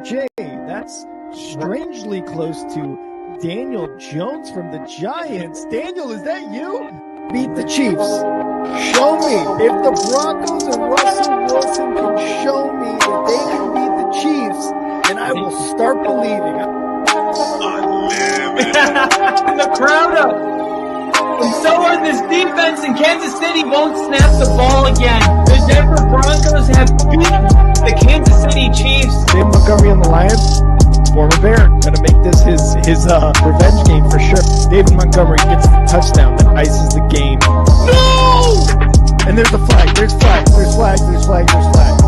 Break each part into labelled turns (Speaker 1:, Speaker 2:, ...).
Speaker 1: Jay, that's strangely close to Daniel Jones from the Giants. Daniel, is that you? Beat the Chiefs. Show me. If the Broncos and Russell Wilson can show me that they can beat the Chiefs, then I will start believing.
Speaker 2: The crowd up. And so are this defense, and Kansas City won't snap the ball again. The Denver Broncos have beaten the Kansas City Chiefs.
Speaker 1: David Montgomery on the Lions, former Bear, gonna make this his revenge game for sure. David Montgomery gets the touchdown that ices the game. No! And there's a flag. There's flags. There's flags. There's flags. There's flags.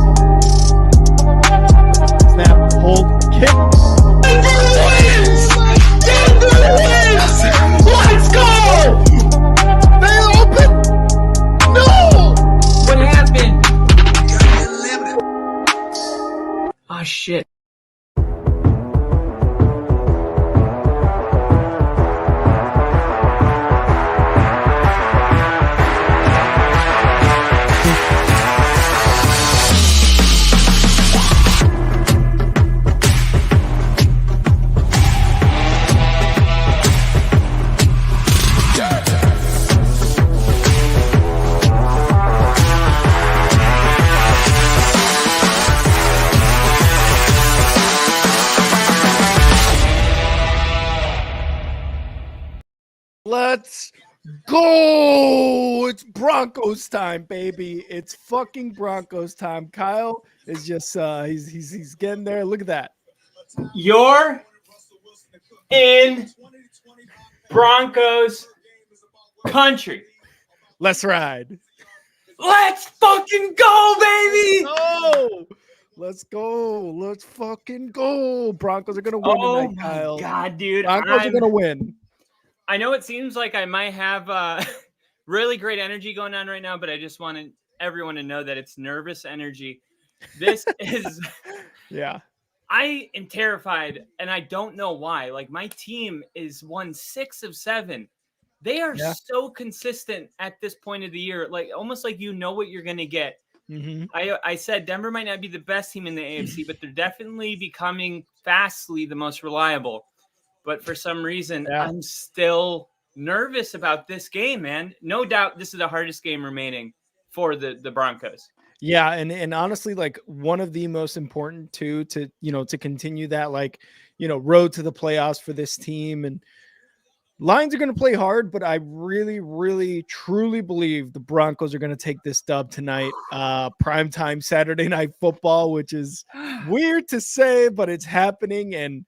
Speaker 1: Snap. Hold. Kick.
Speaker 2: Denver wins! Denver wins! Let's go!
Speaker 1: They open. No!
Speaker 2: What happened? Oh shit.
Speaker 1: Let's go! It's Broncos time, baby. It's fucking Broncos time. Kyle is just he's getting there. Look at that.
Speaker 2: You're in Broncos country.
Speaker 1: Let's ride.
Speaker 2: Let's fucking go, baby!
Speaker 1: Oh, let's go. Let's fucking go. Broncos are gonna win
Speaker 2: Oh
Speaker 1: tonight, Kyle.
Speaker 2: my god, dude.
Speaker 1: Broncos are gonna win.
Speaker 2: I know it seems like I might have really great energy going on right now, but I just wanted everyone to know that it's nervous energy. This is
Speaker 1: Yeah.
Speaker 2: I am terrified, and I don't know why. Like, my team is won 6 of 7. They are so consistent at this point of the year, like almost like you know what you're going to get.
Speaker 1: Mm-hmm.
Speaker 2: I said Denver might not be the best team in the AFC, but they're definitely becoming fastly the most reliable. But for some reason, I'm still nervous about this game, man. No doubt this is the hardest game remaining for the Broncos.
Speaker 1: Yeah, and honestly, like one of the most important to continue that road to the playoffs for this team. And Lions are going to play hard, but I really, really, truly believe the Broncos are going to take this dub tonight. Primetime Saturday Night Football, which is weird to say, but it's happening. And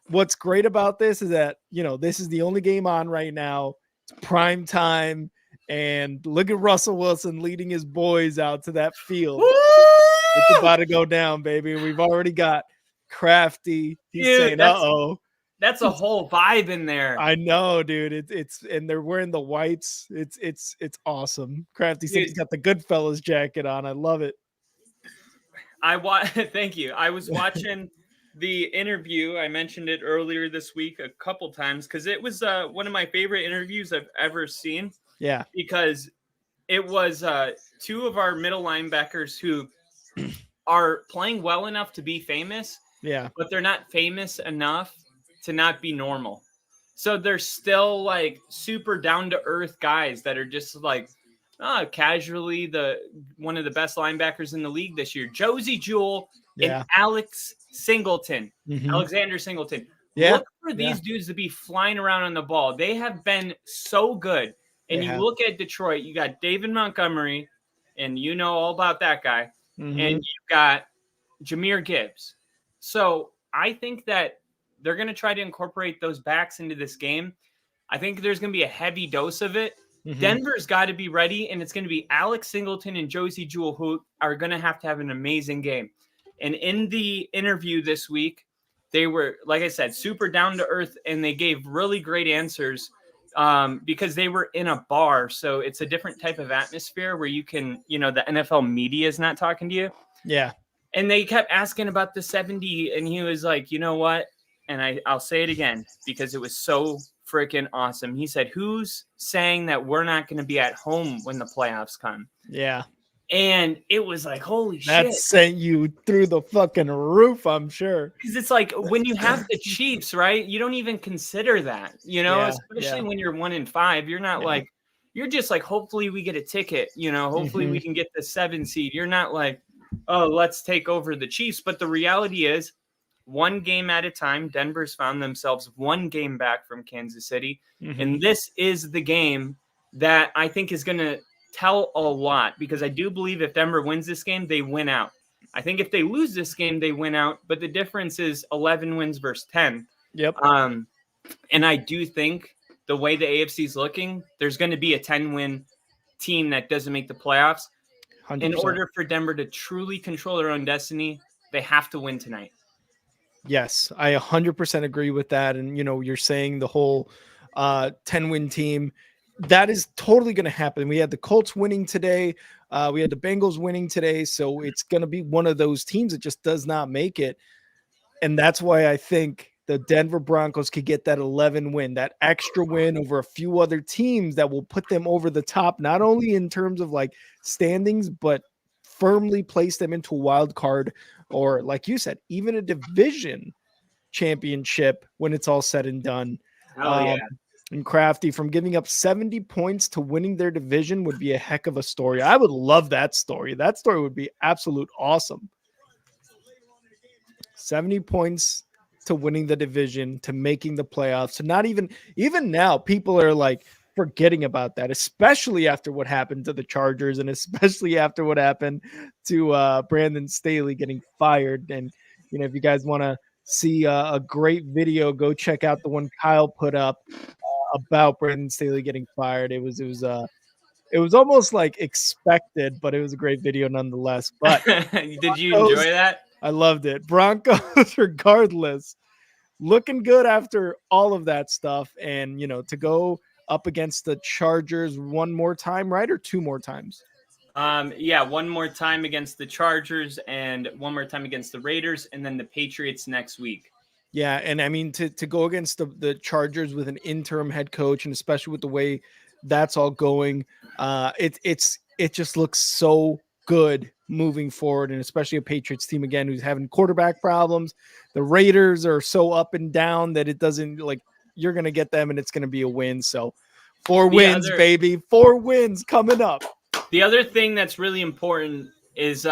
Speaker 1: what's great about this is that, this is the only game on right now. It's prime time. And look at Russell Wilson leading his boys out to that field. Woo! It's about to go down, baby. We've already got Crafty. He's saying, "Uh-oh."
Speaker 2: That's a whole vibe in there.
Speaker 1: I know, dude. It's and they're wearing the whites. It's awesome. Crafty said he's got the Goodfellas jacket on. I love it.
Speaker 2: Thank you. I was watching the interview. I mentioned it earlier this week a couple times because it was one of my favorite interviews I've ever seen.
Speaker 1: Yeah,
Speaker 2: because it was 2 of our middle linebackers who are playing well enough to be famous.
Speaker 1: Yeah,
Speaker 2: but they're not famous enough to not be normal. So they're still like super down to earth guys that are just like casually one of the best linebackers in the league this year. Josie Jewell and Alex Singleton, Alexander Singleton. Yeah, look for these dudes to be flying around on the ball. They have been so good. And you look at Detroit, you got David Montgomery, and you know all about that guy. Mm-hmm. And you've got Jahmyr Gibbs. So I think that they're going to try to incorporate those backs into this game. I think there's going to be a heavy dose of it. Mm-hmm. Denver's got to be ready, and it's going to be Alex Singleton and Josie Jewell who are going to have an amazing game. And in the interview this week, they were, like I said, super down to earth, and they gave really great answers. Because they were in a bar. So it's a different type of atmosphere where you can, the NFL media is not talking to you.
Speaker 1: Yeah.
Speaker 2: And they kept asking about the 70 and he was like, you know what? And I'll say it again because it was so freaking awesome. He said, who's saying that we're not going to be at home when the playoffs come?
Speaker 1: Yeah.
Speaker 2: And it was like, holy
Speaker 1: That
Speaker 2: shit.
Speaker 1: sent you through the fucking roof, I'm sure.
Speaker 2: Because it's like when you have the Chiefs, right? You don't even consider that,
Speaker 1: Yeah,
Speaker 2: especially
Speaker 1: yeah.
Speaker 2: when you're 1-5. You're not
Speaker 1: Yeah.
Speaker 2: like, you're just like, hopefully we get a ticket, hopefully we can get the 7 seed. You're not like, oh, let's take over the Chiefs. But the reality is, one game at a time, Denver's found themselves one game back from Kansas City. And this is the game that I think is going to tell a lot, because I do believe if Denver wins this game, they win out. I think if they lose this game, they win out. But the difference is 11 wins versus 10.
Speaker 1: Yep.
Speaker 2: And I do think the way the AFC is looking, there's going to be a 10-win team that doesn't make the playoffs.
Speaker 1: 100%.
Speaker 2: In order for Denver to truly control their own destiny, they have to win tonight.
Speaker 1: Yes, I 100% agree with that. And, you're saying the whole 10-win team, that is totally going to happen. We had the Colts winning today. We had the Bengals winning today. So it's going to be one of those teams that just does not make it. And that's why I think the Denver Broncos could get that 11 win, that extra win over a few other teams that will put them over the top, not only in terms of like standings, but firmly place them into a wild card, or like you said, even a division championship when it's all said and done.
Speaker 2: Hell yeah.
Speaker 1: And Crafty, from giving up 70 points to winning their division would be a heck of a story. I would love that story. That story would be absolute awesome. 70 points to winning the division, to making the playoffs. So not even now, people are like forgetting about that, especially after what happened to the Chargers, and especially after what happened to Brandon Staley getting fired. And, if you guys want to see a great video, go check out the one Kyle put up about Brandon Staley getting fired. It was almost like expected, but it was a great video nonetheless. But
Speaker 2: did you enjoy that?
Speaker 1: I loved it. Broncos, regardless, looking good after all of that stuff. And, to go up against the Chargers one more time, right? Or two more times?
Speaker 2: Yeah, one more time against the Chargers and one more time against the Raiders, and then the Patriots next week.
Speaker 1: Yeah, and I mean, to go against the Chargers with an interim head coach, and especially with the way that's all going, it just looks so good moving forward, and especially a Patriots team again who's having quarterback problems. The Raiders are so up and down that it doesn't, like, you're gonna get them and it's gonna be a win. So 4 wins, baby, 4 wins coming up.
Speaker 2: The other thing that's really important is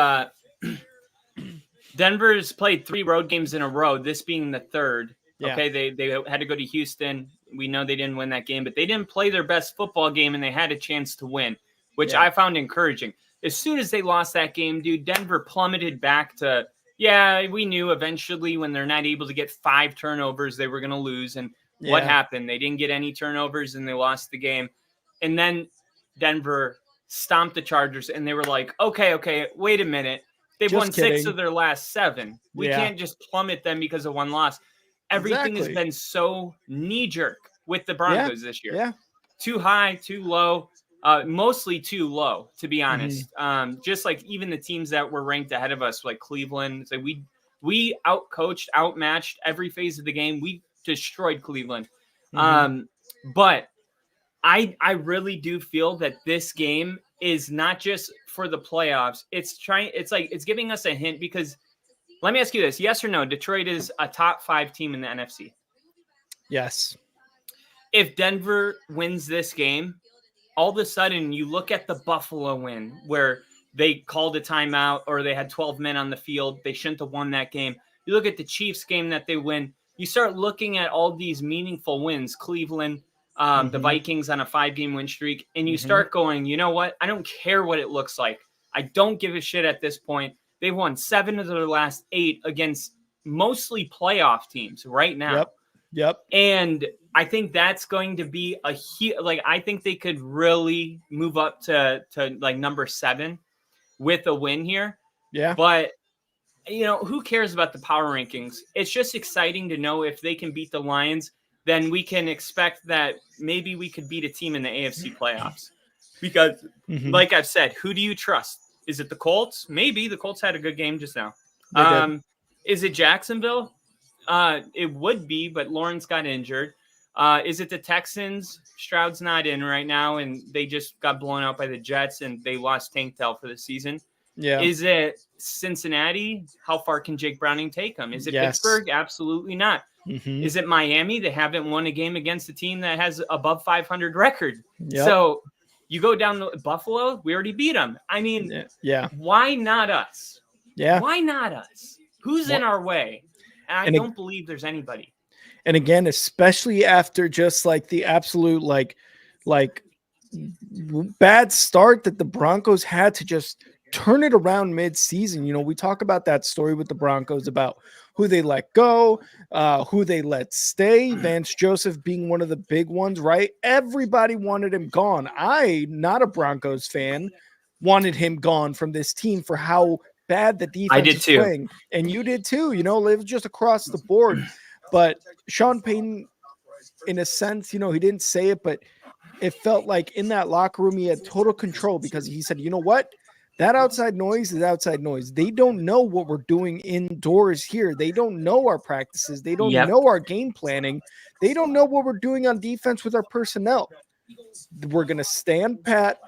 Speaker 2: Denver's played 3 road games in a row, this being the third. Yeah. Okay, they had to go to Houston. We know they didn't win that game, but they didn't play their best football game, and they had a chance to win, which I found encouraging. As soon as they lost that game, dude, Denver plummeted back to, we knew eventually when they're not able to get 5 turnovers, they were going to lose. And what happened? They didn't get any turnovers, and they lost the game. And then Denver stomped the Chargers, and they were like, okay, wait a minute. They've won 6 of their last 7. We can't just plummet them because of one loss. Everything has been so knee-jerk with the Broncos this year. Yeah. Too high, too low, mostly too low, to be honest. Just like even the teams that were ranked ahead of us, like Cleveland, so we outcoached, outmatched every phase of the game. We destroyed Cleveland. But I really do feel that this game is not just for the playoffs. It's giving us a hint, because let me ask you this: yes or no? Detroit is a top 5 team in the NFC.
Speaker 1: Yes.
Speaker 2: If Denver wins this game, all of a sudden you look at the Buffalo win where they called a timeout or they had 12 men on the field. They shouldn't have won that game. You look at the Chiefs game that they win. You start looking at all these meaningful wins, Cleveland, the Vikings on a 5-game win streak, and you start going, you know what? I don't care what it looks like. I don't give a shit at this point. They've won 7 of their last 8 against mostly playoff teams right now.
Speaker 1: Yep.
Speaker 2: And I think that's going to be I think they could really move up to like number 7 with a win here. Yeah. But who cares about the power rankings? It's just exciting to know if they can beat the Lions, then we can expect that maybe we could beat a team in the AFC playoffs. Because like I've said, who do you trust? Is it the Colts? Maybe. The Colts had a good game just now. Is it Jacksonville? It would be, but Lawrence got injured. Is it the Texans? Stroud's not in right now, and they just got blown out by the Jets, and they lost Tank Dell for the season.
Speaker 1: Yeah.
Speaker 2: Is it Cincinnati? How far can Jake Browning take them? Is it
Speaker 1: Yes.
Speaker 2: Pittsburgh? Absolutely not.
Speaker 1: Mhm.
Speaker 2: Is it Miami? They haven't won a game against a team that has above 500 record.
Speaker 1: Yep.
Speaker 2: So you go down to Buffalo, we already beat them. I mean,
Speaker 1: yeah.
Speaker 2: Why not us?
Speaker 1: Yeah.
Speaker 2: Why not us? Who's in our way? And I don't believe there's anybody.
Speaker 1: And again, especially after just like the absolute like bad start that the Broncos had to just turn it around mid-season. You know, we talk about that story with the Broncos about who they let go, who they let stay, Vance Joseph being one of the big ones, right? Everybody wanted him gone. I, not a Broncos fan, wanted him gone from this team for how bad the defense is playing. And you did too, you know, it was just across the board. But Sean Payton, in a sense, you know, he didn't say it, but it felt like in that locker room, he had total control because he said, you know what? That outside noise is outside noise. They don't know what we're doing indoors here. They don't know our practices. They don't know our game planning. They don't know what we're doing on defense with our personnel. We're going to stand pat.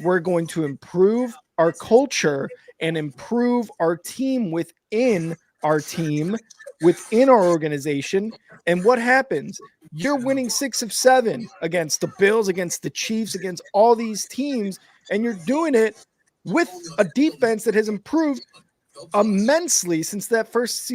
Speaker 1: We're going to improve our culture and improve our team within our team, within our organization. And what happens? You're winning 6 of 7 against the Bills, against the Chiefs, against all these teams, and you're doing it with a defense that has improved immensely since that first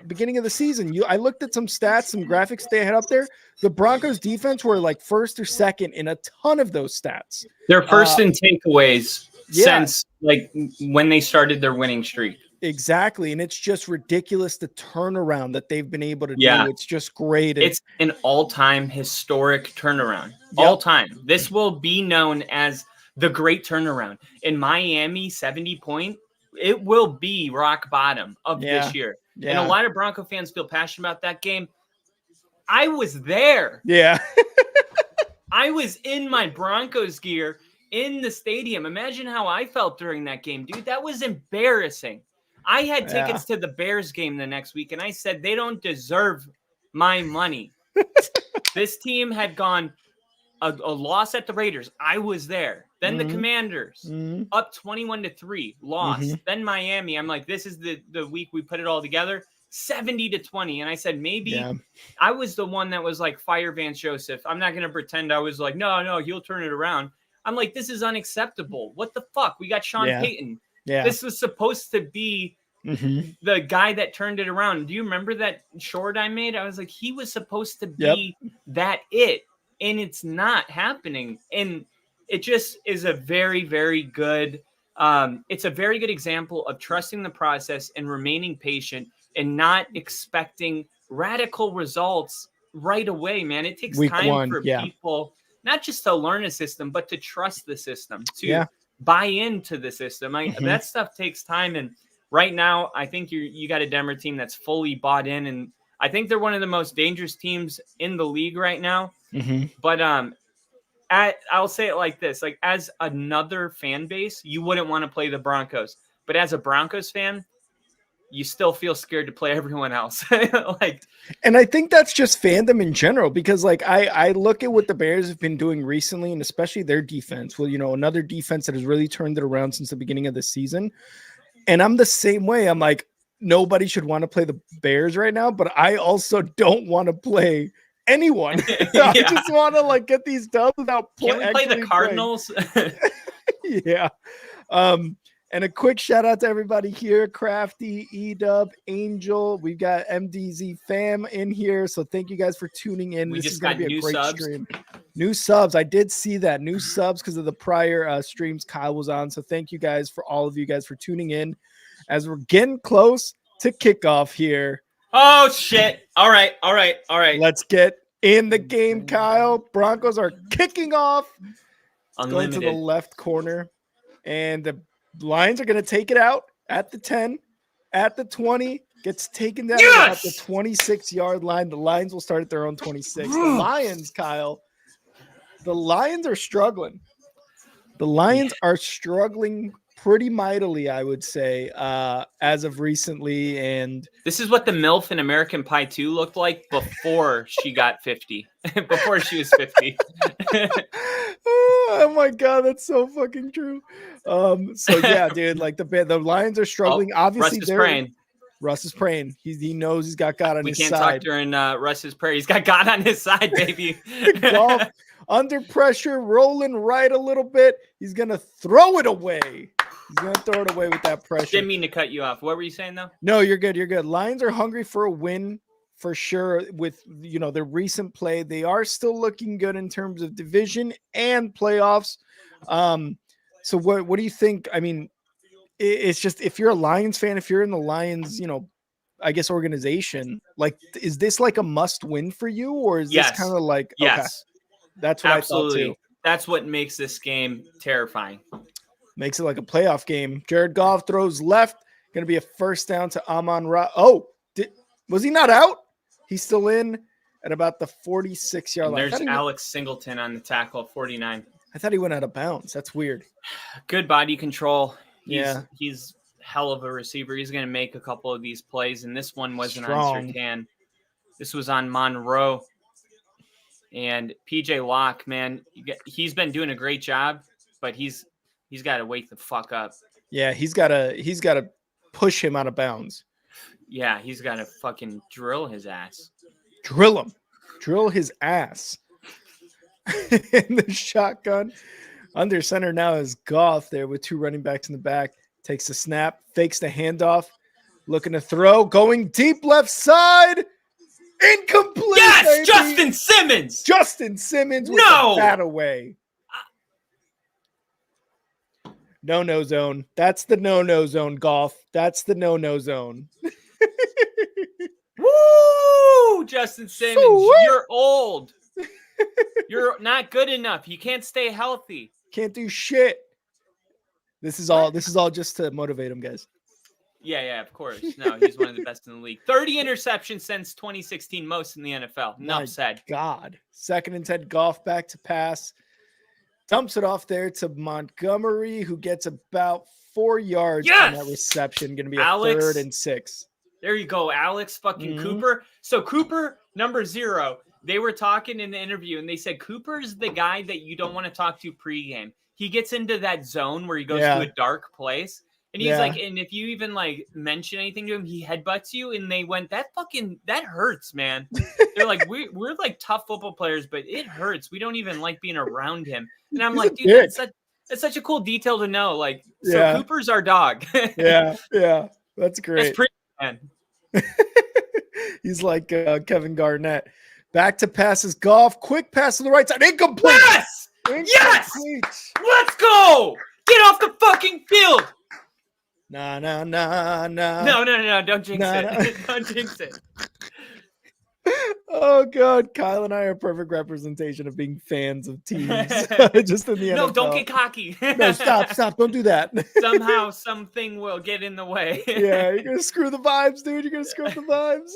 Speaker 1: beginning of the season. I looked at some stats, some graphics they had up there. The Broncos defense were like first or second in a ton of those stats.
Speaker 2: They're first in takeaways since like when they started their winning streak.
Speaker 1: Exactly. And it's just ridiculous the turnaround that they've been able to do. It's just great.
Speaker 2: It's an all-time historic turnaround. All time. This will be known as the great turnaround. In Miami, 70 point, it will be rock bottom of this year. And a lot of Bronco fans feel passionate about that game. I was there.
Speaker 1: Yeah.
Speaker 2: I was in my Broncos gear in the stadium. Imagine how I felt during that game, dude. That was embarrassing. I had tickets to the Bears game the next week, and I said they don't deserve my money. This team had gone a loss at the Raiders. I was there. Then the Commanders up 21-3, lost. Then Miami. I'm like, this is the week we put it all together. 70-20. And I said, maybe I was the one that was like, fire Vance Joseph. I'm not going to pretend I was like, no, he'll turn it around. I'm like, this is unacceptable. What the fuck? We got Sean Payton. This was supposed to be the guy that turned it around. Do you remember that short I made? I was like, he was supposed to be that it. And it's not happening. And it just is a very, very good it's a very good example of trusting the process and remaining patient and not expecting radical results right away, man. It takes time for people not just to learn a system, but to trust the system, to buy into the system. That stuff takes time. And right now, I think you got a Denver team that's fully bought in. And I think they're one of the most dangerous teams in the league right now. But I'll say it like this, like as another fan base, you wouldn't want to play the Broncos, but as a Broncos fan, you still feel scared to play everyone else.
Speaker 1: And I think that's just fandom in general, because like I look at what the Bears have been doing recently, and especially their defense. Well, you know, another defense that has really turned it around since the beginning of the season. And I'm the same way. I'm like, nobody should want to play the Bears right now, but I also don't want to play anyone. I just want to like get these dubs without
Speaker 2: playing. Can we play the Cardinals?
Speaker 1: And a quick shout out to everybody here: Crafty, Edub, Angel. We've got MDZ fam in here, so thank you guys for tuning in.
Speaker 2: We
Speaker 1: this
Speaker 2: just
Speaker 1: is going to
Speaker 2: got
Speaker 1: be a
Speaker 2: new
Speaker 1: great
Speaker 2: subs.
Speaker 1: stream. New subs. I did see that. New subs because of the prior streams Kyle was on. So thank you guys for all of you guys for tuning in as we're getting close to kickoff here.
Speaker 2: Oh shit! All right.
Speaker 1: Let's get in the game, Kyle. Broncos are kicking off. Going to the left corner, and the Lions are going to take it out at the 10, at the 20, gets taken down at the 26-yard line. The Lions will start at their own 26. The Lions, Kyle, the Lions are struggling. The Lions are struggling pretty mightily, I would say, as of recently. And
Speaker 2: this is what the MILF in American Pie 2 looked like before she got 50. Before she was 50.
Speaker 1: oh my god, that's so fucking true. So yeah, dude, like the Lions are struggling. Obviously,
Speaker 2: Russ is praying.
Speaker 1: Russ is praying. He knows he's got God on his side.
Speaker 2: We can't talk during Russ's prayer. He's got God on his side, baby.
Speaker 1: Golf under pressure, rolling right a little bit. He's gonna throw it away. He's gonna throw it away with that pressure.
Speaker 2: Didn't mean to cut you off. What were you saying though?
Speaker 1: No, you're good. You're good. Lions are hungry for a win for sure. With their recent play, they are still looking good in terms of division and playoffs. So what do you think? I mean, it's just if you're a Lions fan, if you're in the Lions, I guess organization, like, is this like a must win for you, or is this kind of like
Speaker 2: yes,
Speaker 1: okay, that's what
Speaker 2: absolutely.
Speaker 1: I thought too.
Speaker 2: That's what makes this game terrifying.
Speaker 1: Makes it like a playoff game. Jared Goff throws left, going to be a first down to Amon-Ra. Oh, was he not out? He's still in at about the 46-yard line.
Speaker 2: There's Alex Singleton on the tackle at 49.
Speaker 1: I thought he went out of bounds. That's weird.
Speaker 2: Good body control.
Speaker 1: He's
Speaker 2: hell of a receiver. He's going to make a couple of these plays, and this one wasn't
Speaker 1: Strong.
Speaker 2: on Surtain. This was on Monroe. And PJ Locke, man, he's been doing a great job, but he's got to wake the fuck up.
Speaker 1: Yeah, he's got to push him out of bounds.
Speaker 2: Yeah, he's got to fucking drill his ass.
Speaker 1: Drill him. Drill his ass. In the shotgun. Under center now is Goff there with two running backs in the back. Takes the snap, fakes the handoff, looking to throw, going deep left side. Incomplete.
Speaker 2: Yes,
Speaker 1: baby.
Speaker 2: Justin Simmons.
Speaker 1: Justin Simmons with the bat away. No zone. That's the no zone, Goff. That's the no zone.
Speaker 2: Woo! Justin Simmons,
Speaker 1: Sweet.
Speaker 2: You're old. You're not good enough. You can't stay healthy.
Speaker 1: Can't do shit. This is all just to motivate him, guys.
Speaker 2: Yeah, of course. No, he's one of the best in the league. 30 interceptions since 2016, most in the NFL. Enough said.
Speaker 1: God. 2nd and 10, Goff back to pass. Dumps it off there to Montgomery, who gets about 4 yards on that reception. Going to be a 3rd and 6.
Speaker 2: There you go, Alex fucking Cooper. So Cooper, number 0. They were talking in the interview, and they said Cooper's the guy that you don't want to talk to pregame. He gets into that zone where he goes to a dark place. And he's like, and if you even like mention anything to him, he headbutts you. And they went, that hurts, man. They're like, we're like tough football players, but it hurts. We don't even like being around him. And I'm like, dude, that's such a cool detail to know. Like, so Cooper's our dog.
Speaker 1: yeah. That's great.
Speaker 2: That's pretty, man.
Speaker 1: He's like Kevin Garnett. Back to passes, Goff. Quick pass to the right side. Incomplete.
Speaker 2: Yes! Yes! Let's go! Get off the fucking field!
Speaker 1: No.
Speaker 2: No, don't jinx it. Don't jinx it.
Speaker 1: Oh, God. Kyle and I are a perfect representation of being fans of teams. Just in the NFL.
Speaker 2: No, don't get cocky.
Speaker 1: No, stop. Don't do that.
Speaker 2: Somehow, something will get in the way.
Speaker 1: Yeah, you're going to screw the vibes, dude. You're going to screw up the vibes.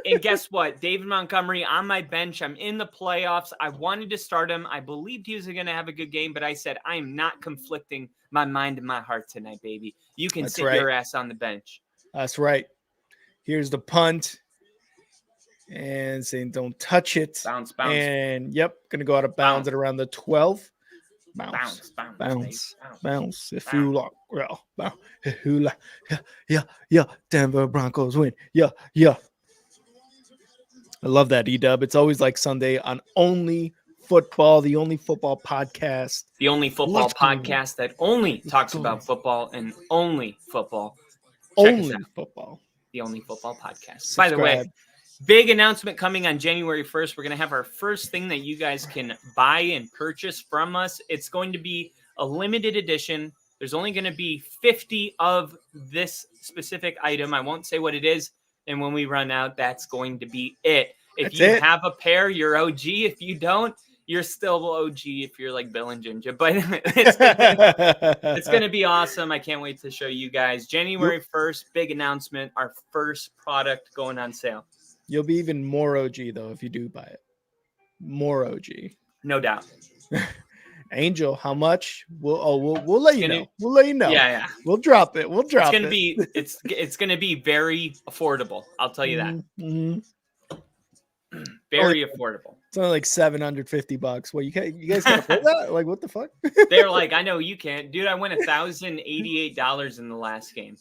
Speaker 2: And guess what? David Montgomery on my bench. I'm in the playoffs. I wanted to start him. I believed he was going to have a good game, but I said, I am not conflicting my mind and my heart tonight, baby. You can sit your ass on the bench.
Speaker 1: That's right. Here's the punt. And saying, don't touch it.
Speaker 2: Bounce.
Speaker 1: And, going to go out of bounds at around the 12. Bounce. If you like, well, yeah. Denver Broncos win. Yeah. I love that, E-Dub. It's always like Sunday on Only Football, the only football podcast.
Speaker 2: The only football podcast that only talks about football and only football.
Speaker 1: Only football.
Speaker 2: The Only Football podcast.
Speaker 1: Subscribe.
Speaker 2: By the way, big announcement coming on January 1st. We're going to have our first thing that you guys can buy and purchase from us. It's going to be a limited edition. There's only going to be 50 of this specific item. I won't say what it is. And when we run out, that's going to be it. If you have a pair, you're OG. If you don't, you're still OG if you're like Bill and Ginger. But it's going to be awesome. I can't wait to show you guys. January 1st, big announcement. Our first product going on sale.
Speaker 1: You'll be even more OG, though, if you do buy it. More OG.
Speaker 2: No doubt.
Speaker 1: Angel, how much? We'll let you know. We'll let you know.
Speaker 2: Yeah.
Speaker 1: We'll drop it. We'll drop it.
Speaker 2: It's gonna be very affordable. I'll tell you that.
Speaker 1: Mm-hmm.
Speaker 2: Very affordable.
Speaker 1: It's only like $750. Well, you guys can't afford that? Like, what the fuck?
Speaker 2: They're like, I know you can't, dude. I won $1,088 in the last game.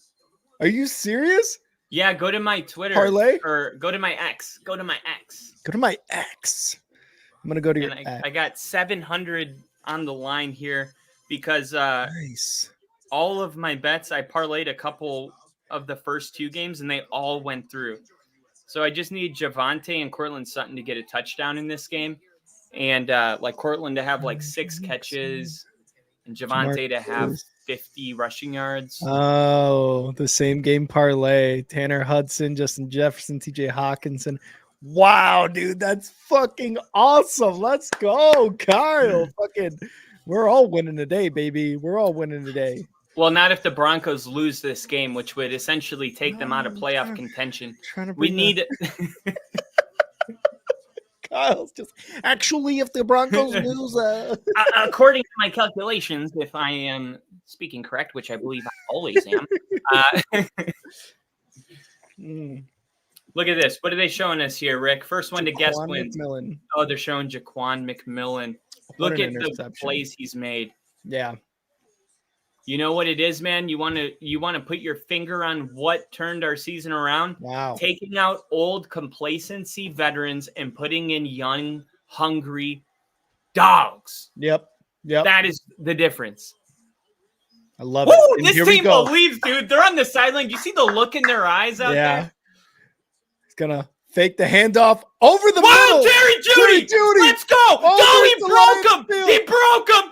Speaker 1: Are you serious?
Speaker 2: Yeah, go to my Twitter
Speaker 1: parlay
Speaker 2: or go to my X. Go to my X.
Speaker 1: I'm gonna go to your X.
Speaker 2: I got 700 on the line here because
Speaker 1: nice.
Speaker 2: All of my bets I parlayed a couple of the first 2 games and they all went through. So I just need Javonte and Courtland Sutton to get a touchdown in this game, and like Courtland to have like 6 catches, and Javonte to have 50 rushing yards.
Speaker 1: Oh, the same game parlay. Tanner Hudson, Justin Jefferson, TJ Hawkinson. Wow, dude, that's fucking awesome. Let's go, Kyle. We're all winning today, baby. We're all winning today.
Speaker 2: Well, not if the Broncos lose this game, which would essentially take them out of playoff contention. We need it.
Speaker 1: Kyle's just actually, if the Broncos lose,
Speaker 2: according to my calculations, if I am speaking correct, which I believe I always am. Look at this. What are they showing us here, Rick? First one to guess wins.
Speaker 1: McMillan.
Speaker 2: Oh, they're showing Jaquan McMillan. Look at the plays he's made.
Speaker 1: Yeah.
Speaker 2: You know what it is, man? You want to put your finger on what turned our season around?
Speaker 1: Wow.
Speaker 2: Taking out old complacency veterans and putting in young, hungry dogs.
Speaker 1: Yep.
Speaker 2: That is the difference.
Speaker 1: I love it.
Speaker 2: This team believes, dude. They're on the sideline. Do you see the look in their eyes out there?
Speaker 1: He's gonna fake the handoff over the middle.
Speaker 2: Jerry Jeudy. Let's go. He broke him. He broke him.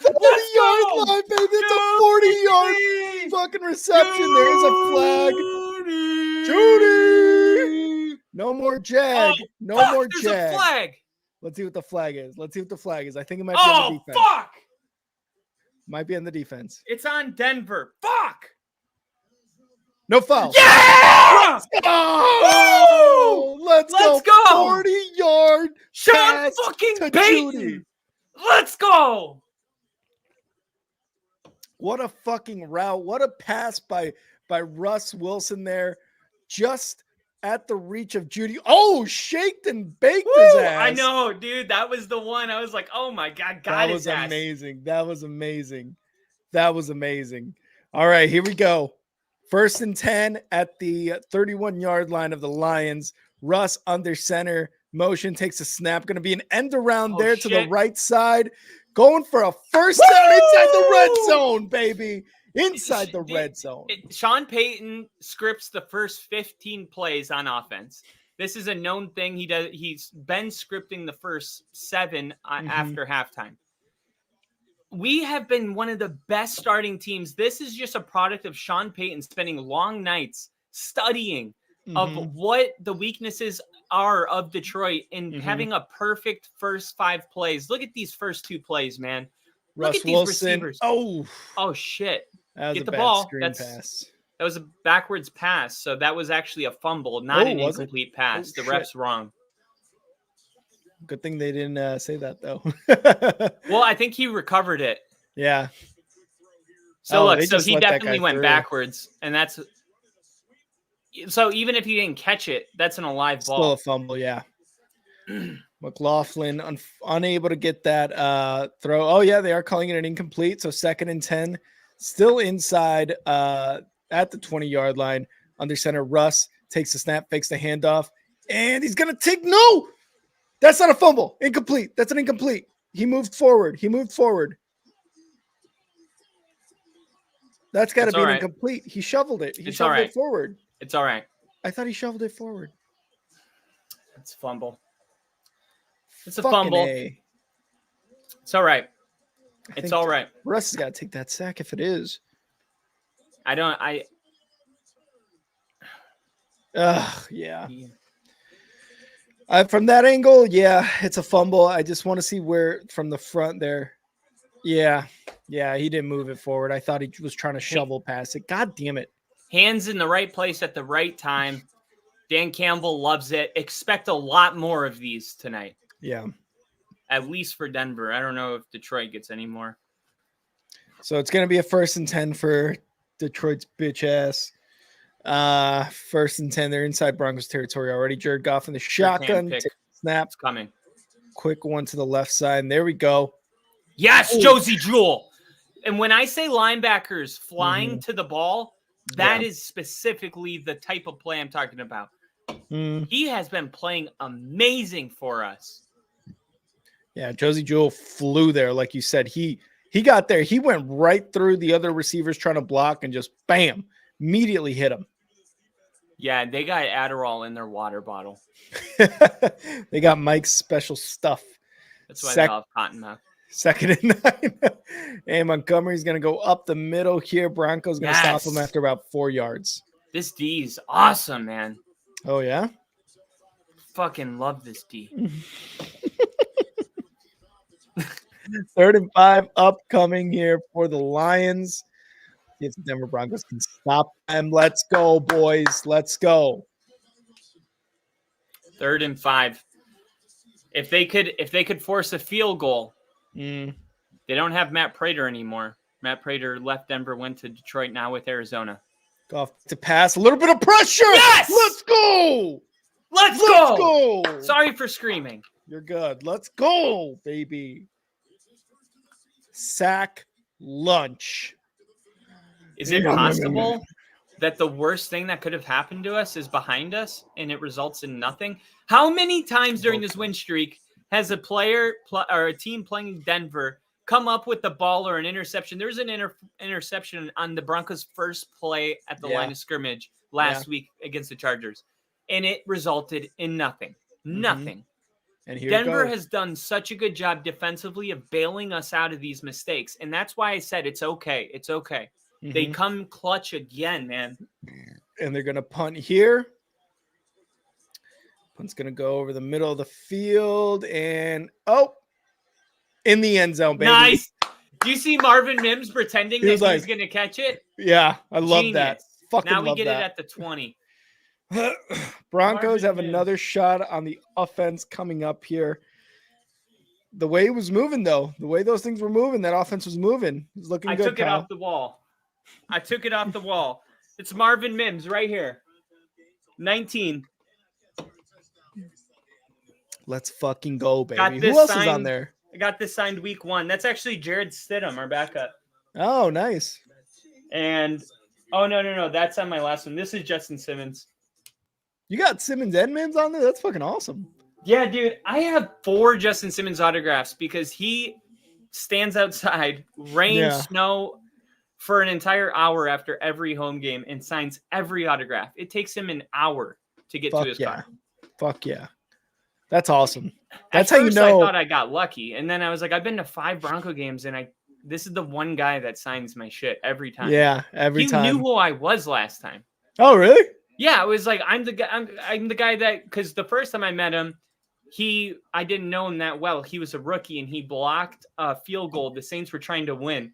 Speaker 1: 40-yard line, baby. It's a 40-yard fucking reception. There's a flag. Jeudy. No more jag. More jag.
Speaker 2: There's a flag.
Speaker 1: Let's see what the flag is. I think it might be on the defense.
Speaker 2: Fuck.
Speaker 1: Might be on the defense.
Speaker 2: It's on Denver. Fuck.
Speaker 1: No foul.
Speaker 2: Yeah!
Speaker 1: Let's go. 40-yard
Speaker 2: Sean fucking Payton. Let's go.
Speaker 1: What a fucking route. What a pass by Russ Wilson there. Just at the reach of Jeudy. Oh, shaked and baked his ass.
Speaker 2: I know, dude. That was the one. I was like, oh my God.
Speaker 1: That was amazing. That was amazing. All right, here we go. 1st and 10 at the 31-yard line of the Lions. Russ under center. Motion, takes a snap. Going to be an end around there to the right side. Going for a first down inside the red zone, baby. Inside the red zone.
Speaker 2: Sean Payton scripts the first 15 plays on offense. This is a known thing. He's been scripting the first 7 after halftime. We have been one of the best starting teams. This is just a product of Sean Payton spending long nights studying of what the weaknesses are of Detroit and having a perfect first 5 plays. Look at these first 2 plays, man. Look at these receivers. Oh shit. Get the ball.
Speaker 1: Pass.
Speaker 2: That was a backwards pass. So that was actually a fumble, not an incomplete pass. The ref's wrong.
Speaker 1: Good thing they didn't say that, though.
Speaker 2: Well, I think he recovered it.
Speaker 1: Yeah.
Speaker 2: So look, so he definitely went backwards, and that's so even if he didn't catch it, that's an alive ball.
Speaker 1: Still a fumble, yeah. McLaughlin unable to get that throw. Oh yeah, they are calling it an incomplete. So 2nd and 10, still inside at the 20-yard line. Under center, Russ takes the snap, fakes the handoff, and he's gonna take no. That's not a fumble. Incomplete. That's an incomplete. He moved forward. That's got to be an incomplete. He shoveled it. He shoveled it forward.
Speaker 2: It's all right.
Speaker 1: I thought he shoveled it forward.
Speaker 2: It's a fumble. It's a fumble. It's all right. It's all right.
Speaker 1: Russ has got to take that sack if it is. Yeah. From that angle, yeah, it's a fumble. I just want to see where from the front there. Yeah, he didn't move it forward. I thought he was trying to shovel past it. God damn it.
Speaker 2: Hands in the right place at the right time. Dan Campbell loves it. Expect a lot more of these tonight.
Speaker 1: Yeah.
Speaker 2: at least for Denver. I don't know if Detroit gets any more.
Speaker 1: So it's going to be a 1st and 10 for Detroit's bitch ass. 1st and 10. They're inside Broncos territory already. Jared Goff in the shotgun. Snap.
Speaker 2: It's coming.
Speaker 1: Quick one to the left side. And there we go.
Speaker 2: Yes, Josie Jewell. And when I say linebackers flying to the ball, that is specifically the type of play I'm talking about. He has been playing amazing for us.
Speaker 1: Yeah, Josie Jewell flew there, like you said. He got there. He went right through the other receivers trying to block and just bam, immediately hit him.
Speaker 2: Yeah, they got Adderall in their water bottle.
Speaker 1: They got Mike's special stuff.
Speaker 2: That's why they love Cottonmouth.
Speaker 1: 2nd and 9. And Montgomery's going to go up the middle here. Broncos going to stop him after about 4 yards.
Speaker 2: This D is awesome, man.
Speaker 1: Oh, yeah?
Speaker 2: Fucking love this D.
Speaker 1: 3rd and 5 upcoming here for the Lions. See if the Denver Broncos can stop them. Let's go, boys. Let's go.
Speaker 2: 3rd and 5. If they could force a field goal, they don't have Matt Prater anymore. Matt Prater left Denver, went to Detroit, now with Arizona.
Speaker 1: Goff to pass. A little bit of pressure.
Speaker 2: Yes!
Speaker 1: Let's go.
Speaker 2: Let's go. Sorry for screaming.
Speaker 1: You're good. Let's go, baby. Sack lunch.
Speaker 2: Is it possible that the worst thing that could have happened to us is behind us and it results in nothing? How many times during this win streak has a player or a team playing Denver come up with the ball or an interception? There was an interception on the Broncos' first play at the line of scrimmage last week against the Chargers, and it resulted in nothing. Nothing. And here Denver has done such a good job defensively of bailing us out of these mistakes, and that's why I said it's okay. It's okay. They come clutch again, man.
Speaker 1: And they're going to punt here. Punt's going to go over the middle of the field and, in the end zone, baby.
Speaker 2: Nice. Do you see Marvin Mims pretending that he's going to catch it?
Speaker 1: Yeah, I love that. Fucking
Speaker 2: now we
Speaker 1: love
Speaker 2: get
Speaker 1: that.
Speaker 2: It at the 20.
Speaker 1: Broncos have another shot on the offense coming up here. The way it was moving, though, the way those things were moving, that offense was moving. It was looking good.
Speaker 2: I took it off the wall. It's Marvin Mims right here. 19.
Speaker 1: Let's fucking go, baby. Who else is on there?
Speaker 2: I got this signed week 1. That's actually Jared Stidham, our backup.
Speaker 1: Oh, nice.
Speaker 2: And, no. That's on my last one. This is Justin Simmons.
Speaker 1: You got Simmons and Mims on there? That's fucking awesome.
Speaker 2: Yeah, dude. I have 4 Justin Simmons autographs because he stands outside, rain, snow, for an entire hour after every home game and signs every autograph. It takes him an hour to get to his car.
Speaker 1: Fuck yeah. That's awesome.
Speaker 2: That's how you know. I thought I got lucky. And then I was like, I've been to 5 Bronco games and this is the one guy that signs my shit every time.
Speaker 1: Yeah, every time.
Speaker 2: He knew who I was last time.
Speaker 1: Oh, really?
Speaker 2: Yeah, it was like, I'm the guy that, because the first time I met him, I didn't know him that well. He was a rookie and he blocked a field goal. The Saints were trying to win.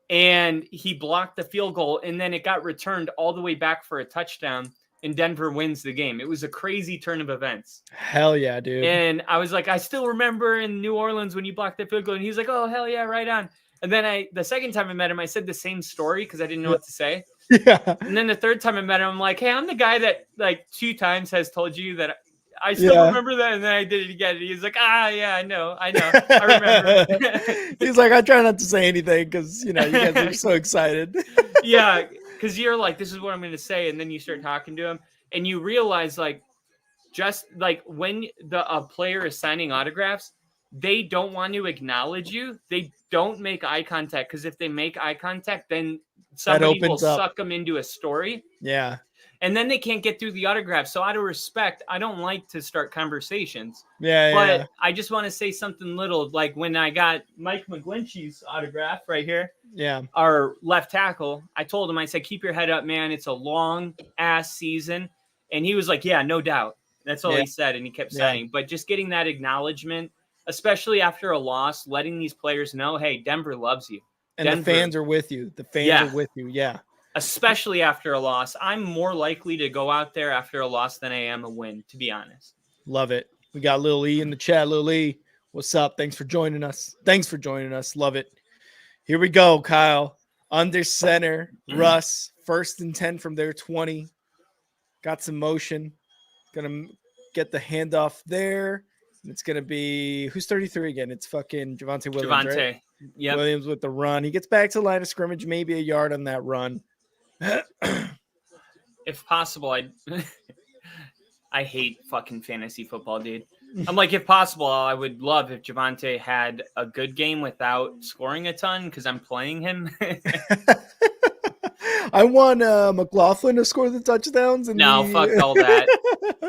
Speaker 2: And he blocked the field goal, and then it got returned all the way back for a touchdown, and Denver wins the game. It was a crazy turn of events.
Speaker 1: Hell yeah, dude.
Speaker 2: And I was like, I still remember in New Orleans when you blocked the field goal, and he's like, oh, hell yeah, right on. And then the second time I met him, I said the same story because I didn't know what to say.
Speaker 1: Yeah.
Speaker 2: And then the third time I met him, I'm like, hey, I'm the guy that like 2 times has told you that I still remember that, and then I did it again. And he's like, yeah, I know. I remember.
Speaker 1: He's like, I try not to say anything because, you guys are so excited.
Speaker 2: Yeah, because you're like, this is what I'm going to say, and then you start talking to him, and you realize, like, just like when a player is signing autographs, they don't want to acknowledge you. They don't make eye contact, because if they make eye contact, then somebody will suck them into a story.
Speaker 1: Yeah.
Speaker 2: And then they can't get through the autograph. So out of respect, I don't like to start conversations.
Speaker 1: Yeah,
Speaker 2: but I just want to say something little. Like when I got Mike McGlinchey's autograph right here.
Speaker 1: Yeah.
Speaker 2: Our left tackle. I told him, I said, keep your head up, man. It's a long ass season. And he was like, yeah, no doubt. That's all he said. And he kept saying, but just getting that acknowledgement, especially after a loss, letting these players know, hey, Denver loves you.
Speaker 1: And the fans are with you. The fans are with you. Yeah.
Speaker 2: Especially after a loss. I'm more likely to go out there after a loss than I am a win, to be honest.
Speaker 1: Love it. We got Lil E in the chat. Lil E, What's up? Thanks for joining us. Love it. Here we go, Kyle. Under center, Russ, 1st and 10 from their 20. Got some motion. Gonna get the handoff there. It's gonna be who's 33 again? It's fucking Javonte Williams. Right?
Speaker 2: Yep.
Speaker 1: Williams with the run. He gets back to the line of scrimmage, maybe a yard on that run.
Speaker 2: If possible, I hate fucking fantasy football, dude. I'm like, if possible, I would love if Javonte had a good game without scoring a ton because I'm playing him.
Speaker 1: I want McLaughlin to score the touchdowns. And
Speaker 2: fuck all that.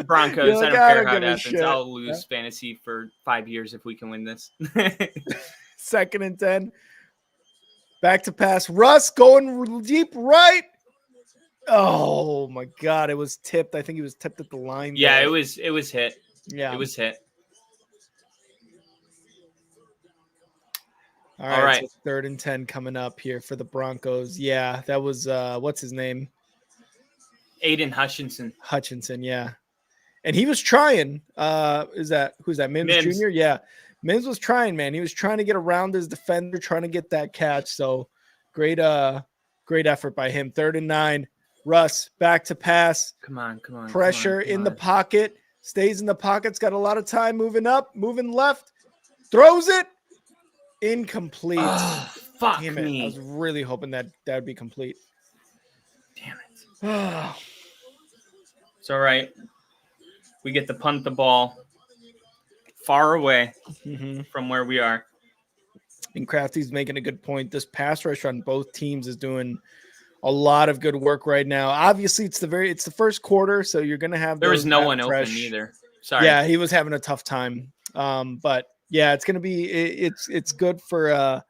Speaker 2: Broncos,
Speaker 1: like,
Speaker 2: I don't care how it
Speaker 1: give a
Speaker 2: happens.
Speaker 1: shit.
Speaker 2: I'll lose fantasy for 5 years if we can win this.
Speaker 1: 2nd and 10. Back to pass. Russ going deep right. Oh my God. It was tipped. I think he was tipped at the line.
Speaker 2: Yeah,
Speaker 1: there.
Speaker 2: it was hit.
Speaker 1: Yeah.
Speaker 2: It was hit.
Speaker 1: All right. So 3rd and 10 coming up here for the Broncos. Yeah, that was what's his name?
Speaker 2: Aiden Hutchinson.
Speaker 1: Yeah. And he was trying. Who's that? Mims Jr.? Yeah. Mims was trying, man. He was trying to get around his defender, trying to get that catch. So great effort by him. 3rd and 9. Russ back to pass.
Speaker 2: Come on.
Speaker 1: Pressure in the pocket. Stays in the pocket's got a lot of time moving up, moving left, throws it. Incomplete.
Speaker 2: Oh, fuck
Speaker 1: Damn
Speaker 2: me.
Speaker 1: I was really hoping that would be complete.
Speaker 2: Damn it. It's all right. We get to punt the ball far away from where we are.
Speaker 1: And Crafty's making a good point. This pass rush on both teams is doing a lot of good work right now. Obviously, it's the first quarter, so you're gonna have.
Speaker 2: There was no one open either. Sorry.
Speaker 1: Yeah, he was having a tough time. But yeah, it's gonna be it's good for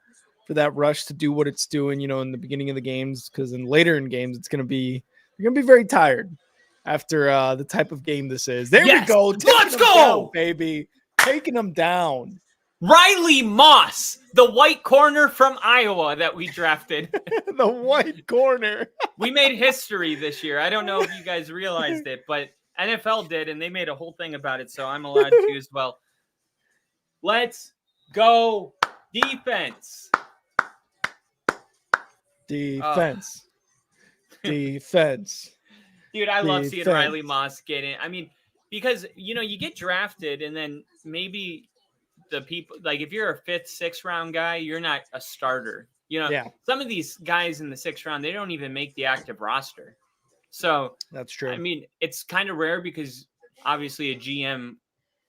Speaker 1: that rush to do what it's doing. In the beginning of the games, because later in games, you're gonna be very tired after the type of game this is. There we go.
Speaker 2: Let's go,
Speaker 1: down, baby. Taking them down.
Speaker 2: Riley Moss, the white corner from Iowa that we drafted.
Speaker 1: The white corner.
Speaker 2: We made history this year. I don't know if you guys realized it, but NFL did, and they made a whole thing about it, so I'm allowed to as well. Let's go defense.
Speaker 1: Defense.
Speaker 2: Dude, I love seeing Riley Moss get in. I mean, because, you get drafted, and then maybe the people, like if you're a 5th, 6th round guy, you're not a starter. Some of these guys in the 6th round, they don't even make the active roster. So
Speaker 1: that's true.
Speaker 2: I mean, it's kind of rare because obviously a GM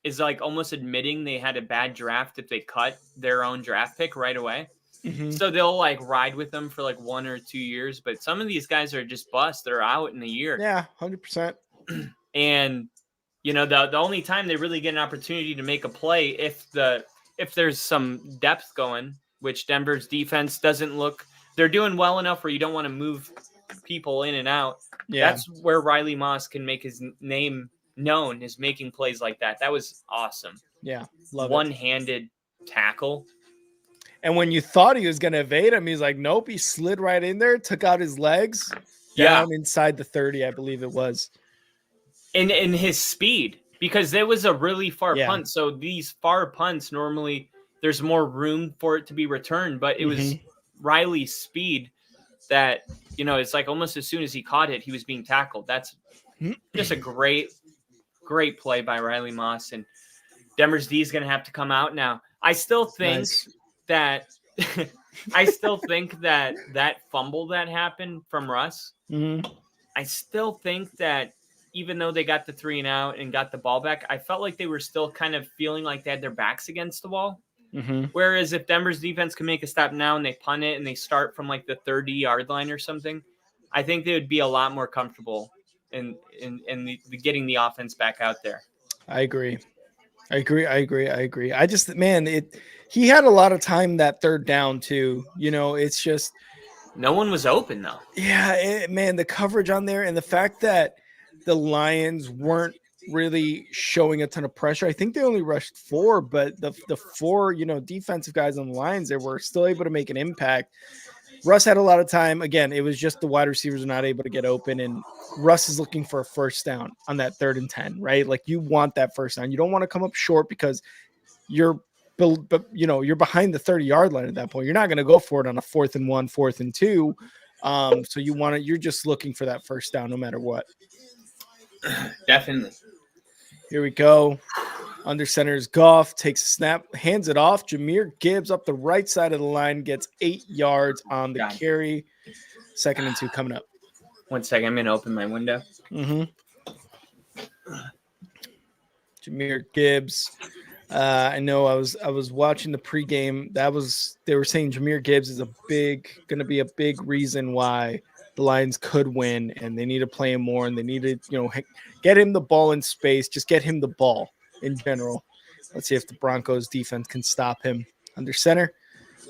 Speaker 2: is like almost admitting they had a bad draft if they cut their own draft pick right away. Mm-hmm. So they'll like ride with them for like 1 or 2 years. But some of these guys are just bust. They're out in a year.
Speaker 1: Yeah, 100%.
Speaker 2: And the only time they really get an opportunity to make a play if there's some depth going, which Denver's defense doesn't look, they're doing well enough where you don't want to move people in and out. Yeah. That's where Riley Moss can make his name known, is making plays like that. That was awesome.
Speaker 1: Yeah. Love
Speaker 2: One-handed tackle.
Speaker 1: And when you thought he was going to evade him, he's like, nope, he slid right in there, took out his legs down inside the 30, I believe it was.
Speaker 2: In his speed, because there was a really far punt. So these far punts, normally there's more room for it to be returned, but it was Riley's speed that, it's like almost as soon as he caught it, he was being tackled. That's just a great play by Riley Moss. And Denver's D is going to have to come out now. I still think that that fumble that happened from Russ, I still think that even though they got the 3 and out and got the ball back, I felt like they were still kind of feeling like they had their backs against the wall. Whereas if Denver's defense can make a stop now and they punt it and they start from like the 30-yard line or something, I think they would be a lot more comfortable in getting the offense back out there.
Speaker 1: I agree. I just, he had a lot of time that 3rd down too. It's just
Speaker 2: no one was open though.
Speaker 1: Yeah, the coverage on there and the fact that the Lions weren't really showing a ton of pressure. I think they only rushed 4, but the 4, defensive guys on the Lions, they were still able to make an impact. Russ had a lot of time. Again, it was just the wide receivers were not able to get open, and Russ is looking for a first down on that 3rd and 10, right? Like you want that first down. You don't want to come up short because you're but you're behind the 30-yard line at that point. You're not going to go for it on a 4th and 1, 4th and 2. So you're just looking for that first down no matter what.
Speaker 2: Definitely.
Speaker 1: Here we go. Under center is Goff, takes a snap, hands it off. Jahmyr Gibbs up the right side of the line, gets 8 yards on the carry. 2nd and 2 coming up.
Speaker 2: 1 second, I'm going to open my window.
Speaker 1: Jahmyr Gibbs. I know I was watching the pregame. They were saying Jahmyr Gibbs is going to be a big reason why the Lions could win, and they need to play him more, and they need to, get him the ball in space. Just get him the ball in general. Let's see if the Broncos defense can stop him. Under center.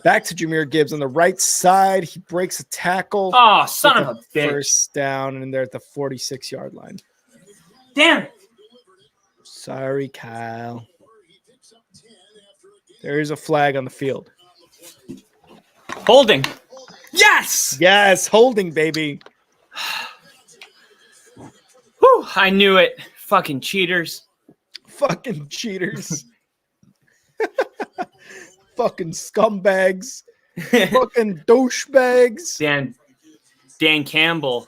Speaker 1: Back to Jahmyr Gibbs on the right side. He breaks a tackle.
Speaker 2: Oh, son of a bitch.
Speaker 1: First down, and they're at the 46-yard line.
Speaker 2: Damn it.
Speaker 1: Sorry, Kyle. There is a flag on the field.
Speaker 2: Holding. Yes!
Speaker 1: Yes, holding, baby.
Speaker 2: Whew, I knew it. Fucking cheaters.
Speaker 1: Fucking cheaters. Fucking scumbags. Fucking douchebags.
Speaker 2: Dan Cambell.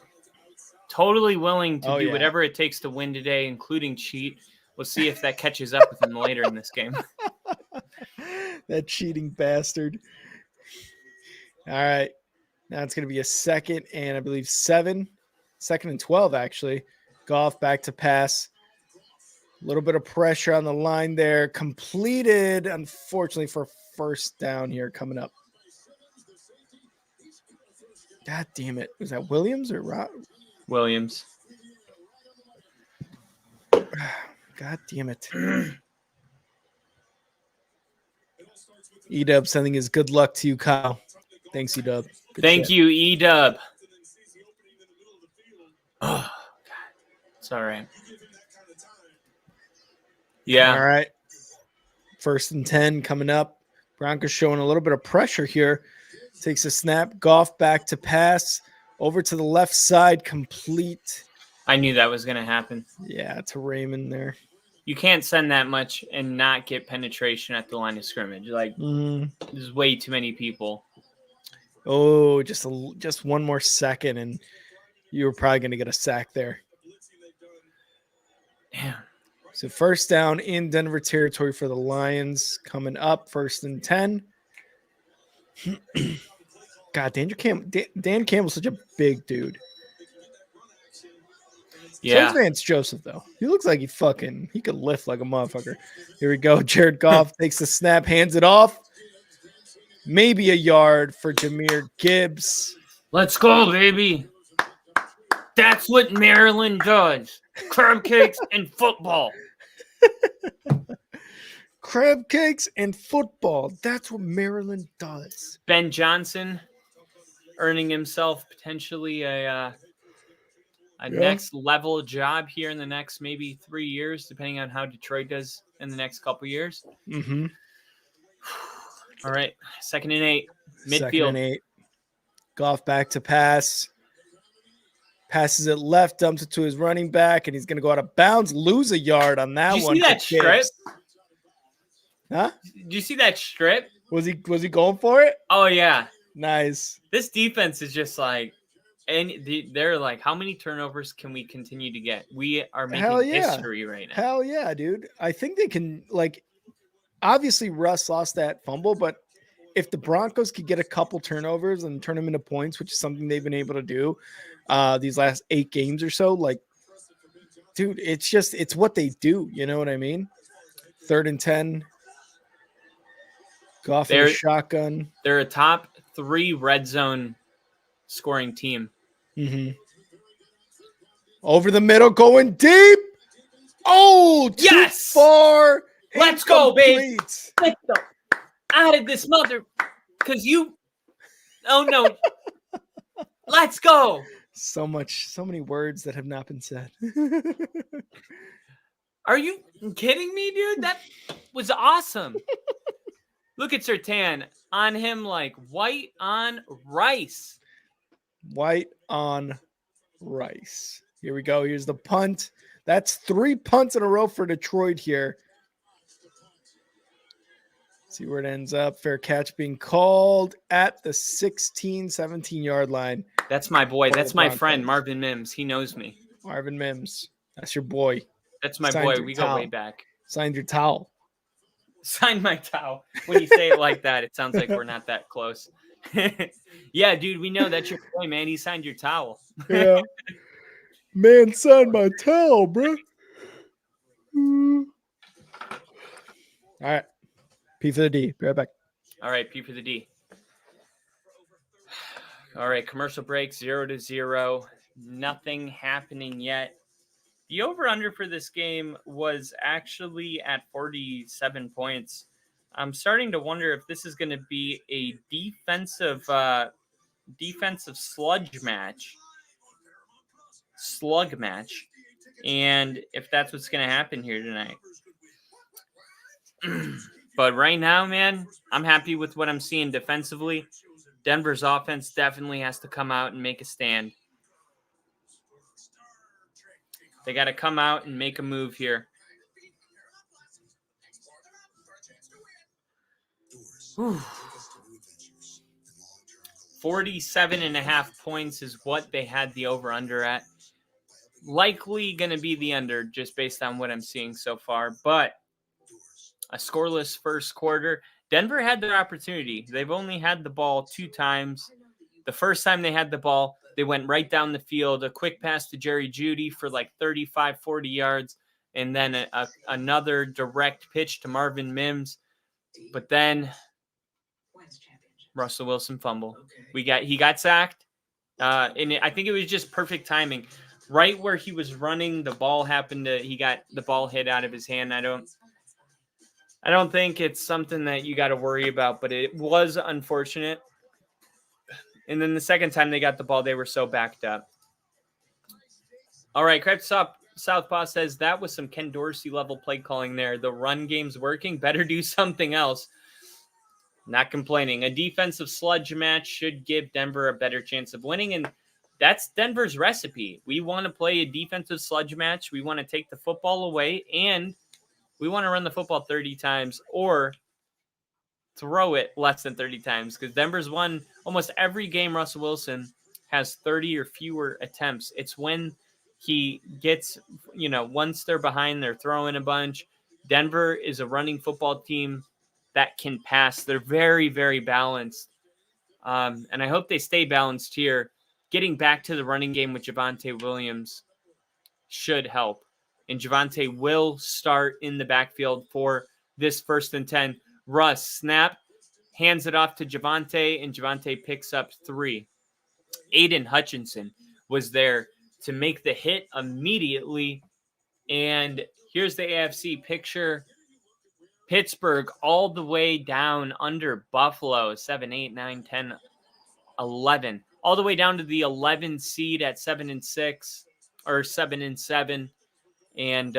Speaker 2: Totally willing to do whatever it takes to win today, including cheat. We'll see if that catches up with him later in this game.
Speaker 1: That cheating bastard. All right. Now it's going to be a 2nd and I believe 7. 2nd and 12, actually. Goff back to pass. A little bit of pressure on the line there. Completed, unfortunately, for first down here coming up. God damn it. Was that Williams or Rob?
Speaker 2: Williams.
Speaker 1: God damn it. Edub sending his good luck to you, Kyle. Thanks, Edub.
Speaker 2: Thank you, Edub. Oh, God. It's all right. Yeah.
Speaker 1: All right. 1st and 10 coming up. Broncos showing a little bit of pressure here. Takes a snap. Goff back to pass. Over to the left side. Complete.
Speaker 2: I knew that was going to happen.
Speaker 1: Yeah, to Raymond there.
Speaker 2: You can't send that much and not get penetration at the line of scrimmage. Like, there's way too many people.
Speaker 1: Oh, just one more second, and you were probably going to get a sack there.
Speaker 2: Damn.
Speaker 1: So first down in Denver territory for the Lions coming up. 1st and 10. God, Dan Campbell's such a big dude.
Speaker 2: Yeah.
Speaker 1: So is Vance Joseph, though. He looks like he could lift like a motherfucker. Here we go. Jared Goff takes the snap, hands it off. Maybe a yard for Jahmyr Gibbs.
Speaker 2: Let's go, baby. That's what Maryland does. Crab cakes and football.
Speaker 1: Crab cakes and football. That's what Maryland does.
Speaker 2: Ben Johnson earning himself potentially a next level job here in the next maybe 3 years, depending on how Detroit does in the next couple years.
Speaker 1: Mm-hmm.
Speaker 2: All right. 2nd and 8. Midfield.
Speaker 1: 2nd and 8. Goff back to pass. Passes it left, dumps it to his running back, and he's going to go out of bounds. Lose a yard on that one.
Speaker 2: Did you see that strip?
Speaker 1: Huh?
Speaker 2: Did you see that strip?
Speaker 1: Was he going for it?
Speaker 2: Oh, yeah.
Speaker 1: Nice.
Speaker 2: This defense is just like, and they're like, how many turnovers can we continue to get? We are making history right now.
Speaker 1: Hell yeah, dude. I think they can, obviously Russ lost that fumble, but if the Broncos could get a couple turnovers and turn them into points, which is something they've been able to do these last 8 games or so, dude, it's what they do. You know what I mean? 3rd and 10. Goff in a shotgun.
Speaker 2: They're a top 3 red zone scoring team.
Speaker 1: Mm-hmm. Over the middle, going deep. Oh, too far.
Speaker 2: Let's go, babe. Let's go. Out of this mother, because you. Oh no. Let's go.
Speaker 1: So many words that have not been said.
Speaker 2: Are you kidding me, dude? That was awesome. Look at Surtain on him like white on rice.
Speaker 1: White on rice. Here we go. Here's the punt. That's 3 punts in a row for Detroit here. See where it ends up. Fair catch being called at the 16, 17-yard line.
Speaker 2: That's my boy. That's my friend, Marvin Mims. He knows me.
Speaker 1: Marvin Mims. That's your boy.
Speaker 2: That's my boy. We go way back.
Speaker 1: Signed your towel.
Speaker 2: Signed my towel. When you say it like that, it sounds like we're not that close. Yeah, dude, we know that's your boy, man. He signed your towel.
Speaker 1: Yeah. Man signed my towel, bro. All right. P for the D. Be right back.
Speaker 2: All right, P for the D. All right, commercial break, 0-0. Nothing happening yet. The over-under for this game was actually at 47 points. I'm starting to wonder if this is going to be a defensive slug match, and if that's what's going to happen here tonight. But right now, man, I'm happy with what I'm seeing defensively. Denver's offense definitely has to come out and make a stand. They got to come out and make a move here. Whew. 47.5 points is what they had the over-under at. Likely going to be the under just based on what I'm seeing so far. But a scoreless first quarter. Denver had their opportunity. They've only had the ball 2 times. The first time they had the ball, they went right down the field. A quick pass to Jerry Jeudy for like 35, 40 yards. And then another direct pitch to Marvin Mims. But then Russell Wilson fumble. He got sacked. And I think it was just perfect timing. Right where he was running, the ball he got the ball hit out of his hand. I don't think it's something that you got to worry about, but it was unfortunate. And then the second time they got the ball, they were so backed up. All right, Crafty Southpaw says that was some Ken Dorsey level play calling there. The run game's working. Better do something else. Not complaining. A defensive sludge match should give Denver a better chance of winning, and that's Denver's recipe. We want to play a defensive sludge match. We want to take the football away, and we want to run the football 30 times or throw it less than 30 times because Denver's won almost every game Russell Wilson has 30 or fewer attempts. It's when he gets, once they're behind, they're throwing a bunch. Denver is a running football team that can pass. They're very, very balanced. And I hope they stay balanced here. Getting back to the running game with Javonte Williams should help. And Javonte will start in the backfield for this 1st and 10. Russ, snap, hands it off to Javonte, and Javonte picks up 3. Aiden Hutchinson was there to make the hit immediately. And here's the AFC picture. Pittsburgh all the way down under Buffalo, 7, 8, 9, 10, 11. All the way down to the 11 seed at 7-6 or 7-7. And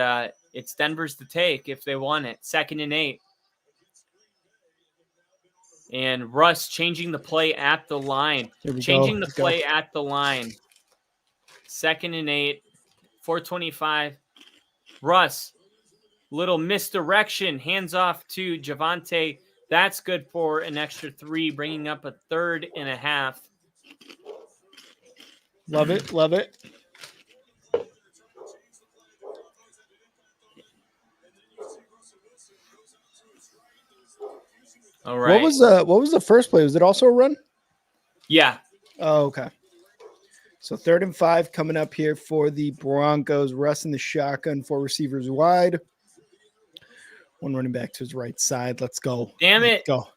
Speaker 2: it's Denver's to take if they want it. 2nd and 8. And Russ changing the play at the line. Changing the play at the line. 2nd and 8. 4:25. Russ, little misdirection. Hands off to Javonte. That's good for an extra 3, bringing up a 3rd and a half.
Speaker 1: Love it. Love it.
Speaker 2: All right.
Speaker 1: What was the first play? Was it also a run?
Speaker 2: Yeah.
Speaker 1: Oh, okay. So 3rd and 5 coming up here for the Broncos. Russ in the shotgun, 4 receivers wide. 1 running back to his right side. Let's go.
Speaker 2: Damn it.
Speaker 1: Let's go.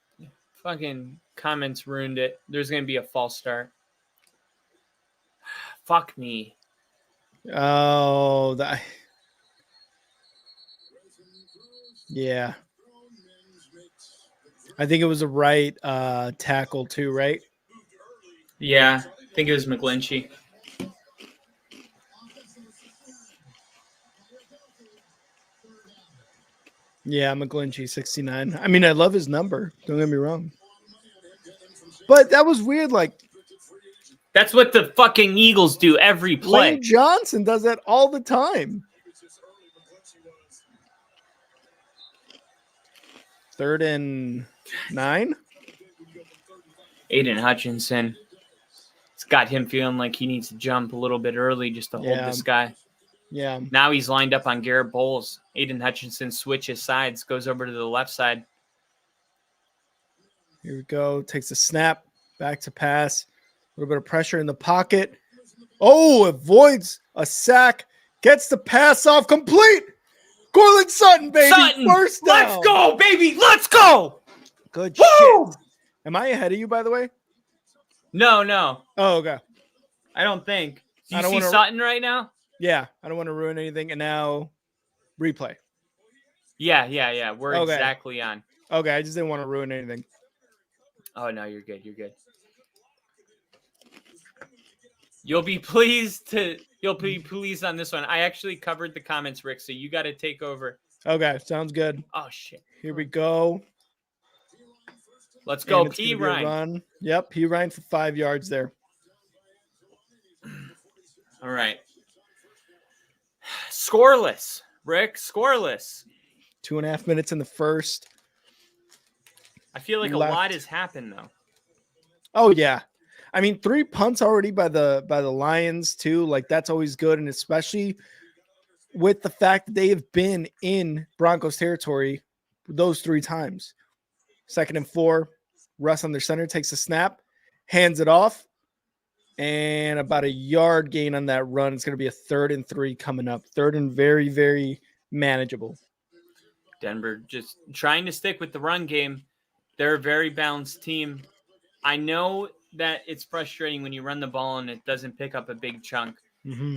Speaker 2: Fucking comments ruined it. There's going to be a false start. Fuck me.
Speaker 1: Oh, yeah. I think it was a right tackle too, right?
Speaker 2: Yeah, I think it was McGlinchey.
Speaker 1: Yeah, McGlinchey, 69. I mean, I love his number. Don't get me wrong. But that was weird. Like,
Speaker 2: that's what the fucking Eagles do every play.
Speaker 1: Lane Johnson does that all the time. 3rd and 9.
Speaker 2: Aiden Hutchinson. It's got him feeling like he needs to jump a little bit early just to hold this guy.
Speaker 1: Yeah.
Speaker 2: Now he's lined up on Garrett Bowles. Aiden Hutchinson switches sides, goes over to the left side.
Speaker 1: Here we go. Takes a snap. Back to pass. A little bit of pressure in the pocket. Oh, avoids a sack. Gets the pass off complete. Cortland Sutton, baby.
Speaker 2: Sutton,
Speaker 1: First down.
Speaker 2: let's go, baby. Let's go.
Speaker 1: Good
Speaker 2: Woo!
Speaker 1: shit. Am I ahead of you, by the way?
Speaker 2: No.
Speaker 1: Oh, okay.
Speaker 2: I don't think. Do
Speaker 1: I
Speaker 2: you
Speaker 1: don't
Speaker 2: see
Speaker 1: wanna-
Speaker 2: Sutton right now?
Speaker 1: Yeah, I don't want to ruin anything. And now replay.
Speaker 2: Yeah. We're
Speaker 1: Okay.
Speaker 2: exactly on.
Speaker 1: Okay, I just didn't want to ruin anything.
Speaker 2: Oh, no, you're good. You'll be pleased on this one. I actually covered the comments, Rick, so you got to take over.
Speaker 1: Okay, sounds good.
Speaker 2: Oh, shit.
Speaker 1: Here we go.
Speaker 2: Let's go,
Speaker 1: And it's
Speaker 2: P.
Speaker 1: gonna be a
Speaker 2: Ryan.
Speaker 1: run. Yep, P. Ryan for 5 yards there.
Speaker 2: All right. Scoreless, Rick. Scoreless.
Speaker 1: 2.5 minutes in the first.
Speaker 2: I feel like
Speaker 1: Left.
Speaker 2: a lot has happened, though.
Speaker 1: Oh yeah, I mean 3 punts already by the Lions too. Like that's always good, and especially with the fact that they have been in Broncos territory those 3 times. 2nd and 4, Russ on their center takes a snap, hands it off, and about a yard gain on that run. It's going to be a 3rd and 3 coming up. 3rd and very, very manageable.
Speaker 2: Denver just trying to stick with the run game. They're a very balanced team. I know that it's frustrating when you run the ball and it doesn't pick up a big chunk,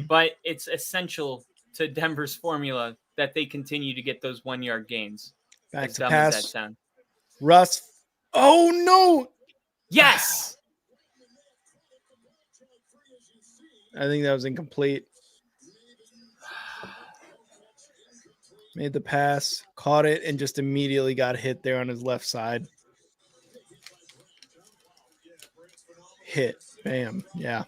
Speaker 2: but it's essential to Denver's formula that they continue to get those 1-yard gains.
Speaker 1: Back
Speaker 2: As
Speaker 1: to
Speaker 2: dumb as that
Speaker 1: pass.
Speaker 2: sounds.
Speaker 1: Russ. Oh no.
Speaker 2: Yes.
Speaker 1: I think that was incomplete. Made the pass, caught it, and just immediately got hit there on his left side. Hit. Bam. Yeah.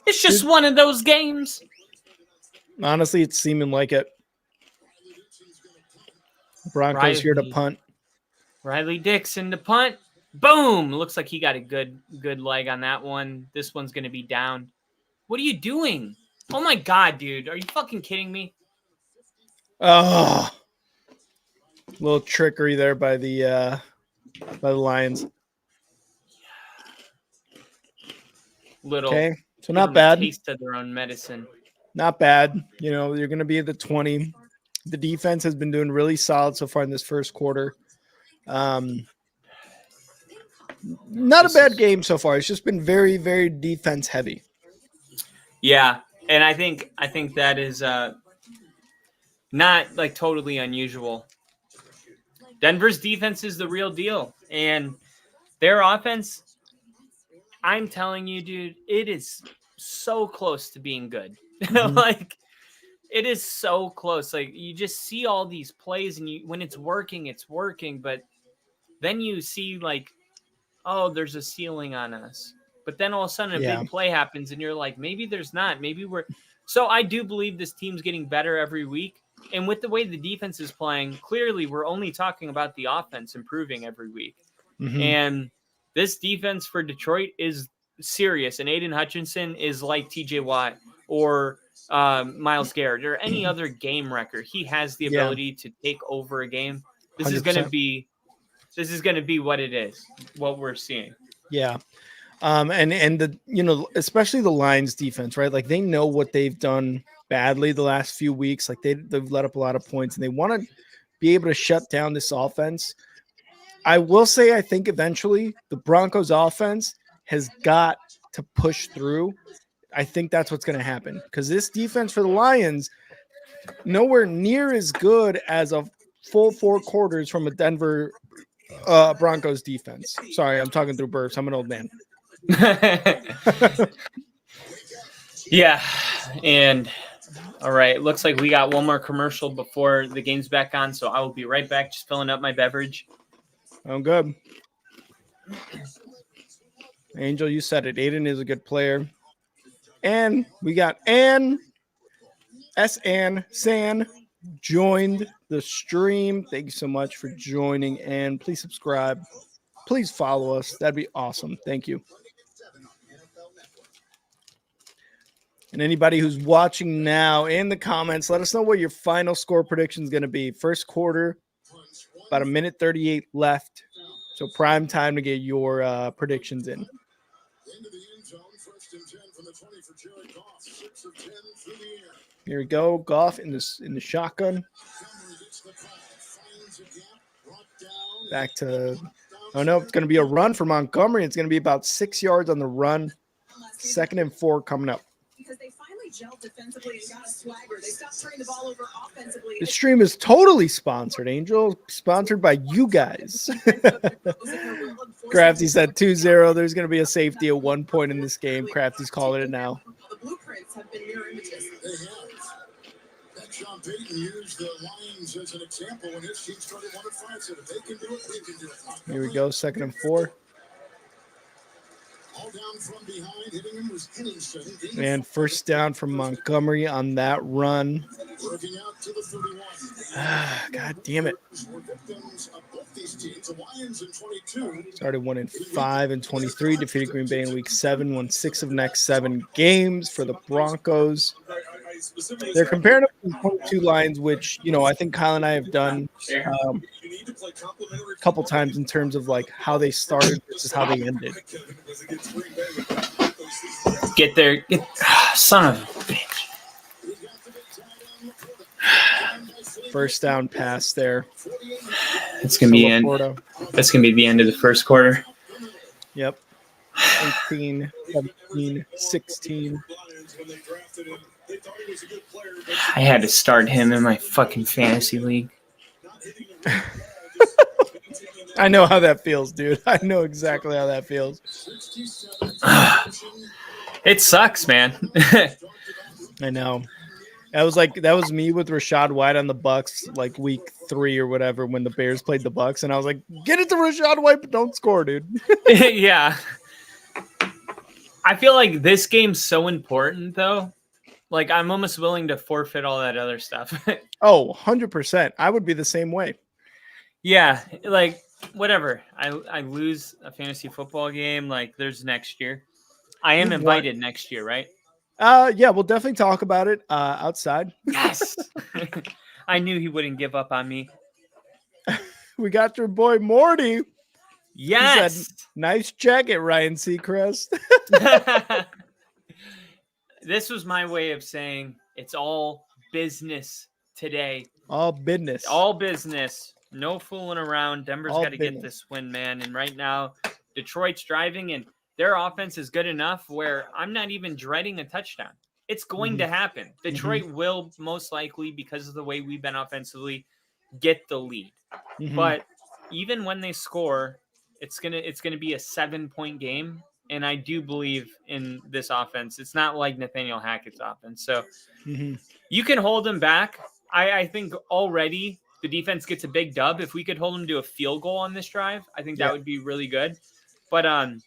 Speaker 2: It's just one of those games.
Speaker 1: Honestly, it's seeming like it. Broncos here to punt.
Speaker 2: Riley Dixon to punt. Boom. Looks like he got a good leg on that one. This one's going to be down. What are you doing? Oh, my God, dude. Are you fucking kidding me?
Speaker 1: Oh. Little trickery there by the Lions.
Speaker 2: Okay.
Speaker 1: So not bad.
Speaker 2: Taste of their own medicine.
Speaker 1: Not bad. You know, you're going to be at the 20. The defense has been doing really solid so far in this first quarter. Not a bad game so far. It's just been very, very defense heavy.
Speaker 2: Yeah, and I think that is not like totally unusual. Denver's defense is the real deal, and their offense, I'm telling you, dude, it is so close to being good. Like, it is so close. Like, you just see all these plays, and when it's working, but then you see, like, oh, there's a ceiling on us. But then all of a sudden a big play happens, and you're like, maybe there's not. Maybe we're – so I do believe this team's getting better every week. And with the way the defense is playing, clearly we're only talking about the offense improving every week. And this defense for Detroit is serious. And Aiden Hutchinson is like TJ Watt or Myles Garrett or any other game wrecker. He has the ability to take over a game. This
Speaker 1: 100%.
Speaker 2: is going to be what it is, what we're seeing.
Speaker 1: Yeah. And the, you know, especially the Lions defense, right? Like they know what they've done badly the last few weeks. Like they've let up a lot of points and they want to be able to shut down this offense. I will say, I think eventually the Broncos offense has got to push through. I think that's what's going to happen because this defense for the Lions, nowhere near as good as a full 4 quarters from a Denver Broncos defense. Sorry, I'm talking through burps. I'm an old man.
Speaker 2: Yeah. And all right, looks like we got one more commercial before the game's back on. So I will be right back. Just filling up my beverage.
Speaker 1: I'm good. Angel, you said it. Aiden is a good player. And we got SN San joined the stream. Thank you so much for joining, and please subscribe. Please follow us. That'd be awesome. Thank you. And anybody who's watching now in the comments, let us know what your final score prediction is going to be. First quarter, about 1:38 left. So prime time to get your predictions in. Here we go. Goff in the shotgun. Back to, oh no, it's going to be a run for Montgomery. It's going to be about 6 yards on the run. 2nd and 4 coming up. Because they finally gelled defensively and got a swagger. They stopped turning the ball over offensively. This stream is totally sponsored, Angel. Sponsored by you guys. Crafty said 2-0. There's going to be a safety at one point in this game. Crafty's calling it now. The blueprints have been mirror images. Sean Payton used the Lions as an example when his team started 1-5. So if they can do it, we can do it. Here we go. 2nd and 4. All down from behind, hitting him was Henningsen. And first down from Montgomery on that run. Working out to the 31. God damn it. Started 1-5 and 23. Defeated Green Bay in week 7. Won 6 of next 7 games for the Broncos. They're comparing up to 22 lines, which, you know, I think Kyle and I have done a couple times in terms of like how they started versus how they ended.
Speaker 2: Get there. Son of a bitch.
Speaker 1: First down pass there.
Speaker 2: It's going to be in. That's going to be the end of the first quarter.
Speaker 1: Yep. 18, 17, 16.
Speaker 2: I had to start him in my fucking fantasy league.
Speaker 1: I know how that feels, dude. I know exactly how that feels.
Speaker 2: It sucks, man.
Speaker 1: I know. That was me with Rachaad White on the Bucks, like week 3 or whatever, when the Bears played the Bucks, and I was like, get it to Rachaad White, but don't score, dude.
Speaker 2: Yeah. I feel like this game's so important, though. Like, I'm almost willing to forfeit all that other stuff.
Speaker 1: Oh, 100%. I would be the same way.
Speaker 2: Yeah, like, whatever. I lose a fantasy football game, like, there's next year. I am invited next year, right?
Speaker 1: Yeah, we'll definitely talk about it outside.
Speaker 2: Yes. I knew he wouldn't give up on me.
Speaker 1: We got your boy Morty.
Speaker 2: Yes.
Speaker 1: He said, nice jacket, Ryan Seacrest.
Speaker 2: This was my way of saying it's all business today.
Speaker 1: All business.
Speaker 2: All business. No fooling around. Denver's got to get this win, man. And right now, Detroit's driving, and their offense is good enough where I'm not even dreading a touchdown. It's going to happen. Detroit will most likely, because of the way we've been offensively, get the lead. But even when they score, it's gonna be a 7-point game. And I do believe in this offense. It's not like Nathaniel Hackett's offense. So you can hold them back. I think already the defense gets a big dub. If we could hold them to a field goal on this drive, I think that would be really good. But I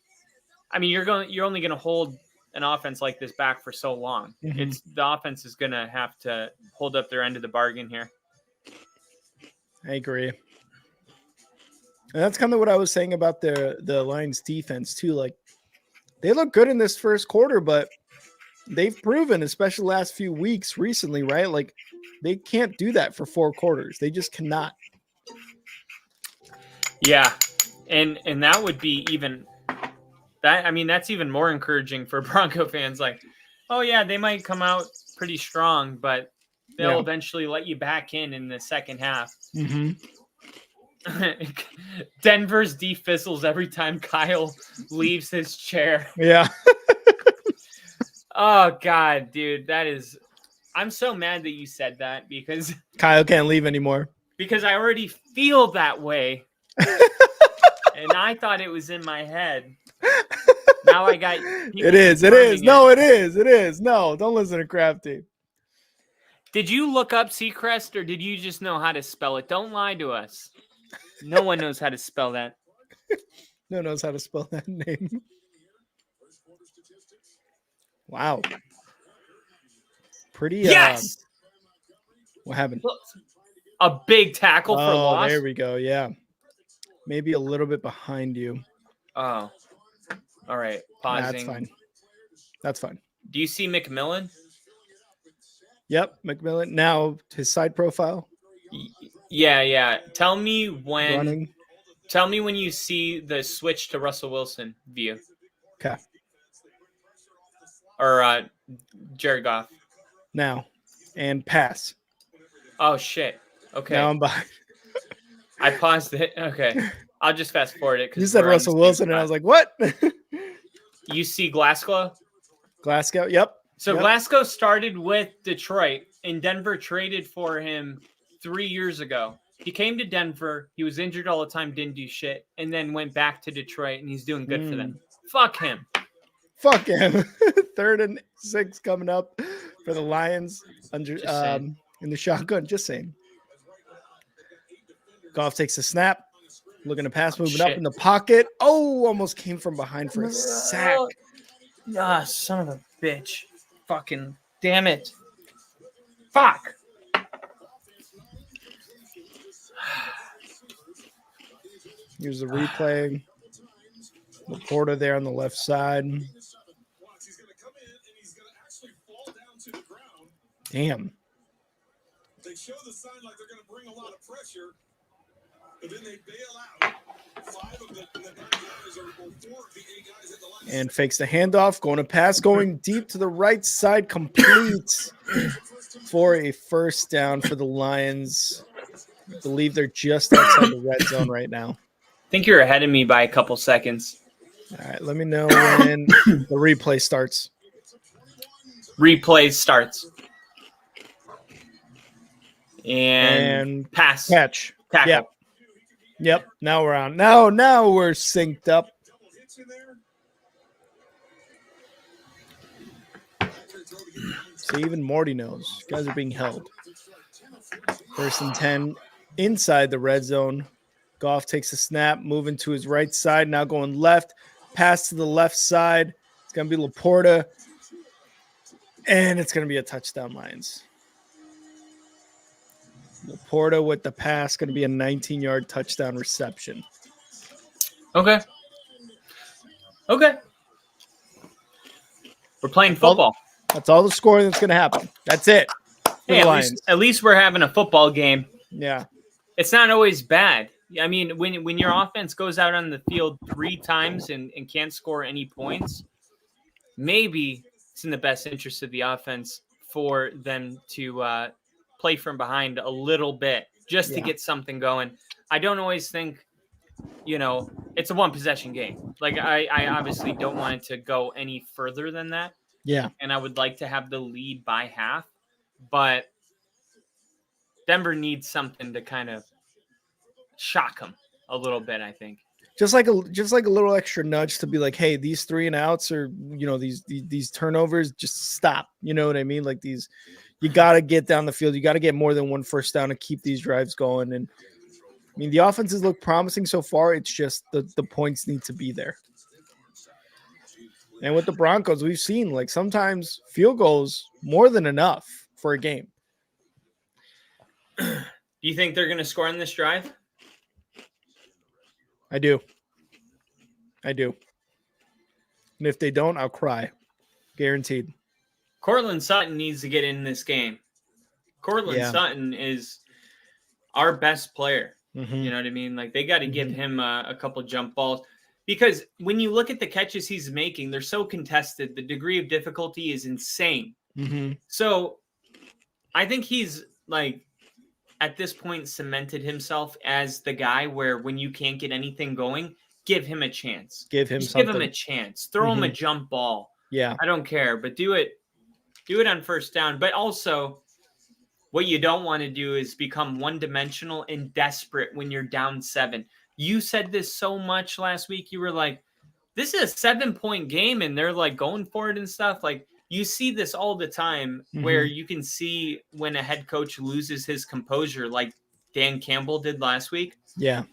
Speaker 2: mean, you're only going to hold an offense like this back for so long. The offense is going to have to hold up their end of the bargain here.
Speaker 1: I agree. And that's kind of what I was saying about the Lions defense too. Like, they look good in this first quarter, but they've proven, especially the last few weeks recently, right? Like, they can't do that for 4 quarters. They just cannot.
Speaker 2: Yeah. And that would be even that. I mean, that's even more encouraging for Bronco fans. Like, oh yeah, they might come out pretty strong, but they'll eventually let you back in the second half. Denver's defizzles every time Kyle leaves his chair.
Speaker 1: Yeah.
Speaker 2: Oh God, dude, I'm so mad that you said that because
Speaker 1: Kyle can't leave anymore.
Speaker 2: Because I already feel that way. And I thought it was in my head. Now I got
Speaker 1: It is. No, it is. No, don't listen to Crafty.
Speaker 2: Did you look up Seacrest or did you just know how to spell it? Don't lie to us. No one knows how to spell that.
Speaker 1: No one knows how to spell that name. Wow. Pretty
Speaker 2: yes!
Speaker 1: What happened?
Speaker 2: A big tackle for loss.
Speaker 1: There we go. Yeah. Maybe a little bit behind you.
Speaker 2: Oh. All right.
Speaker 1: Nah,
Speaker 2: Pausing.
Speaker 1: that's fine. That's fine.
Speaker 2: Do you see McMillan?
Speaker 1: Yep. McMillan. Now his side profile.
Speaker 2: Yeah. Tell me when
Speaker 1: Running.
Speaker 2: Tell me when you see the switch to Russell Wilson view.
Speaker 1: Okay.
Speaker 2: Or Jared Goff.
Speaker 1: Now. And pass.
Speaker 2: Oh, shit. Okay.
Speaker 1: Now I'm behind.
Speaker 2: I paused it. Okay. I'll just fast forward it.
Speaker 1: You said Russell Wilson, and I was like, what?
Speaker 2: You see Glasgow?
Speaker 1: Glasgow. Yep.
Speaker 2: So Glasgow started with Detroit, and Denver traded for him 3 years ago. He came to Denver. He was injured all the time, didn't do shit, and then went back to Detroit, and he's doing good for them. Fuck him.
Speaker 1: Fuck him. 3rd and 6 coming up for the Lions under in the shotgun. Just saying. Goff takes a snap. Looking to pass, moving up in the pocket. Oh, almost came from behind for a sack.
Speaker 2: Ah, son of a bitch. Fucking damn it. Fuck.
Speaker 1: Here's the replay. Laporta there on the left side. Damn. They show the sign like they're going to bring a lot of pressure, but then they bail out. 5 of the 9 guys or 4 of the 8 guys at the line. And fakes the handoff, going to pass, going deep to the right side, complete for a first down for the Lions. I believe they're just outside the red zone right now.
Speaker 2: I think you're ahead of me by a couple seconds.
Speaker 1: All right, let me know when the replay starts.
Speaker 2: Replay starts. And pass.
Speaker 1: Catch.
Speaker 2: Tackle.
Speaker 1: Yep. Now we're on. Now we're synced up. So even Morty knows. Guys are being held. 1st and 10 inside the red zone. Goff takes a snap, moving to his right side. Now going left. Pass to the left side. It's going to be Laporta. And it's going to be a touchdown, Lions. Laporta with the pass, going to be a 19-yard touchdown reception.
Speaker 2: Okay. We're playing football.
Speaker 1: That's all the scoring that's going to happen. That's it.
Speaker 2: Hey, at least we're having a football game.
Speaker 1: Yeah.
Speaker 2: It's not always bad. I mean, when your offense goes out on the field 3 times and can't score any points, maybe it's in the best interest of the offense for them to play from behind a little bit just to get something going. I don't always think, it's a 1-possession game. Like, I obviously don't want it to go any further than that.
Speaker 1: Yeah.
Speaker 2: And I would like to have the lead by half, but Denver needs something to kind of shock them a little bit, I think.
Speaker 1: Just like a little extra nudge to be like, hey, these 3 and outs or these turnovers, just stop. You know what I mean? Like these, you got to get down the field. You got to get more than 1 first down to keep these drives going. And I mean, the offenses look promising so far. It's just the points need to be there. And with the Broncos, we've seen like sometimes field goals more than enough for a game.
Speaker 2: Do you think they're going to score on this drive?
Speaker 1: I do. And if they don't, I'll cry. Guaranteed.
Speaker 2: Cortland Sutton needs to get in this game. Sutton is our best player.
Speaker 1: Mm-hmm.
Speaker 2: You know what I mean? Like, they got to give him a couple jump balls. Because when you look at the catches he's making, they're so contested. The degree of difficulty is insane.
Speaker 1: Mm-hmm.
Speaker 2: So I think he's, like, at this point cemented himself as the guy where when you can't get anything going, give him a chance.
Speaker 1: Give him
Speaker 2: a chance. Throw him a jump ball.
Speaker 1: Yeah.
Speaker 2: I don't care, but do it on first down. But also, what you don't want to do is become one-dimensional and desperate when you're down 7. You said this so much last week. You were like, this is a 7-point game, and they're like going for it and stuff. Like, you see this all the time where you can see when a head coach loses his composure, like Dan Cambell did last week.
Speaker 1: Yeah.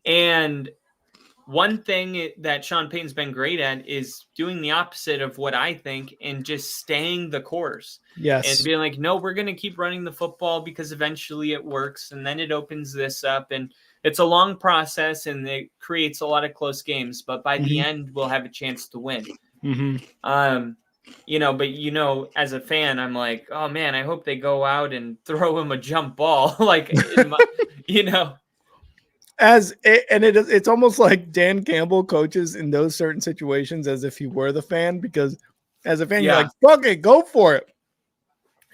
Speaker 2: And one thing that Sean Payton's been great at is doing the opposite of what I think and just staying the course.
Speaker 1: Yes.
Speaker 2: And being like, no, we're going to keep running the football because eventually it works. And then it opens this up. And it's a long process and it creates a lot of close games. But by the end, we'll have a chance to win. But as a fan, I'm like, oh man, I hope they go out and throw him a jump ball.
Speaker 1: It's almost like Dan Campbell coaches in those certain situations as if he were the fan, because as a fan, you're like, fuck it, go for it.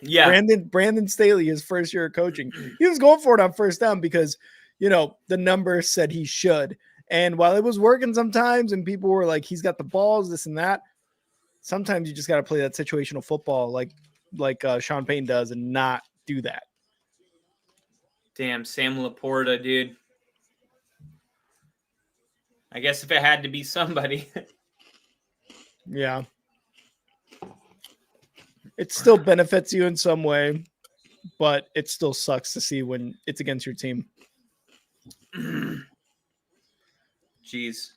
Speaker 2: Yeah.
Speaker 1: Brandon Staley, his first year of coaching, he was going for it on first down because, the numbers said he should. And while it was working sometimes and people were like, he's got the balls, this and that, sometimes you just got to play that situational football like Sean Payton does and not do that.
Speaker 2: Damn, Sam Laporta, dude. I guess if it had to be somebody.
Speaker 1: Yeah. It still benefits you in some way, but it still sucks to see when it's against your team.
Speaker 2: Jeez.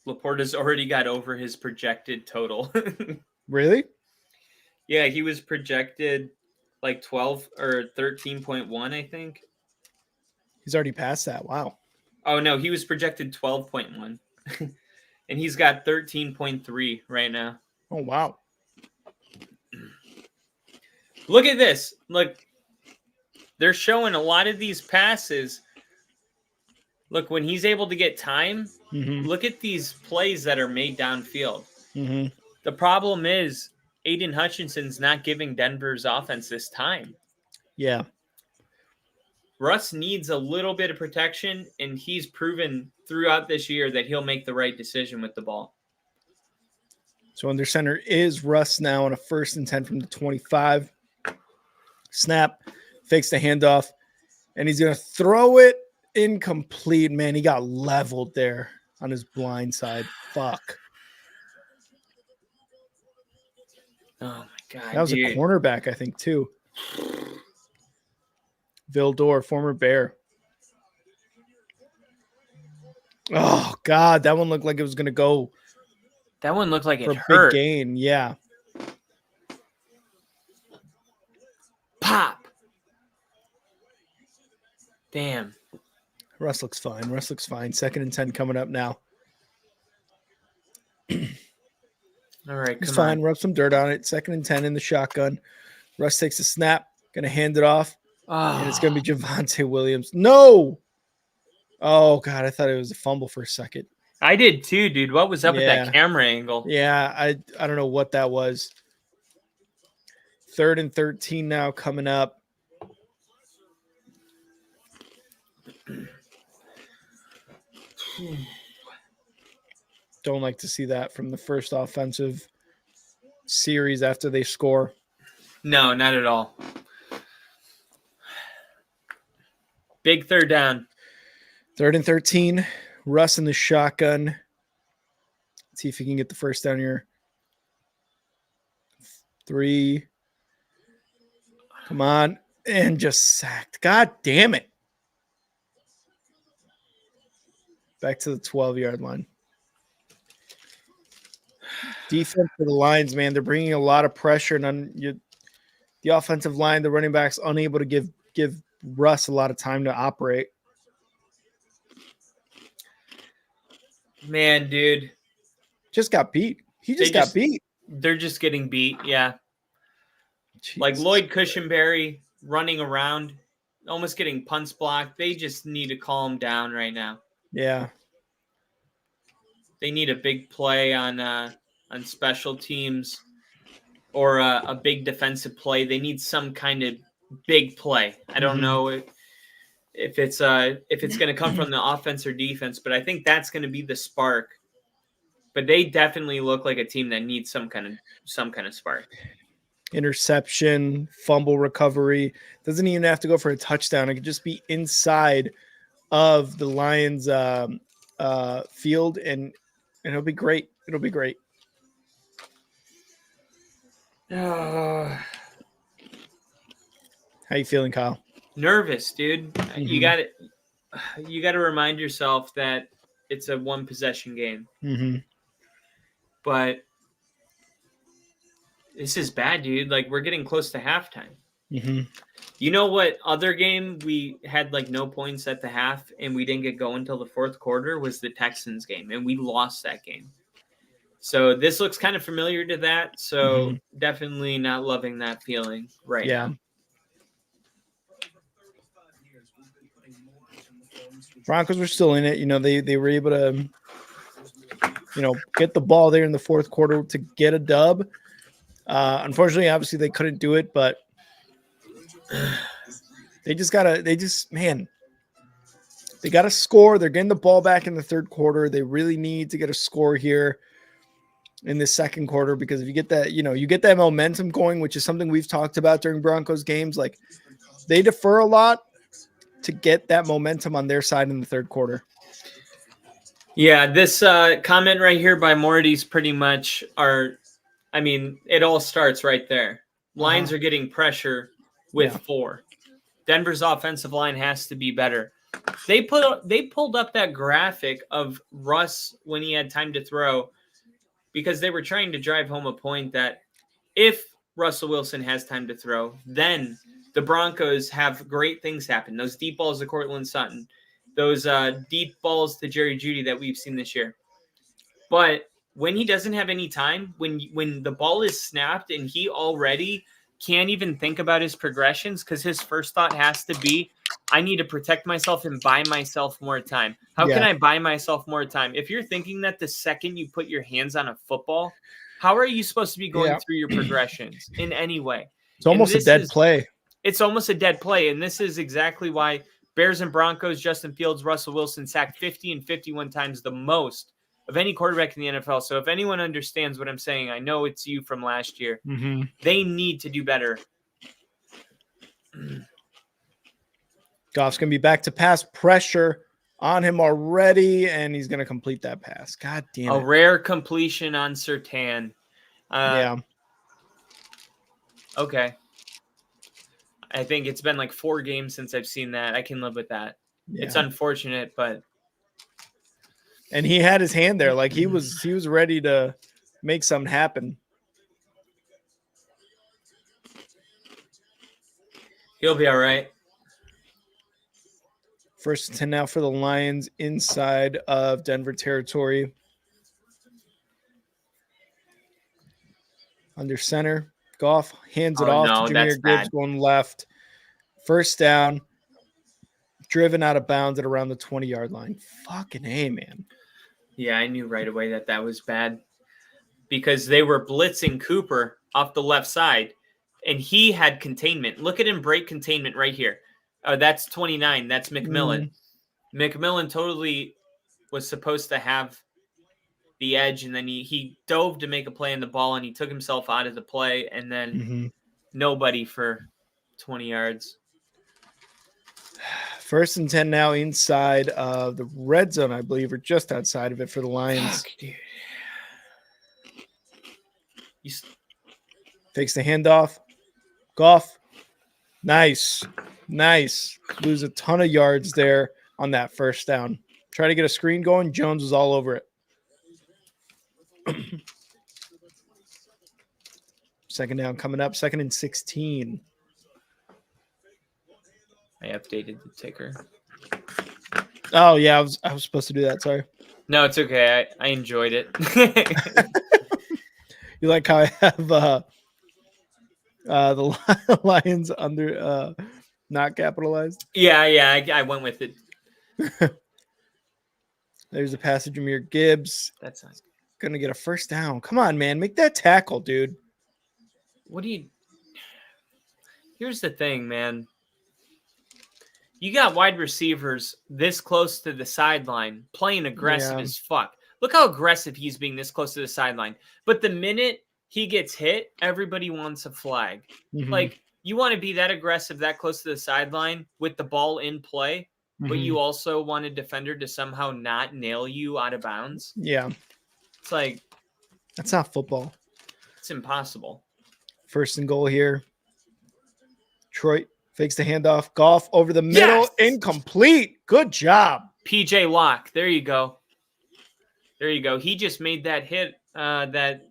Speaker 2: Laporta's already got over his projected total.
Speaker 1: Really?
Speaker 2: Yeah, he was projected like 12 or 13.1, I think.
Speaker 1: He's already passed that. Wow.
Speaker 2: Oh, no, he was projected 12.1. And he's got 13.3 right now.
Speaker 1: Oh, wow.
Speaker 2: Look at this. Look, they're showing a lot of these passes. Look, when he's able to get time, look at these plays that are made downfield. The problem is Aiden Hutchinson's not giving Denver's offense this time.
Speaker 1: Yeah.
Speaker 2: Russ needs a little bit of protection, and he's proven throughout this year that he'll make the right decision with the ball.
Speaker 1: So under center is Russ now on a 1st and 10 from the 25. Snap, fakes the handoff, and he's going to throw it incomplete. Man, he got leveled there on his blind side. Fuck.
Speaker 2: Oh, my God.
Speaker 1: That was a cornerback, I think, too. Vildor, former Bear. Oh, God. That one looked like it was going to go.
Speaker 2: That one looked like it
Speaker 1: for
Speaker 2: hurt.
Speaker 1: Big gain. Yeah.
Speaker 2: Pop. Damn.
Speaker 1: Russ looks fine. 2nd and 10 coming up now.
Speaker 2: All right,
Speaker 1: He's fine. Rub some dirt on it. 2nd and 10 in the shotgun. Russ takes a snap. Going to hand it off. And it's going to be Javonte Williams. No. Oh, God. I thought it was a fumble for a second.
Speaker 2: I did too, dude. What was up with that camera angle?
Speaker 1: Yeah, I don't know what that was. 3rd and 13 now coming up. Don't like to see that from the first offensive series after they score.
Speaker 2: No, not at all. Big 3rd down.
Speaker 1: 3rd and 13. Russ in the shotgun. Let's see if he can get the first down here. 3. Come on. And just sacked. God damn it. Back to the 12-yard line. Defense for the Lions, man. They're bringing a lot of pressure. And the offensive line, the running backs, unable to give Russ a lot of time to operate.
Speaker 2: Man, dude.
Speaker 1: Just got beat. He just got beat.
Speaker 2: They're just getting beat, yeah.
Speaker 1: Jesus.
Speaker 2: Like Lloyd Cushenberry running around, almost getting punts blocked. They just need to calm down right now.
Speaker 1: Yeah.
Speaker 2: They need a big play on special teams or a big defensive play. They need some kind of big play. I don't know if it's going to come from the offense or defense, but I think that's going to be the spark. But they definitely look like a team that needs some kind of spark.
Speaker 1: Interception, fumble recovery. Doesn't even have to go for a touchdown. It could just be inside of the Lions field, and it'll be great. It'll be great. How you feeling, Kyle?
Speaker 2: Nervous, dude. You got to remind yourself that it's a one possession game.
Speaker 1: Mm-hmm.
Speaker 2: But this is bad, dude. Like, we're getting close to halftime.
Speaker 1: Mm-hmm.
Speaker 2: You know what other game we had like no points at the half and we didn't get going until the fourth quarter was the Texans game, and we lost that game. So this looks kind of familiar to that. So definitely not loving that feeling right now.
Speaker 1: Broncos were still in it. You know, they were able to, you know, get the ball there in the fourth quarter to get a dub. Unfortunately, obviously they couldn't do it, but they gotta score. They're getting the ball back in the third quarter. They really need to get a score here in the second quarter, because if you get that, you know, you get that momentum going, which is something we've talked about during Broncos games. Like, they defer a lot to get that momentum on their side in the third quarter.
Speaker 2: Yeah, this comment right here by Morty's pretty much it all starts right there. Lions are getting pressure with 4. Denver's offensive line has to be better. They pulled up that graphic of Russ when he had time to throw, because they were trying to drive home a point that if Russell Wilson has time to throw, then the Broncos have great things happen. Those deep balls to Cortland Sutton, those deep balls to Jerry Jeudy that we've seen this year. But when he doesn't have any time, when the ball is snapped and he already can't even think about his progressions, because his first thought has to be, I need to protect myself and buy myself more time. How can I buy myself more time? If you're thinking that the second you put your hands on a football, how are you supposed to be going through your progressions in any way?
Speaker 1: It's almost a dead play.
Speaker 2: It's almost a dead play. And this is exactly why Bears and Broncos, Justin Fields, Russell Wilson sacked 50 and 51 times, the most of any quarterback in the NFL. So if anyone understands what I'm saying, I know it's you from last year. They need to do better.
Speaker 1: Goff's going to be back to pass pressure on him already, and he's going to complete that pass. God damn it.
Speaker 2: A rare completion on Surtain. Okay. I think it's been like 4 games since I've seen that. I can live with that. It's unfortunate, but.
Speaker 1: And he had his hand there. Like, he was ready to make something happen.
Speaker 2: He'll be all right.
Speaker 1: First and 10 now for the Lions inside of Denver territory. Under center. Goff hands it off to Jahmyr Gibbs going left. First down. Driven out of bounds at around the 20-yard line. Fucking A, man.
Speaker 2: Yeah, I knew right away that was bad, because they were blitzing Cooper off the left side, and he had containment. Look at him break containment right here. That's 29. That's McMillan. McMillan totally was supposed to have the edge, and then he dove to make a play on the ball, and he took himself out of the play, and then nobody for 20 yards.
Speaker 1: First and 10 now inside of the red zone, I believe, or just outside of it for the Lions.
Speaker 2: Fuck, dude.
Speaker 1: Takes the handoff. Goff. Nice. Lose a ton of yards there on that first down. Try to get a screen going. Jones was all over it. Second down coming up. 2nd and 16.
Speaker 2: I updated the ticker.
Speaker 1: Oh, yeah. I was supposed to do that. Sorry.
Speaker 2: No, it's okay. I enjoyed it.
Speaker 1: You like how I have the Lions under not capitalized?
Speaker 2: Yeah. I went with it.
Speaker 1: There's a pass to Jahmyr Gibbs.
Speaker 2: That's not
Speaker 1: gonna get a first down. Come on, man. Make that tackle, dude.
Speaker 2: Here's the thing, man. You got wide receivers this close to the sideline playing aggressive as fuck. Look how aggressive he's being this close to the sideline. But the minute he gets hit, everybody wants a flag. Like, you want to be that aggressive, that close to the sideline with the ball in play, but you also want a defender to somehow not nail you out of bounds.
Speaker 1: Yeah.
Speaker 2: It's like,
Speaker 1: that's not football.
Speaker 2: It's impossible.
Speaker 1: First and goal here. Detroit fakes the handoff. Goff over the middle. Incomplete. Good job.
Speaker 2: PJ Locke. There you go. There you go. He just made that hit that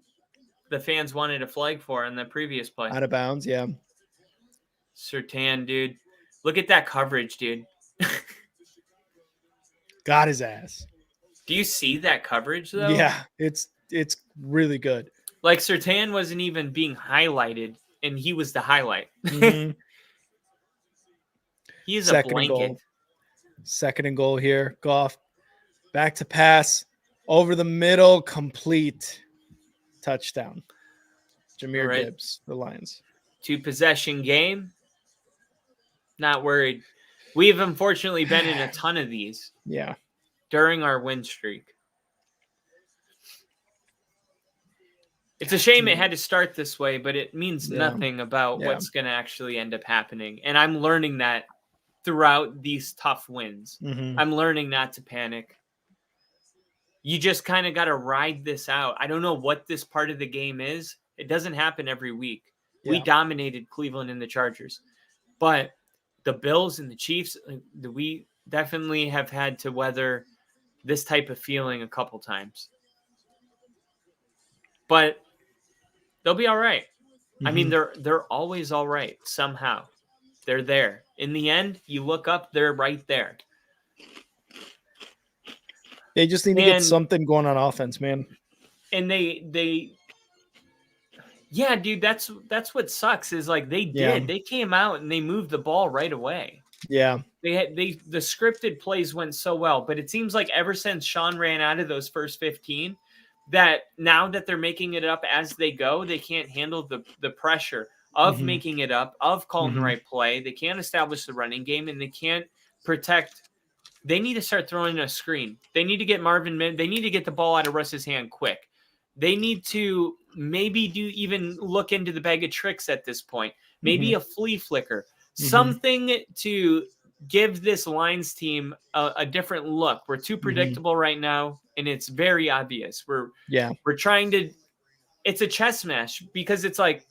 Speaker 2: the fans wanted a flag for in the previous play.
Speaker 1: Out of bounds, yeah.
Speaker 2: Surtain, dude. Look at that coverage, dude.
Speaker 1: Got his ass.
Speaker 2: Do you see that coverage, though?
Speaker 1: Yeah, it's really good.
Speaker 2: Like, Surtain wasn't even being highlighted, and he was the highlight.
Speaker 1: Mm-hmm.
Speaker 2: He is a blanket.
Speaker 1: Second and goal here. Goff back to pass. Over the middle. Complete. Touchdown. Jahmyr Gibbs, the Lions.
Speaker 2: 2-possession game. Not worried. We've unfortunately been in a ton of these.
Speaker 1: Yeah.
Speaker 2: During our win streak. It's a shame it had to start this way, but it means nothing about what's going to actually end up happening. And I'm learning that throughout these tough wins.
Speaker 1: Mm-hmm.
Speaker 2: I'm learning not to panic. You just kind of got to ride this out. I don't know what this part of the game is. It doesn't happen every week. Yeah. We dominated Cleveland and the Chargers. But the Bills and the Chiefs, we definitely have had to weather this type of feeling a couple times. But they'll be all right. Mm-hmm. I mean, they're always all right somehow. They're there. In the end, you look up, they're right there.
Speaker 1: They just need to get something going on offense, man.
Speaker 2: And yeah, dude, that's what sucks is like they did. They came out and they moved the ball right away.
Speaker 1: Yeah.
Speaker 2: The scripted plays went so well, but it seems like ever since Sean ran out of those first 15, that now that they're making it up as they go, they can't handle the pressure of making it up, of calling the right play. They can't establish the running game, and they can't protect. They need to start throwing a screen. They need to get Marvin Mims. They need to get the ball out of Russ's hand quick. They need to maybe even look into the bag of tricks at this point. Maybe a flea flicker. Something to give this Lions team a different look. We're too predictable right now, and it's very obvious. We're trying to – it's a chess match because it's like,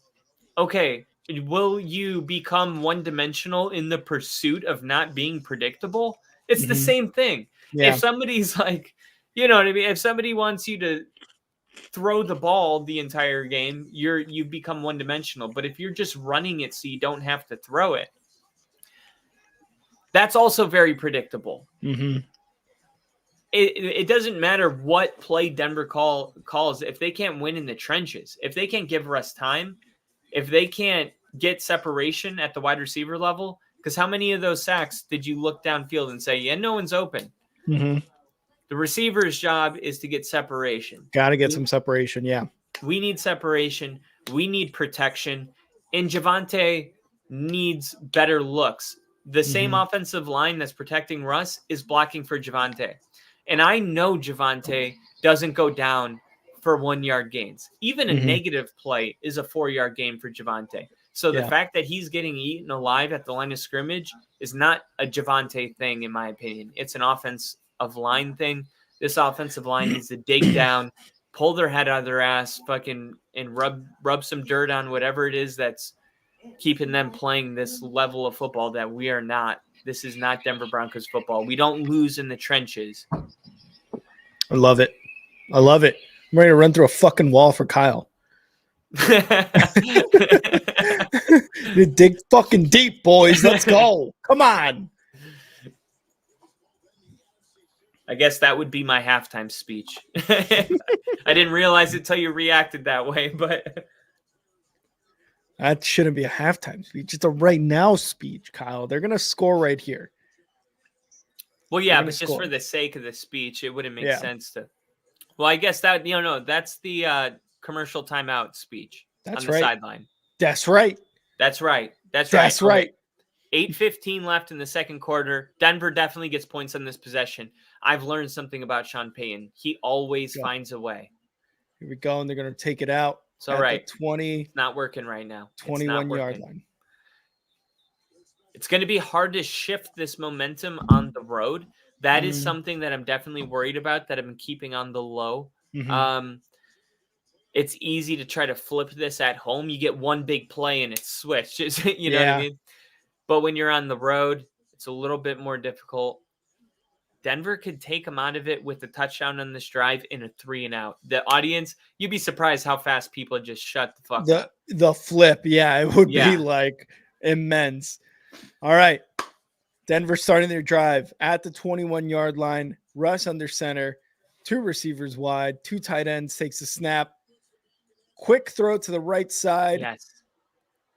Speaker 2: okay, will you become one-dimensional in the pursuit of not being predictable? It's the same thing. Yeah. If somebody's like, you know what I mean? If somebody wants you to throw the ball the entire game, you become one-dimensional. But if you're just running it so you don't have to throw it, that's also very predictable. It doesn't matter what play Denver calls. If they can't win in the trenches, if they can't give Russ time, if they can't get separation at the wide receiver level, because how many of those sacks did you look downfield and say, yeah, no one's open? The receiver's job is to get separation.
Speaker 1: Got to get some separation, yeah.
Speaker 2: We need separation. We need protection. And Javonte needs better looks. The same offensive line that's protecting Russ is blocking for Javonte. And I know Javonte doesn't go down for 1-yard gains. Even a negative play is a 4-yard gain for Javonte. So the fact that he's getting eaten alive at the line of scrimmage is not a Javonte thing, in my opinion. It's an offensive line thing. This offensive line needs to dig down, pull their head out of their ass, and rub some dirt on whatever it is that's keeping them playing this level of football that we are not. This is not Denver Broncos football. We don't lose in the trenches.
Speaker 1: I love it. I'm ready to run through a fucking wall for Kyle. You dig fucking deep, boys. Let's go. Come on.
Speaker 2: I guess that would be my halftime speech. I didn't realize it till you reacted that way, but
Speaker 1: that shouldn't be a halftime speech. It's a right now speech, Kyle. They're gonna score right here.
Speaker 2: Well, yeah, but just for the sake of the speech, it wouldn't make sense to. Well, I guess that that's the commercial timeout speech on the sideline.
Speaker 1: That's right.
Speaker 2: That's right. 8:15 left in the second quarter. Denver definitely gets points on this possession. I've learned something about Sean Payton. He always finds a way.
Speaker 1: Here we go, and they're going to take it out.
Speaker 2: So right,
Speaker 1: 20.
Speaker 2: It's not working right now.
Speaker 1: 21-yard line.
Speaker 2: It's going to be hard to shift this momentum on the road. That is something that I'm definitely worried about, that I've been keeping on the low. It's easy to try to flip this at home. You get one big play and it's switched. You know what I mean? But when you're on the road, it's a little bit more difficult. Denver could take them out of it with a touchdown on this drive in a 3-and-out. The audience, you'd be surprised how fast people just shut the fuck up.
Speaker 1: The flip, yeah, it would be
Speaker 2: Yeah.
Speaker 1: like immense. All right. Denver starting their drive at the 21-yard line. Russ under center. 2 receivers wide. 2 tight ends. Takes a snap. Quick throw to the right side.
Speaker 2: Yes.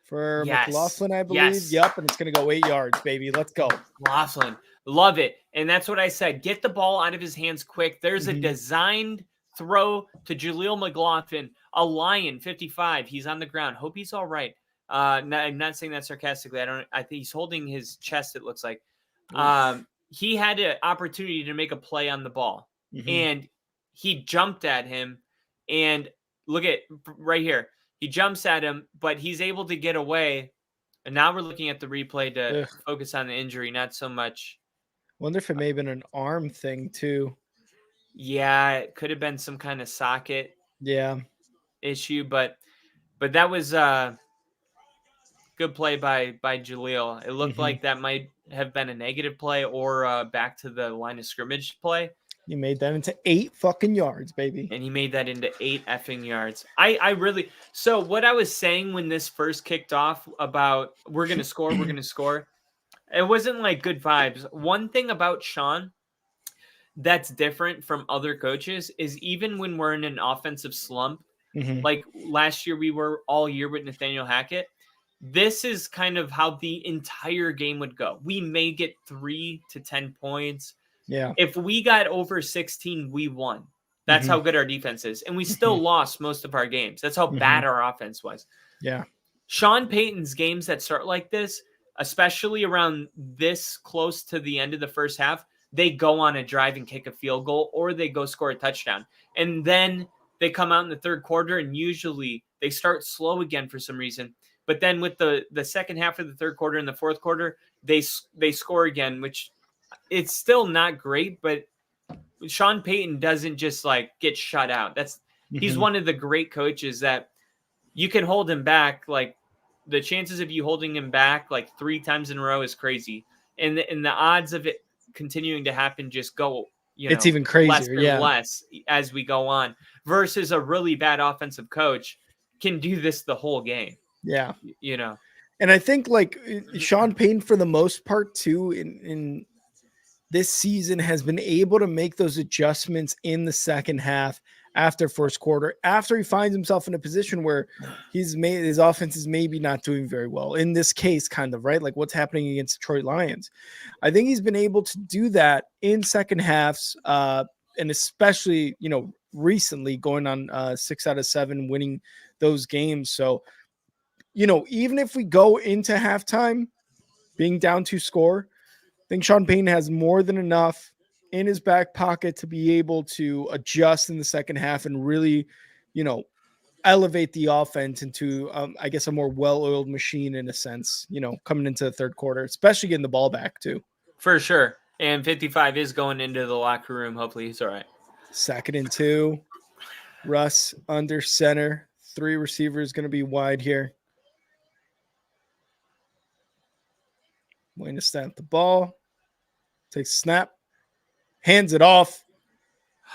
Speaker 1: For McLaughlin, I believe.
Speaker 2: Yes.
Speaker 1: Yep, and it's going to go 8 yards, baby. Let's go.
Speaker 2: McLaughlin. Love it. And that's what I said. Get the ball out of his hands quick. There's a
Speaker 1: Mhm.
Speaker 2: designed throw to Jaleel McLaughlin, a Lion, 55. He's on the ground. Hope he's all right. I'm not saying that sarcastically. I think he's holding his chest, it looks like. He had an opportunity to make a play on the ball.
Speaker 1: Mhm.
Speaker 2: And he jumped at him. And look at right here. He jumps at him, but he's able to get away. And now we're looking at the replay to focus on the injury, not so much.
Speaker 1: Wonder if it may have been an arm thing too.
Speaker 2: Yeah, it could have been some kind of socket issue, but that was a good play by Jaleel. It looked like that might have been a negative play or back to the line of scrimmage play.
Speaker 1: He made that into 8 fucking yards, baby.
Speaker 2: And he made that into 8 effing yards. I really, so what I was saying when this first kicked off about we're going to score, it wasn't like good vibes. One thing about Sean that's different from other coaches is even when we're in an offensive slump, like last year we were all year with Nathaniel Hackett, this is kind of how the entire game would go. We may get 3 to 10 points.
Speaker 1: Yeah.
Speaker 2: If we got over 16, we won. That's how good our defense is. And we still lost most of our games. That's how bad our offense was.
Speaker 1: Yeah.
Speaker 2: Sean Payton's games that start like this, especially around this close to the end of the first half, they go on a drive and kick a field goal, or they go score a touchdown. And then they come out in the third quarter, and usually they start slow again for some reason. But then with the second half of the third quarter and the fourth quarter, they score again, which it's still not great, but Sean Payton doesn't just like get shut out. He's one of the great coaches that you can hold him back. Like the chances of you holding him back like 3 times in a row is crazy. And the odds of it continuing to happen just go,
Speaker 1: it's even crazier.
Speaker 2: Less and less as we go on, versus a really bad offensive coach can do this the whole game.
Speaker 1: Yeah.
Speaker 2: And
Speaker 1: I think like Sean Payton for the most part too in this season has been able to make those adjustments in the second half after first quarter, after he finds himself in a position where his offense is maybe not doing very well. In this case, kind of, right? Like what's happening against Detroit Lions. I think he's been able to do that in second halves, and especially, recently going on 6 out of 7 winning those games. So, even if we go into halftime being down 2 score, I think Sean Payton has more than enough in his back pocket to be able to adjust in the second half and really, elevate the offense into, I guess, a more well-oiled machine in a sense, coming into the third quarter, especially getting the ball back too.
Speaker 2: For sure. And 55 is going into the locker room. Hopefully he's all right.
Speaker 1: 2nd and 2. Russ under center. 3 receivers going to be wide here. Wayne to snap the ball. Takes a snap. Hands it off.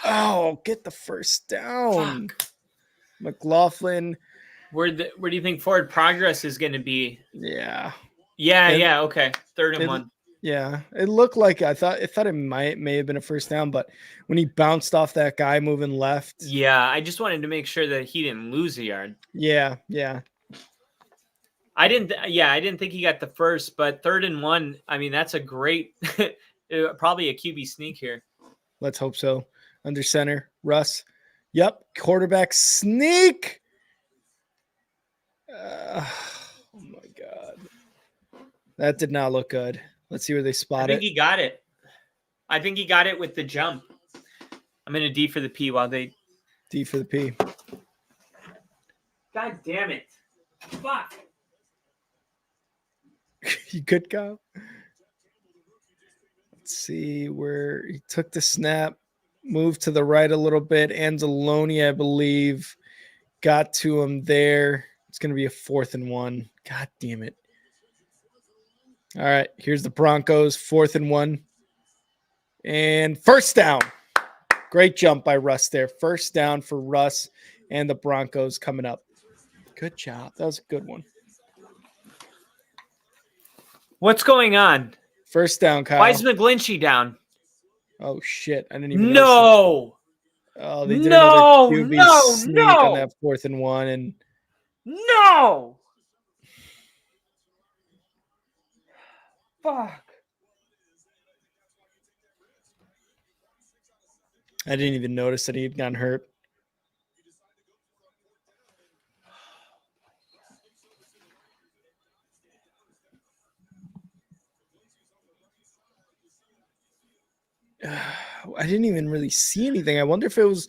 Speaker 1: Oh, get the first down.
Speaker 2: Fuck.
Speaker 1: McLaughlin.
Speaker 2: Where do you think forward progress is going to be?
Speaker 1: Yeah.
Speaker 2: Okay. 3rd and 1.
Speaker 1: Yeah. It looked like I thought it may have been a first down, but when he bounced off that guy moving left.
Speaker 2: Yeah, I just wanted to make sure that he didn't lose a yard.
Speaker 1: Yeah.
Speaker 2: I didn't think he got the first, but 3rd and 1, I mean, that's a great probably a QB sneak here.
Speaker 1: Let's hope so. Under center, Russ. Yep, quarterback sneak. Oh my God, that did not look good. Let's see where they spot it.
Speaker 2: I think he got it. I think he got it with the jump. I'm in a D for the P while they
Speaker 1: D for the P.
Speaker 2: God damn it! Fuck.
Speaker 1: You good, Kyle? Let's see where he took the snap, moved to the right a little bit. Anzalone, I believe, got to him there. It's going to be a 4th and 1. God damn it. All right, here's the Broncos, 4th and 1. And first down. Great jump by Russ there. First down for Russ and the Broncos coming up. Good job. That was a good one.
Speaker 2: What's going on?
Speaker 1: First down, Kyle.
Speaker 2: Why is McGlinchey down?
Speaker 1: Oh, shit. I didn't even
Speaker 2: No.
Speaker 1: notice that. Oh, they did another QB sneak on that 4th and 1. And
Speaker 2: no. Fuck.
Speaker 1: I didn't even notice that he'd gotten hurt. I didn't even really see anything. I wonder if it was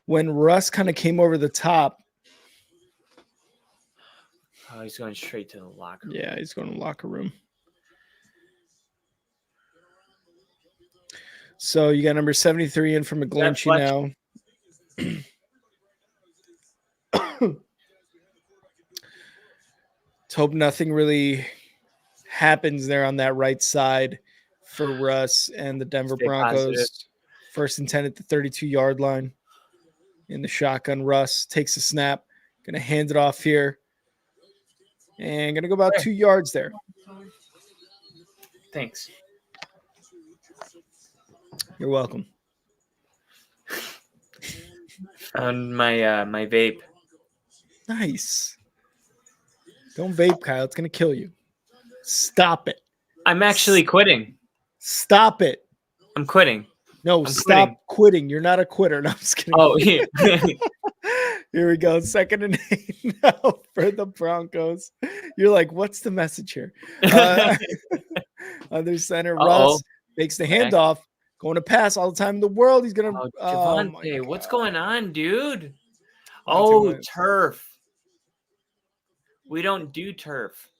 Speaker 1: when Russ kind of came over the top.
Speaker 2: Oh, he's going straight to the locker room.
Speaker 1: Yeah, he's going to the locker room. So you got number 73 in for McGlinchey now. Let's hope nothing really happens there on that right side for Russ and the Denver Broncos.
Speaker 2: Positive.
Speaker 1: 1st and 10 at the 32-yard line. In the shotgun, Russ takes a snap. Going to hand it off here. And going to go about 2 yards there.
Speaker 2: Thanks.
Speaker 1: You're welcome.
Speaker 2: Found my my vape.
Speaker 1: Nice. Don't vape, Kyle. It's going to kill you. Stop it.
Speaker 2: I'm actually quitting.
Speaker 1: Stop it.
Speaker 2: I'm quitting.
Speaker 1: No,
Speaker 2: I'm
Speaker 1: stop quitting. You're not a quitter. No, I'm just kidding.
Speaker 2: Oh, yeah.
Speaker 1: Here we go. 2nd and 8 now for the Broncos. You're like, what's the message here? Under center, Russ makes the handoff. Going to pass all the time in the world. He's going to.
Speaker 2: Javonte, what's going on, dude? Oh, turf. We don't do turf.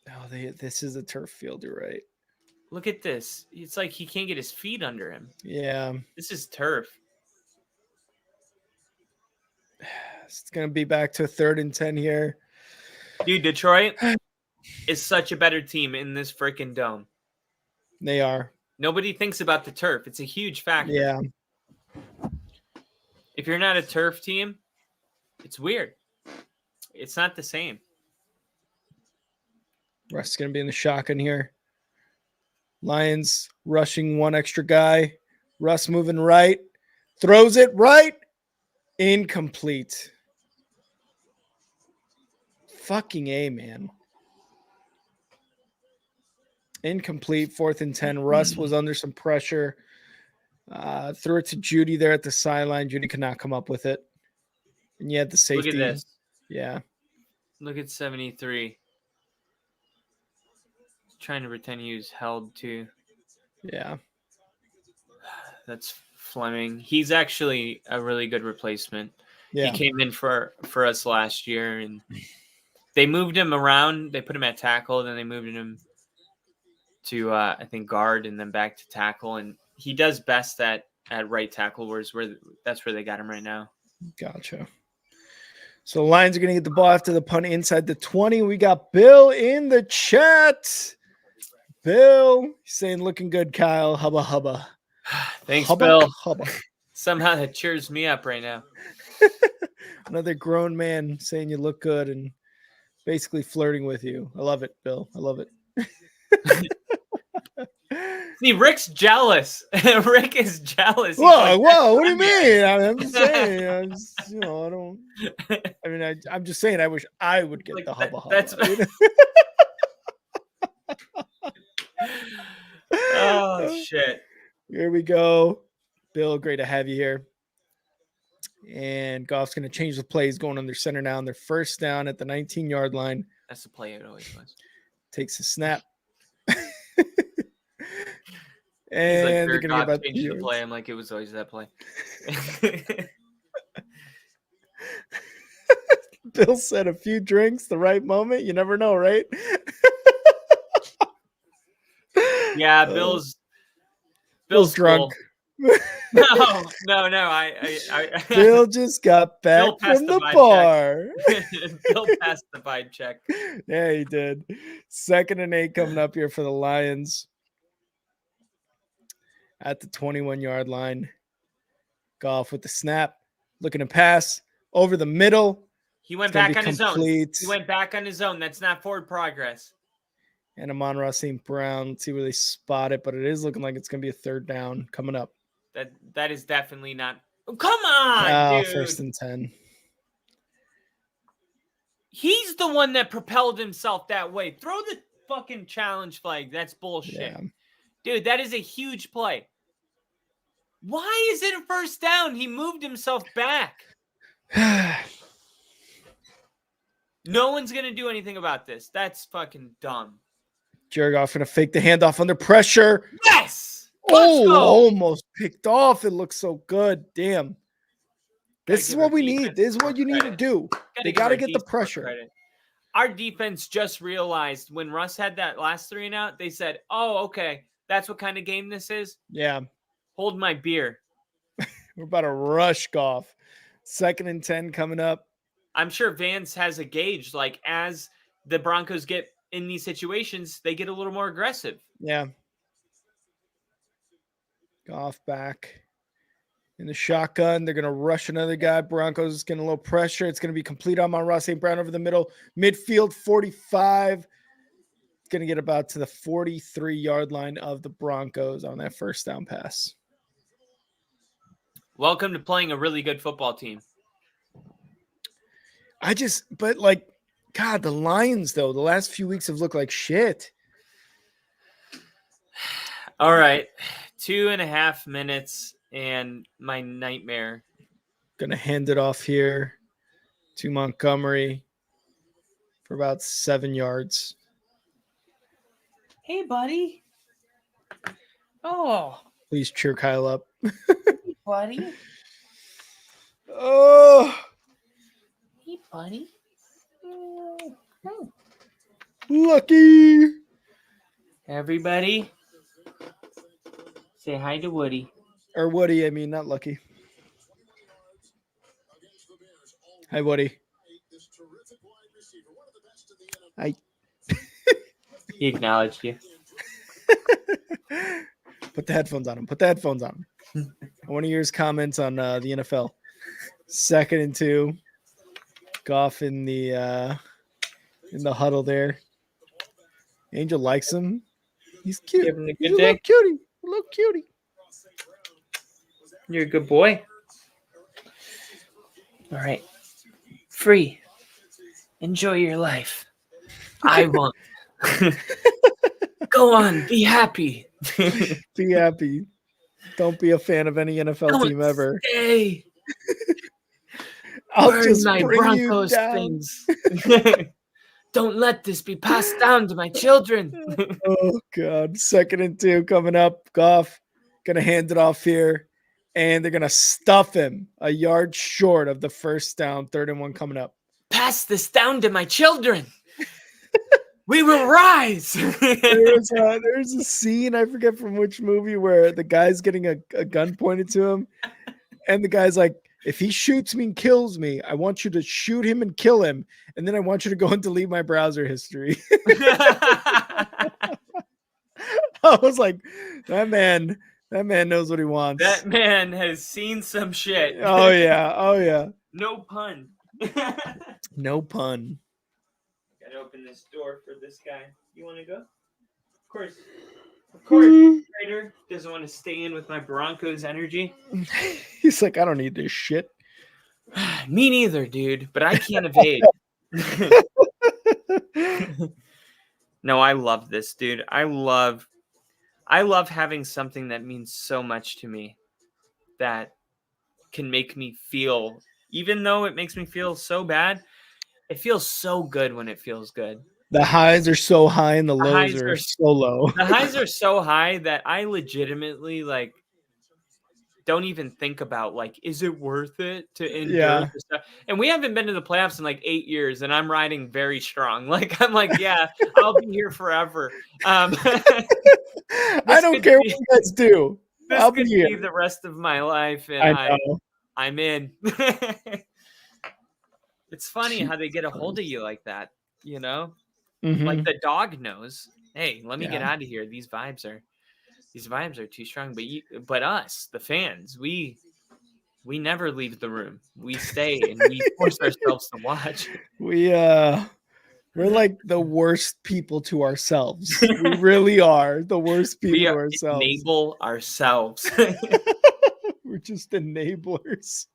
Speaker 1: Oh, this is a turf field. You're right.
Speaker 2: Look at this. It's like he can't get his feet under him.
Speaker 1: Yeah.
Speaker 2: This is turf.
Speaker 1: It's going to be back to 3rd and 10 here.
Speaker 2: Dude, Detroit is such a better team in this freaking dome.
Speaker 1: They are.
Speaker 2: Nobody thinks about the turf. It's a huge factor.
Speaker 1: Yeah.
Speaker 2: If you're not a turf team, it's weird. It's not the same.
Speaker 1: Russ is going to be in the shotgun here. Lions rushing one extra guy. Russ moving right. Throws it right. Incomplete. Fucking A, man. Incomplete. 4th and 10. Russ was under some pressure. Threw it to Judy there at the sideline. Judy could not come up with it. And you had the safety.
Speaker 2: Look at this.
Speaker 1: Yeah.
Speaker 2: Look at 73. Trying to pretend he was held too.
Speaker 1: Yeah.
Speaker 2: That's Fleming. He's actually a really good replacement.
Speaker 1: Yeah.
Speaker 2: He came in for us last year, and they moved him around. They put him at tackle, then they moved him to I think guard, and then back to tackle. And he does best at right tackle, that's where they got him right now.
Speaker 1: Gotcha. So the Lions are going to get the ball after the punt inside the 20. We got Bill in the chat. Bill, he's saying looking good, Kyle. Hubba hubba.
Speaker 2: Thanks,
Speaker 1: hubba,
Speaker 2: Bill.
Speaker 1: Hubba.
Speaker 2: Somehow that cheers me up right now.
Speaker 1: Another grown man saying you look good and basically flirting with you. I love it, Bill. I love it.
Speaker 2: See, Rick's jealous. Rick is jealous.
Speaker 1: Whoa, what do you mean? I'm just saying. I'm just saying I wish I would get the hubba hubba.
Speaker 2: That's oh, shit.
Speaker 1: Here we go. Bill, great to have you here. And Goff's going to change the plays, going under center now on their first down at the 19-yard line.
Speaker 2: That's the play it always was.
Speaker 1: Takes a snap. And
Speaker 2: like,
Speaker 1: they're going to get about
Speaker 2: the play. I'm like, it was always that play.
Speaker 1: Bill said a few drinks, the right moment. You never know, right?
Speaker 2: Yeah, Bill's
Speaker 1: drunk.
Speaker 2: Cool. No.
Speaker 1: Bill just got back from the bar.
Speaker 2: Bill passed the vibe check.
Speaker 1: Yeah, he did. 2nd and 8 coming up here for the Lions. at the 21-yard line. Goff with the snap, looking to pass over the middle.
Speaker 2: He went back on his own. He went back on his own. That's not forward progress.
Speaker 1: And Amon-Ra St. Brown. Let's see where they spot it, but it is looking like it's going to be a third down coming up.
Speaker 2: That is definitely not. Oh, come on, dude.
Speaker 1: 1st and 10.
Speaker 2: He's the one that propelled himself that way. Throw the fucking challenge flag. That's bullshit. Yeah. Dude, that is a huge play. Why is it a first down? He moved himself back. No one's going to do anything about this. That's fucking dumb.
Speaker 1: Jared Goff going to fake the handoff under pressure.
Speaker 2: Yes!
Speaker 1: Almost picked off. It looks so good. Damn. This is what we need. This is what you need to do. They got to get the pressure.
Speaker 2: Our defense just realized when Russ had that last 3 and out, they said, oh, okay, that's what kind of game this is?
Speaker 1: Yeah.
Speaker 2: Hold my beer.
Speaker 1: We're about to rush Goff. 2nd and 10 coming up.
Speaker 2: I'm sure Vance has a gauge. Like, as the Broncos get in these situations, they get a little more aggressive.
Speaker 1: Yeah. Goff back in the shotgun. They're going to rush another guy. Broncos getting a little pressure. It's going to be complete on Amon-Ra St. Brown over the middle. Midfield 45. It's going to get about to the 43-yard line of the Broncos on that first down pass.
Speaker 2: Welcome to playing a really good football team.
Speaker 1: But like, God, the Lions, though, the last few weeks have looked like shit.
Speaker 2: All right. 2.5 minutes and my nightmare.
Speaker 1: Gonna hand it off here to Montgomery for about 7 yards.
Speaker 2: Hey, buddy. Oh.
Speaker 1: Please cheer Kyle up.
Speaker 2: Hey, buddy.
Speaker 1: Oh.
Speaker 2: Hey, buddy. Oh.
Speaker 1: Lucky.
Speaker 2: Everybody, say hi to Woody.
Speaker 1: Or Woody, I mean, not Lucky. Hi, Woody. Hi.
Speaker 2: He acknowledged you.
Speaker 1: Put the headphones on him. I want to hear his comments on the NFL. 2nd and 2. Goff in the huddle there. Angel likes him. He's cute.
Speaker 2: Give him a
Speaker 1: He's
Speaker 2: good day.
Speaker 1: A little cutie.
Speaker 2: You're a good boy. All right. Free. Enjoy your life. I won't. Go on. Be happy.
Speaker 1: Be happy. Don't be a fan of any NFL team ever.
Speaker 2: Stay.
Speaker 1: I'll
Speaker 2: Burn
Speaker 1: just
Speaker 2: my
Speaker 1: bring
Speaker 2: Broncos
Speaker 1: you down.
Speaker 2: things. Don't let this be passed down to my children.
Speaker 1: Oh, God. 2nd and 2 coming up. Goff going to hand it off here. And they're going to stuff him a yard short of the first down. 3rd and 1 coming up.
Speaker 2: Pass this down to my children. We will rise.
Speaker 1: There's a scene, I forget from which movie, where the guy's getting a gun pointed to him. And the guy's like, if he shoots me and kills me, I want you to shoot him and kill him. And then I want you to go and delete my browser history. I was like, that man knows what he wants.
Speaker 2: That man has seen some shit.
Speaker 1: Oh, yeah.
Speaker 2: No pun.
Speaker 1: No pun.
Speaker 2: Gotta open this door for this guy. You want to go? Of course. Trader doesn't want to stay in with my Broncos energy.
Speaker 1: He's like, I don't need this shit.
Speaker 2: Me neither, dude. But I can't evade. No, I love this, dude. I love having something that means so much to me that can make me feel, even though it makes me feel so bad, it feels so good when it feels good.
Speaker 1: The highs are so high and the lows are so low.
Speaker 2: The highs are so high that I legitimately don't even think about is it worth it to endure this stuff? And we haven't been to the playoffs in 8 years, and I'm riding very strong. I'm yeah, I'll be here forever.
Speaker 1: I don't care what you guys do.
Speaker 2: I'll be here the rest of my life, and I'm in. It's funny how they get a hold of you like that, you know?
Speaker 1: Mm-hmm.
Speaker 2: Like the dog knows, hey, let me get out of here. These vibes are these vibes are too strong. But us, the fans, we never leave the room. We stay and we force ourselves to watch.
Speaker 1: We're like the worst people to ourselves. We really are the worst people to ourselves.
Speaker 2: Enable ourselves.
Speaker 1: We're just enablers.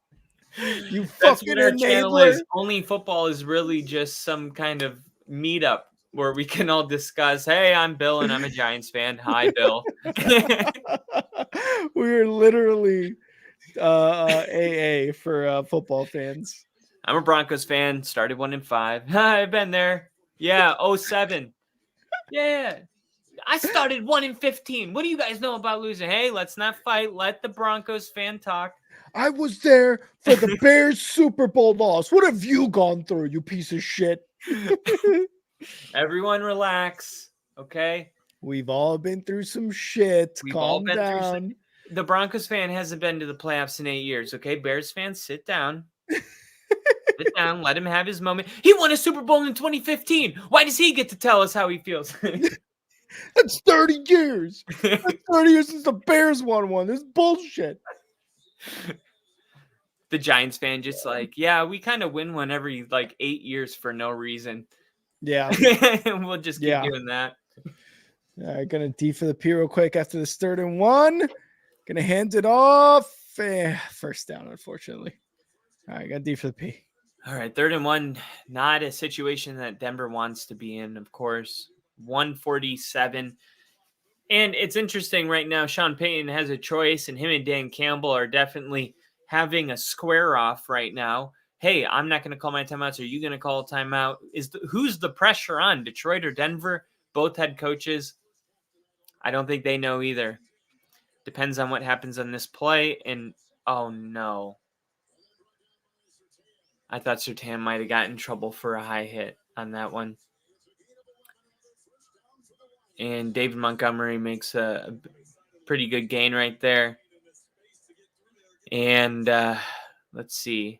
Speaker 1: You
Speaker 2: That's
Speaker 1: fucking
Speaker 2: what our channel
Speaker 1: enabler.
Speaker 2: is. Only Football is really just some kind of meetup where we can all discuss, hey, I'm Bill and I'm a Giants fan. Hi, Bill.
Speaker 1: We're literally AA for football fans.
Speaker 2: I'm a Broncos fan. Started 1-5. I've been there. Yeah, 07. Yeah. I started 1-15. What do you guys know about losing? Hey, let's not fight. Let the Broncos fan talk.
Speaker 1: I was there for the Bears Super Bowl loss. What have you gone through, you piece of shit?
Speaker 2: Everyone relax, okay?
Speaker 1: We've all been through some shit. Calm down.
Speaker 2: The Broncos fan hasn't been to the playoffs in 8 years, okay? Bears fans, sit down. Sit down. Let him have his moment. He won a Super Bowl in 2015. Why does he get to tell us how he feels?
Speaker 1: That's 30 years. That's 30 years since the Bears won one. This is bullshit.
Speaker 2: The Giants fan just like, yeah, we kind of win one every 8 years for no reason.
Speaker 1: Yeah.
Speaker 2: We'll just keep doing that.
Speaker 1: All right, gonna D for the P real quick after this 3rd and 1. Gonna hand it off. First down, unfortunately. All right, got D for the P.
Speaker 2: All right, 3rd and 1. Not a situation that Denver wants to be in, of course. 147. And it's interesting right now, Sean Payton has a choice, and him and Dan Cambell are definitely having a square off right now. Hey, I'm not going to call my timeouts. Are you going to call a timeout? Who's the pressure on, Detroit or Denver? Both head coaches. I don't think they know either. Depends on what happens on this play. And, oh, no. I thought Surtain might have gotten in trouble for a high hit on that one. And David Montgomery makes a pretty good gain right there. And let's see.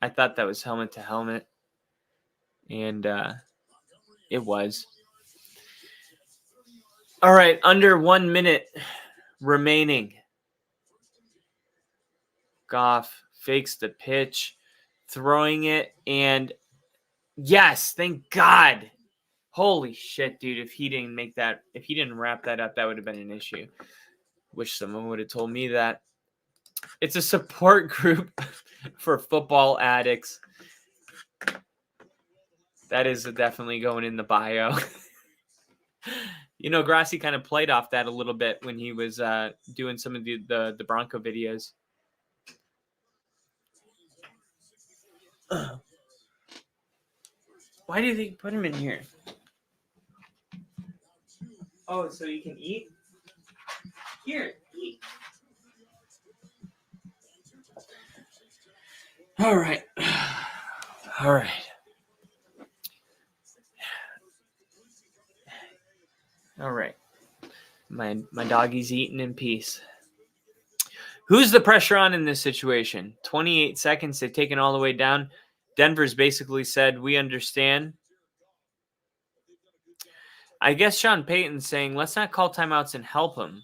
Speaker 2: I thought that was helmet to helmet. And it was. All right, under 1 minute remaining. Goff fakes the pitch, throwing it, and yes, thank God. Holy shit, dude. If he didn't wrap that up, that would have been an issue. Wish someone would have told me that. It's a support group for football addicts. That is definitely going in the bio. Grassi kind of played off that a little bit when he was doing some of the Bronco videos. Why do they put him in here? Oh, so you can eat? Here, eat. All right. All right. All right. My doggy's eating in peace. Who's the pressure on in this situation? 28 seconds. They've taken all the way down. Denver's basically said, we understand. I guess Sean Payton's saying, let's not call timeouts and help him.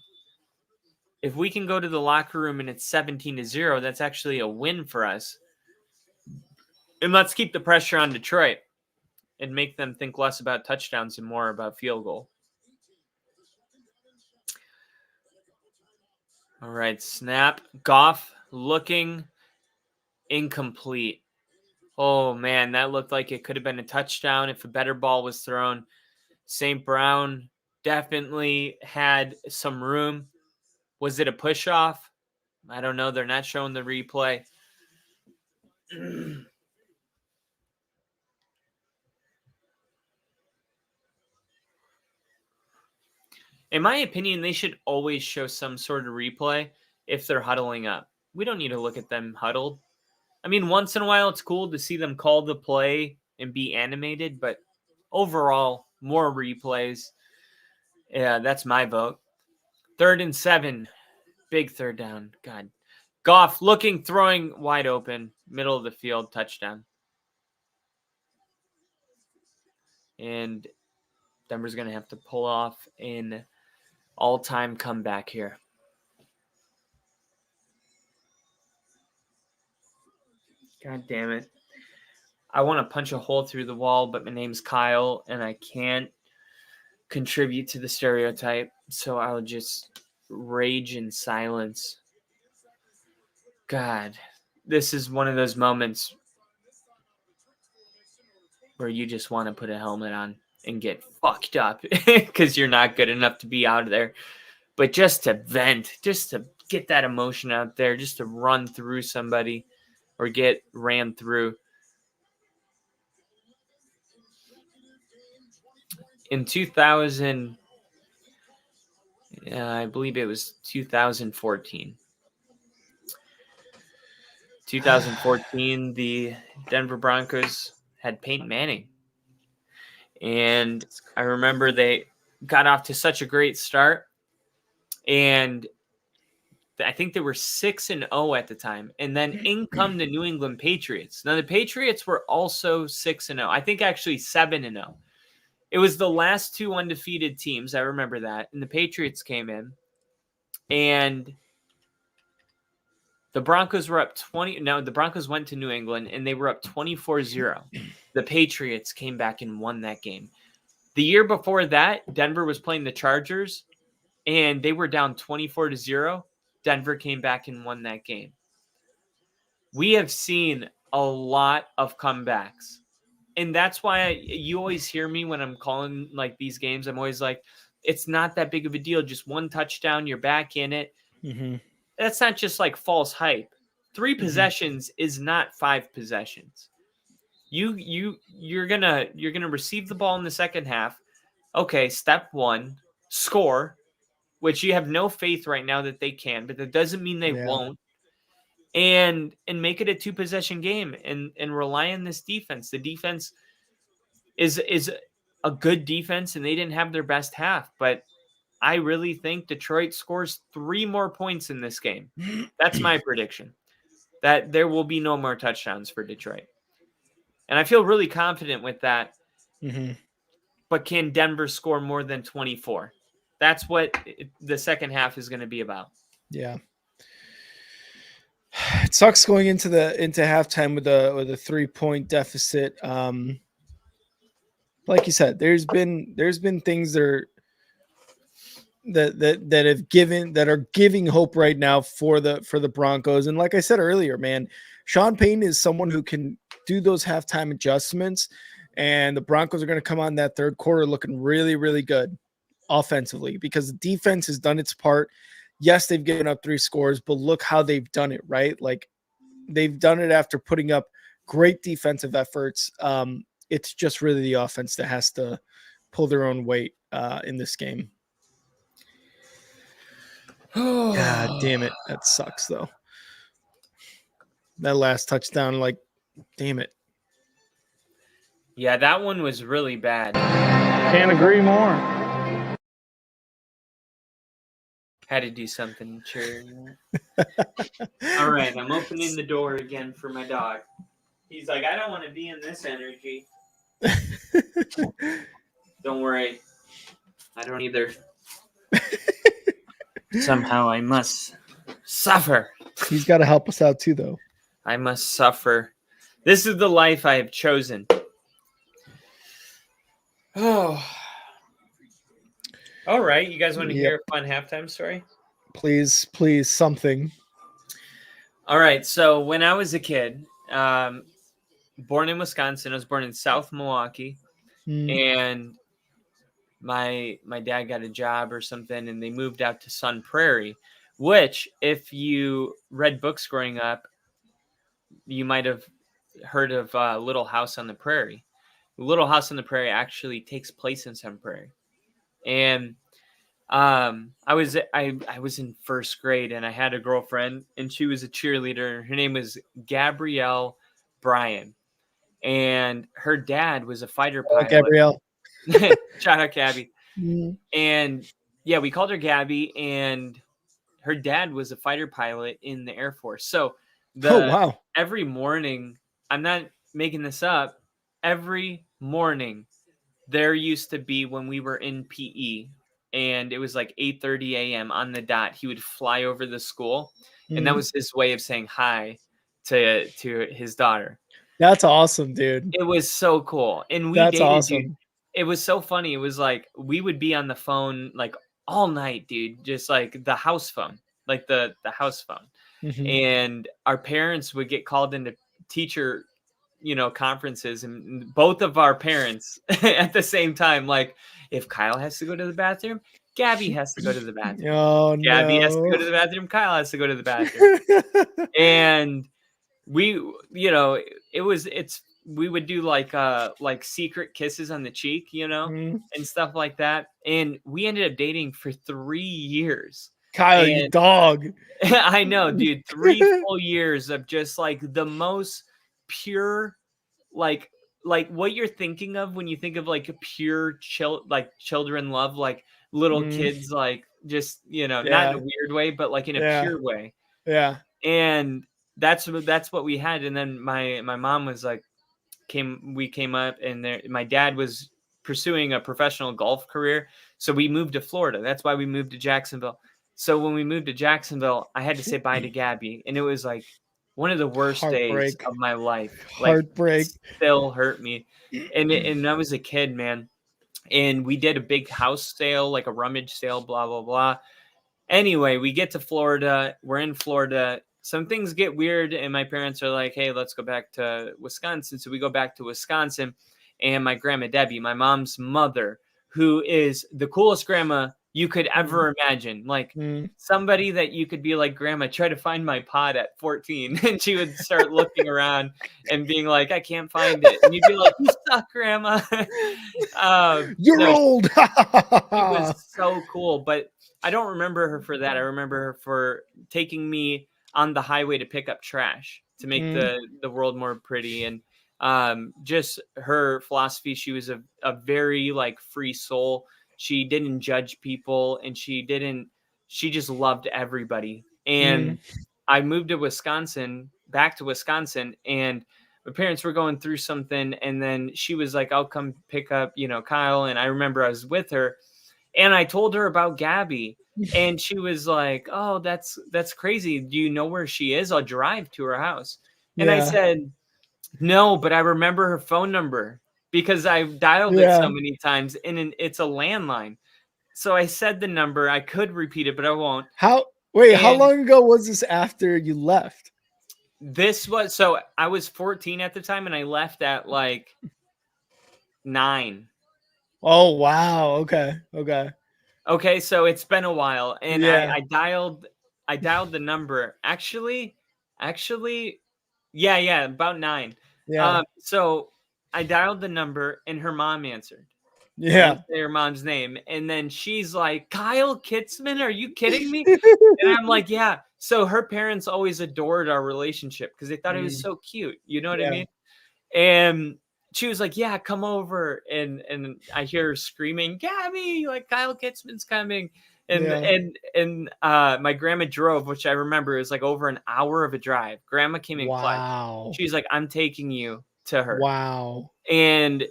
Speaker 2: If we can go to the locker room and it's 17-0, that's actually a win for us. And let's keep the pressure on Detroit and make them think less about touchdowns and more about field goal. All right, snap. Goff looking incomplete. Oh, man, that looked like it could have been a touchdown if a better ball was thrown. St. Brown definitely had some room. Was it a push-off? I don't know. They're not showing the replay. In my opinion, they should always show some sort of replay if they're huddling up. We don't need to look at them huddled. I mean, once in a while, it's cool to see them call the play and be animated, but overall, more replays. Yeah, that's my vote. 3rd and 7. Big 3rd down. God. Goff looking, throwing wide open. Middle of the field, touchdown. And Denver's going to have to pull off in all-time comeback here. God damn it. I want to punch a hole through the wall, but my name's Kyle, and I can't contribute to the stereotype, so I'll just rage in silence. God, this is one of those moments where you just want to put a helmet on and get fucked up because you're not good enough to be out of there. But just to vent, just to get that emotion out there, just to run through somebody or get ran through. In 2000, I believe it was 2014. 2014, the Denver Broncos had Peyton Manning. And I remember they got off to such a great start. And I think they were 6-0 at the time. And then in come the New England Patriots. Now, the Patriots were also 6-0. I think actually 7-0. It was the last two undefeated teams. I remember that. And the Patriots came in. And the Broncos were up 20. No, the Broncos went to New England, and they were up 24-0. The Patriots came back and won that game. The year before that, Denver was playing the Chargers, and they were down 24-0. Denver came back and won that game. We have seen a lot of comebacks. And that's why you always hear me when I'm calling like these games. I'm always like, it's not that big of a deal. Just one touchdown, you're back in it.
Speaker 1: Mm-hmm.
Speaker 2: That's not just like false hype. 3 possessions is not 5 possessions. You're gonna receive the ball in the second half. Okay, step 1, score, which you have no faith right now that they can, but that doesn't mean they won't. And make it a 2-possession game and rely on this defense. The defense is a good defense, and they didn't have their best half, but I really think Detroit scores 3 more points in this game. That's my prediction, that there will be no more touchdowns for Detroit. And I feel really confident with that.
Speaker 1: Mm-hmm.
Speaker 2: But can Denver score more than 24? That's what the second half is going to be about.
Speaker 1: Yeah. It sucks going into halftime with a 3-point deficit. Like you said, there's been things that are giving hope right now for the Broncos. And like I said earlier, man, Sean Payton is someone who can do those halftime adjustments, and the Broncos are going to come on that third quarter looking really, really good offensively because the defense has done its part. Yes, they've given up 3 scores, but look how they've done it, right? Like they've done it after putting up great defensive efforts. It's just really the offense that has to pull their own weight in this game. God damn it. That sucks, though. That last touchdown, like, damn it.
Speaker 2: Yeah, that one was really bad.
Speaker 3: Can't agree more.
Speaker 2: Had to do something to cheer. All right, I'm opening the door again for my dog. He's like, I don't want to be in this energy. Don't worry. I don't either. Somehow I must suffer.
Speaker 1: He's got to help us out too, though.
Speaker 2: I must suffer. This is the life I have chosen. Oh. All right. You guys want to hear a fun halftime story?
Speaker 1: Please, something.
Speaker 2: All right. So when I was a kid, born in Wisconsin, I was born in South Milwaukee, and my dad got a job or something, and they moved out to Sun Prairie, which, if you read books growing up, you might have heard of Little House on the Prairie. Little House on the Prairie actually takes place in Sun Prairie. And I was in first grade, and I had a girlfriend, and she was a cheerleader. Her name was Gabrielle Bryan, and her dad was a fighter pilot.
Speaker 1: Gabrielle.
Speaker 2: Shout out Gabby. And yeah, we called her Gabby, and her dad was a fighter pilot in the Air Force. So every morning, I'm not making this up, every morning there used to be, when we were in PE, and it was like 8:30 a.m. on the dot. He would fly over the school, and that was his way of saying hi to his daughter.
Speaker 1: That's awesome, dude.
Speaker 2: It was so cool. And we
Speaker 1: That's
Speaker 2: dated, dude.
Speaker 1: awesome.
Speaker 2: It was so funny. It was like we would be on the phone like all night, dude, just like the house phone, like the house phone. And our parents would get called into teacher, conferences, and both of our parents at the same time, like if Kyle has to go to the bathroom, Gabby has to go to the bathroom.
Speaker 1: Oh,
Speaker 2: Gabby has to go to the bathroom. Kyle has to go to the bathroom. And we, we would do like secret kisses on the cheek, and stuff like that. And we ended up dating for 3 years.
Speaker 1: Kyle, you dog.
Speaker 2: I know, dude. 3 full years of just like the most pure, like what you're thinking of when you think of like a pure children love, like little kids, like just, not in a weird way, but like in a pure way.
Speaker 1: Yeah.
Speaker 2: And that's what we had. And then my mom was like, we came up, and my dad was pursuing a professional golf career. So we moved to Florida. That's why we moved to Jacksonville. So when we moved to Jacksonville, I had to say bye to Gabby. And it was like one of the worst days of my life.
Speaker 1: Heartbreak.
Speaker 2: Like, still hurt me. And I was a kid, man. And we did a big house sale, like a rummage sale, blah, blah, blah. Anyway, we get to Florida. We're in Florida. Some things get weird, and my parents are like, hey, let's go back to Wisconsin. So we go back to Wisconsin, and my grandma Debbie, my mom's mother, who is the coolest grandma you could ever imagine. Like somebody that you could be like, Grandma, try to find my pod at 14. And she would start looking around and being like, I can't find it. And you'd be like, you suck, Grandma.
Speaker 1: You're old.
Speaker 2: It was so cool. But I don't remember her for that. I remember her for taking me on the highway to pick up trash to make the world more pretty. And just her philosophy, she was a very like free soul. She didn't judge people, and she just loved everybody. And I moved to back to Wisconsin, and my parents were going through something. And then she was like, I'll come pick up, Kyle. And I remember I was with her, and I told her about Gabby, and she was like, oh, that's crazy. Do you know where she is? I'll drive to her house. And I said, no, but I remember her phone number because I've dialed it so many times, and it's a landline. So I said the number. I could repeat it, but I won't.
Speaker 1: How long ago was this after you left?
Speaker 2: So I was 14 at the time, and I left at like 9.
Speaker 1: Oh, wow. Okay.
Speaker 2: Okay, so it's been a while, and I dialed the number. Actually, yeah, about 9.
Speaker 1: Yeah.
Speaker 2: So I dialed the number, and her mom answered.
Speaker 1: Yeah.
Speaker 2: Say her mom's name, and then she's like, Kyle Kitzman, are you kidding me? And I'm like, yeah. So her parents always adored our relationship because they thought it was so cute. You know what I mean? And she was like, yeah, come over. And I hear her screaming, Gabby, like Kyle Kitzman's coming. And my grandma drove, which I remember is like over an hour of a drive. Grandma came in clutch. She's like, I'm taking you to her.
Speaker 1: Wow.
Speaker 2: And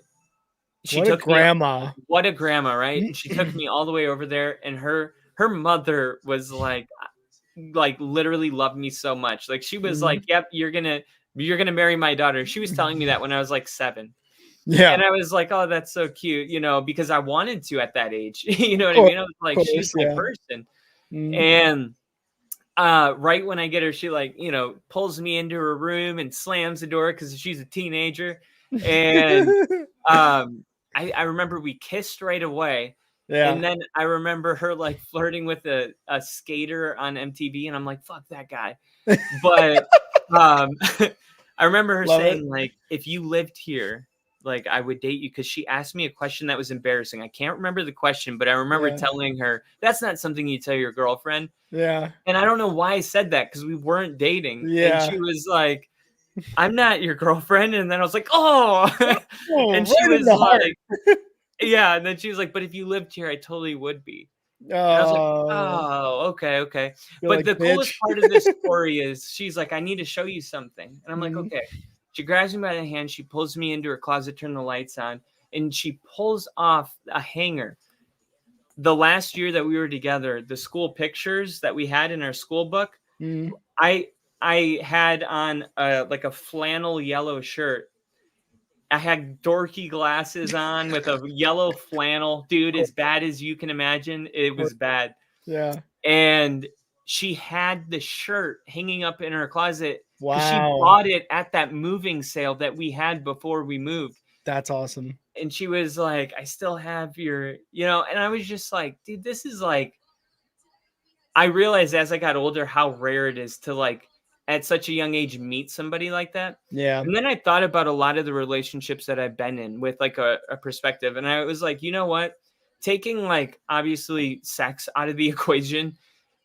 Speaker 2: she
Speaker 1: took grandma.
Speaker 2: What a grandma, right? And she took me all the way over there, and her mother was like literally loved me so much. Like she was like, yep, you're gonna marry my daughter. She was telling me that when I was like 7. Yeah. And I was like, oh, that's so cute, because I wanted to at that age. You know what I mean? I was like, she's my person. And right when I get her, she pulls me into her room and slams the door because she's a teenager. And I remember we kissed right away. Yeah. And then I remember her like flirting with a skater on MTV, and I'm like, fuck that guy. But I remember her saying, like, if you lived here, like, I would date you, because she asked me a question that was embarrassing. I can't remember the question, but I remember telling her, that's not something you tell your girlfriend. Yeah. And I don't know why I said that, because we weren't dating. Yeah. And she was like, I'm not your girlfriend. And then I was like, oh. And she was like, yeah. And then she was like, but if you lived here, I totally would be. And I was like, oh, okay. But like, the coolest part of this story is she's like, I need to show you something. And I'm like, okay. She grabs me by the hand. She pulls me into her closet, turn the lights on, and she pulls off a hanger the last year that we were together, the school pictures that we had in our school book, I had on like a flannel yellow shirt. I had dorky glasses on with a yellow flannel, dude, as bad as you can imagine. It was bad.
Speaker 1: Yeah.
Speaker 2: And she had the shirt hanging up in her closet because she
Speaker 1: Wow.
Speaker 2: bought it at that moving sale that we had before we moved.
Speaker 1: That's awesome.
Speaker 2: And she was like, I still have your, and I was just like, dude, this is like, I realized as I got older how rare it is to like at such a young age meet somebody like that.
Speaker 1: Yeah.
Speaker 2: And then I thought about a lot of the relationships that I've been in with like a perspective. And I was like, you know what? Taking like obviously sex out of the equation,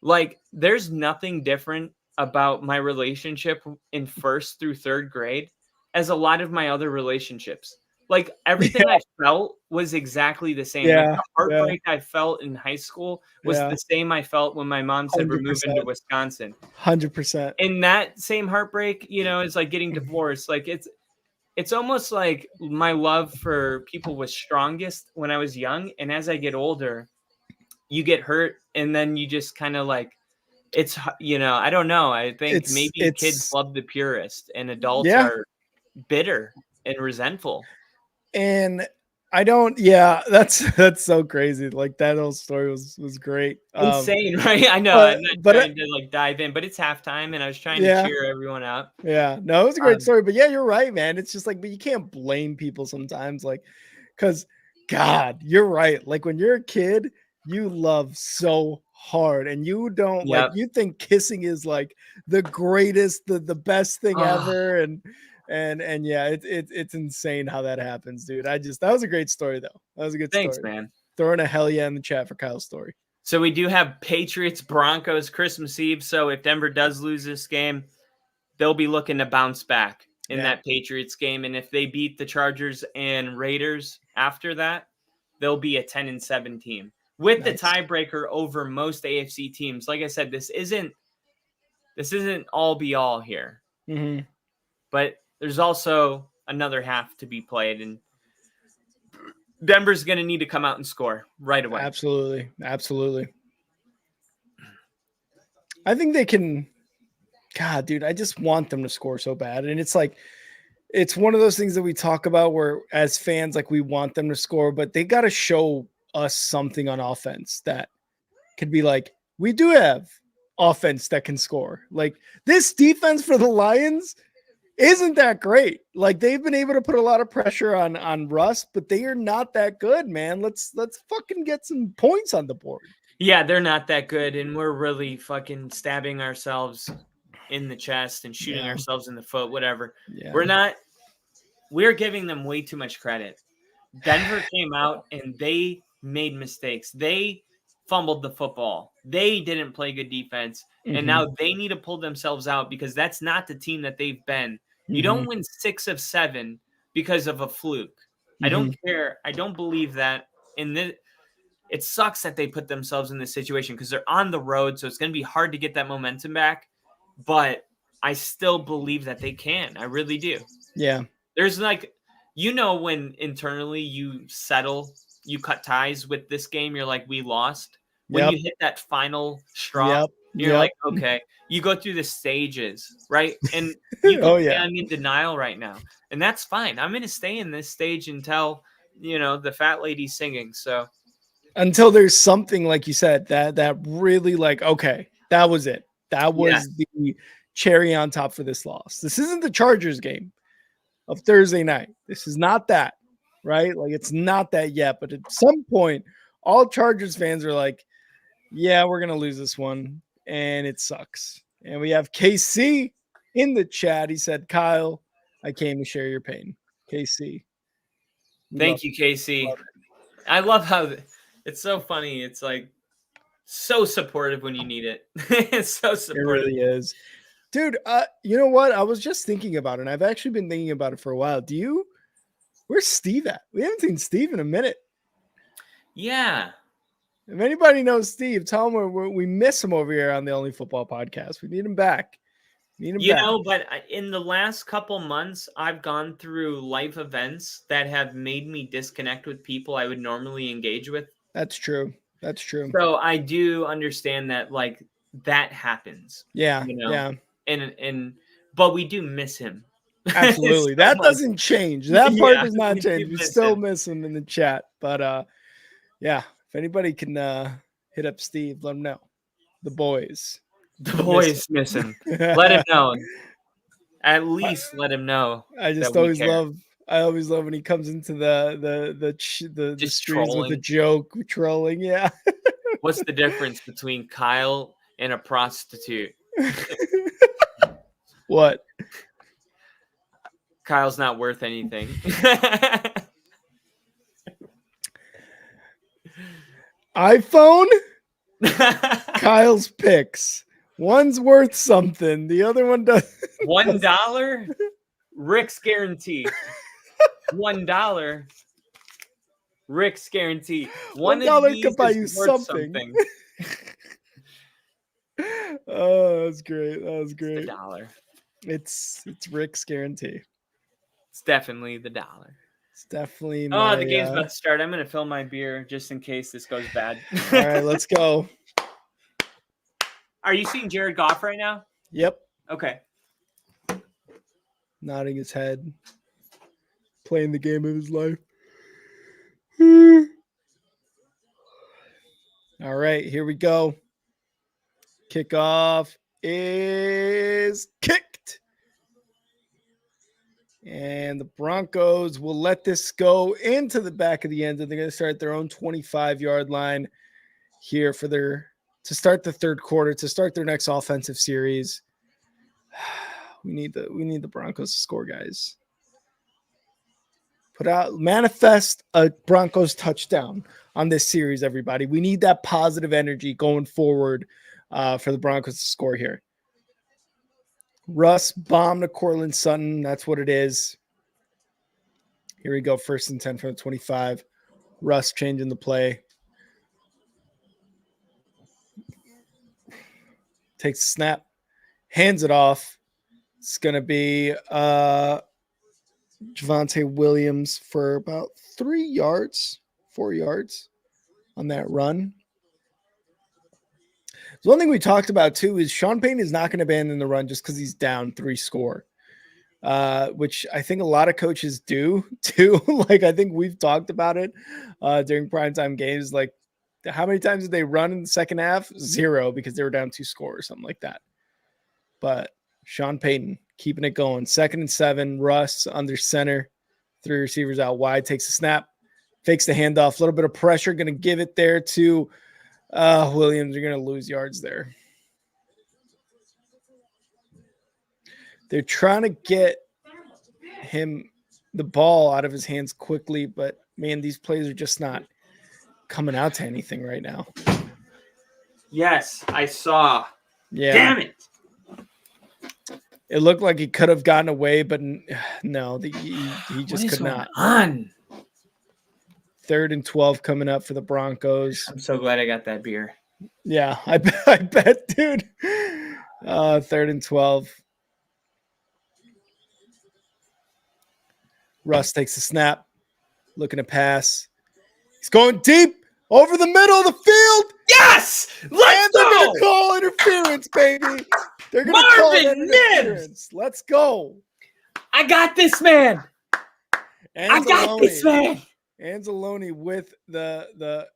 Speaker 2: like there's nothing different about my relationship in 1st through 3rd grade as a lot of my other relationships. Like everything I felt was exactly the same. Like the heartbreak I felt in high school was the same I felt when my mom said we're moving to Wisconsin.
Speaker 1: 100%.
Speaker 2: And that same heartbreak, is like getting divorced. Like it's almost like my love for people was strongest when I was young. And as I get older, you get hurt and then you just kind of like, it's, I don't know. I think maybe kids love the purest and adults are bitter and resentful.
Speaker 1: And I don't, that's so crazy. Like that whole story was great.
Speaker 2: Insane, right? I know. I'm not trying to like dive in, but it's halftime and I was trying to cheer everyone up.
Speaker 1: Yeah, no, it was a great story. But yeah, you're right, man. It's just like, but you can't blame people sometimes, like, because God, you're right. Like when you're a kid, you love so hard and you don't like, you think kissing is like the greatest, the best thing ever. And yeah, it's insane how that happens, dude. That was a great story though. That was a good story.
Speaker 2: Thanks, man.
Speaker 1: Throwing a hell yeah in the chat for Kyle's story.
Speaker 2: So we do have Patriots Broncos Christmas Eve. So if Denver does lose this game, they'll be looking to bounce back in that Patriots game. And if they beat the Chargers and Raiders after that, they'll be a 10-7 team with the tiebreaker over most AFC teams. Like I said, this isn't all be all here, but there's also another half to be played, and Denver's going to need to come out and score right away.
Speaker 1: Absolutely. Absolutely. I think they can. God, dude, I just want them to score so bad. And it's like, it's one of those things that we talk about where as fans, like we want them to score, but they got to show us something on offense that could be like, we do have offense that can score. Like this defense for the Lions isn't that great. Like they've been able to put a lot of pressure on Russ, but they are not that good, man. Let's fucking get some points on the board.
Speaker 2: Yeah, they're not that good, and we're really fucking stabbing ourselves in the chest and shooting ourselves in the foot, whatever.
Speaker 1: Yeah.
Speaker 2: We're giving them way too much credit. Denver came out and they made mistakes. They fumbled the football. They didn't play good defense. And now they need to pull themselves out because that's not the team that they've been. You don't win 6 of 7 because of a fluke. I don't care. I don't believe that. It sucks that they put themselves in this situation because they're on the road, so it's going to be hard to get that momentum back. But I still believe that they can. I really do.
Speaker 1: Yeah.
Speaker 2: There's like, when internally you settle, you cut ties with this game, you're like, we lost. When you hit that final straw, you're like, okay, you go through the stages, right? And you can I'm in denial right now. And that's fine. I'm going to stay in this stage until, the fat lady's singing. So
Speaker 1: until there's something, like you said, that really like, okay, that was it. That was the cherry on top for this loss. This isn't the Chargers game of Thursday night. This is not that, right? Like it's not that yet. But at some point, all Chargers fans are like, yeah, we're going to lose this one. And it sucks. And we have KC in the chat. He said, Kyle, I came to share your pain. KC.
Speaker 2: Thank you, KC. I love how it's so funny. It's like so supportive when you need it. It's so supportive.
Speaker 1: It really is. Dude, you know what? I was just thinking about it, and I've actually been thinking about it for a while. Where's Steve at? We haven't seen Steve in a minute.
Speaker 2: Yeah.
Speaker 1: If anybody knows Steve, tell him we miss him over here on the Only Football Podcast. We need him back.
Speaker 2: But in the last couple months, I've gone through life events that have made me disconnect with people I would normally engage with.
Speaker 1: That's true. That's true.
Speaker 2: So I do understand that, like, that happens.
Speaker 1: Yeah.
Speaker 2: You know?
Speaker 1: Yeah.
Speaker 2: But we do miss him.
Speaker 1: Absolutely.
Speaker 2: So
Speaker 1: That
Speaker 2: much.
Speaker 1: doesn't change. That part
Speaker 2: Yeah,
Speaker 1: does not
Speaker 2: we do
Speaker 1: change. We
Speaker 2: miss
Speaker 1: still
Speaker 2: him.
Speaker 1: miss him in the chat. But yeah, if anybody can hit up Steve, let him know. The boys.
Speaker 2: The boys miss him. Let him know. At least let him know.
Speaker 1: I just
Speaker 2: that we
Speaker 1: always
Speaker 2: care.
Speaker 1: love. I always love when he comes into the
Speaker 2: Just
Speaker 1: streams with a
Speaker 2: trolling.
Speaker 1: joke, trolling. Yeah.
Speaker 2: What's the difference between Kyle and a prostitute?
Speaker 1: What?
Speaker 2: Kyle's not worth anything.
Speaker 1: iPhone? Kyle's picks. One's worth something. The other one doesn't.
Speaker 2: $1? Rick's guarantee. $1. Rick's guarantee.
Speaker 1: $1 could buy you
Speaker 2: is worth
Speaker 1: something. Oh, that's great. That was great.
Speaker 2: It's $1.
Speaker 1: It's Rick's guarantee.
Speaker 2: It's definitely the dollar.
Speaker 1: It's definitely.
Speaker 2: The game's about to start. I'm gonna fill my beer just in case this goes bad.
Speaker 1: All right, let's go.
Speaker 2: Are you seeing Jared Goff right now?
Speaker 1: Yep.
Speaker 2: Okay.
Speaker 1: Nodding his head. Playing the game of his life. All right, here we go. Kickoff is kicked. And the Broncos will let this go into the back of the end. And they're going to start at their own 25-yard line here to start the third quarter, to start their next offensive series. We need the Broncos to score, guys. Manifest a Broncos touchdown on this series, everybody. We need that positive energy going forward for the Broncos to score here. Russ bomb to Cortland Sutton. That's what it is. Here we go. 1st and 10 from the 25. Russ changing the play. Takes a snap. Hands it off. It's going to be Javonte Williams for about 4 yards on that run. The one thing we talked about too is Sean Payton is not going to abandon the run just because he's down 3 score, which I think a lot of coaches do too. Like, I think we've talked about it during primetime games. Like, how many times did they run in the second half? 0, because they were down 2 score or something like that. But Sean Payton keeping it going. 2nd and 7. Russ under center. 3 receivers out wide. Takes a snap. Fakes the handoff. A little bit of pressure. Going to give it there to Williams. You're going to lose yards there. They're trying to get him the ball out of his hands quickly, but man, these plays are just not coming out to anything right now.
Speaker 2: Yes, I saw.
Speaker 1: Yeah.
Speaker 2: Damn it.
Speaker 1: It looked like he could have gotten away, but no, he just could not.
Speaker 2: On?
Speaker 1: 3rd and 12 coming up for the Broncos.
Speaker 2: I'm so glad I got that beer.
Speaker 1: Yeah, I bet, dude. 3rd and 12. Russ takes a snap, looking to pass. He's going deep over the middle of the field.
Speaker 2: Yes! Let's
Speaker 1: They're
Speaker 2: go!
Speaker 1: going to call interference, baby. They're going to call interference. Let's go.
Speaker 2: I got this, man.
Speaker 1: Anzalone.
Speaker 2: I got this, man.
Speaker 1: Anzalone with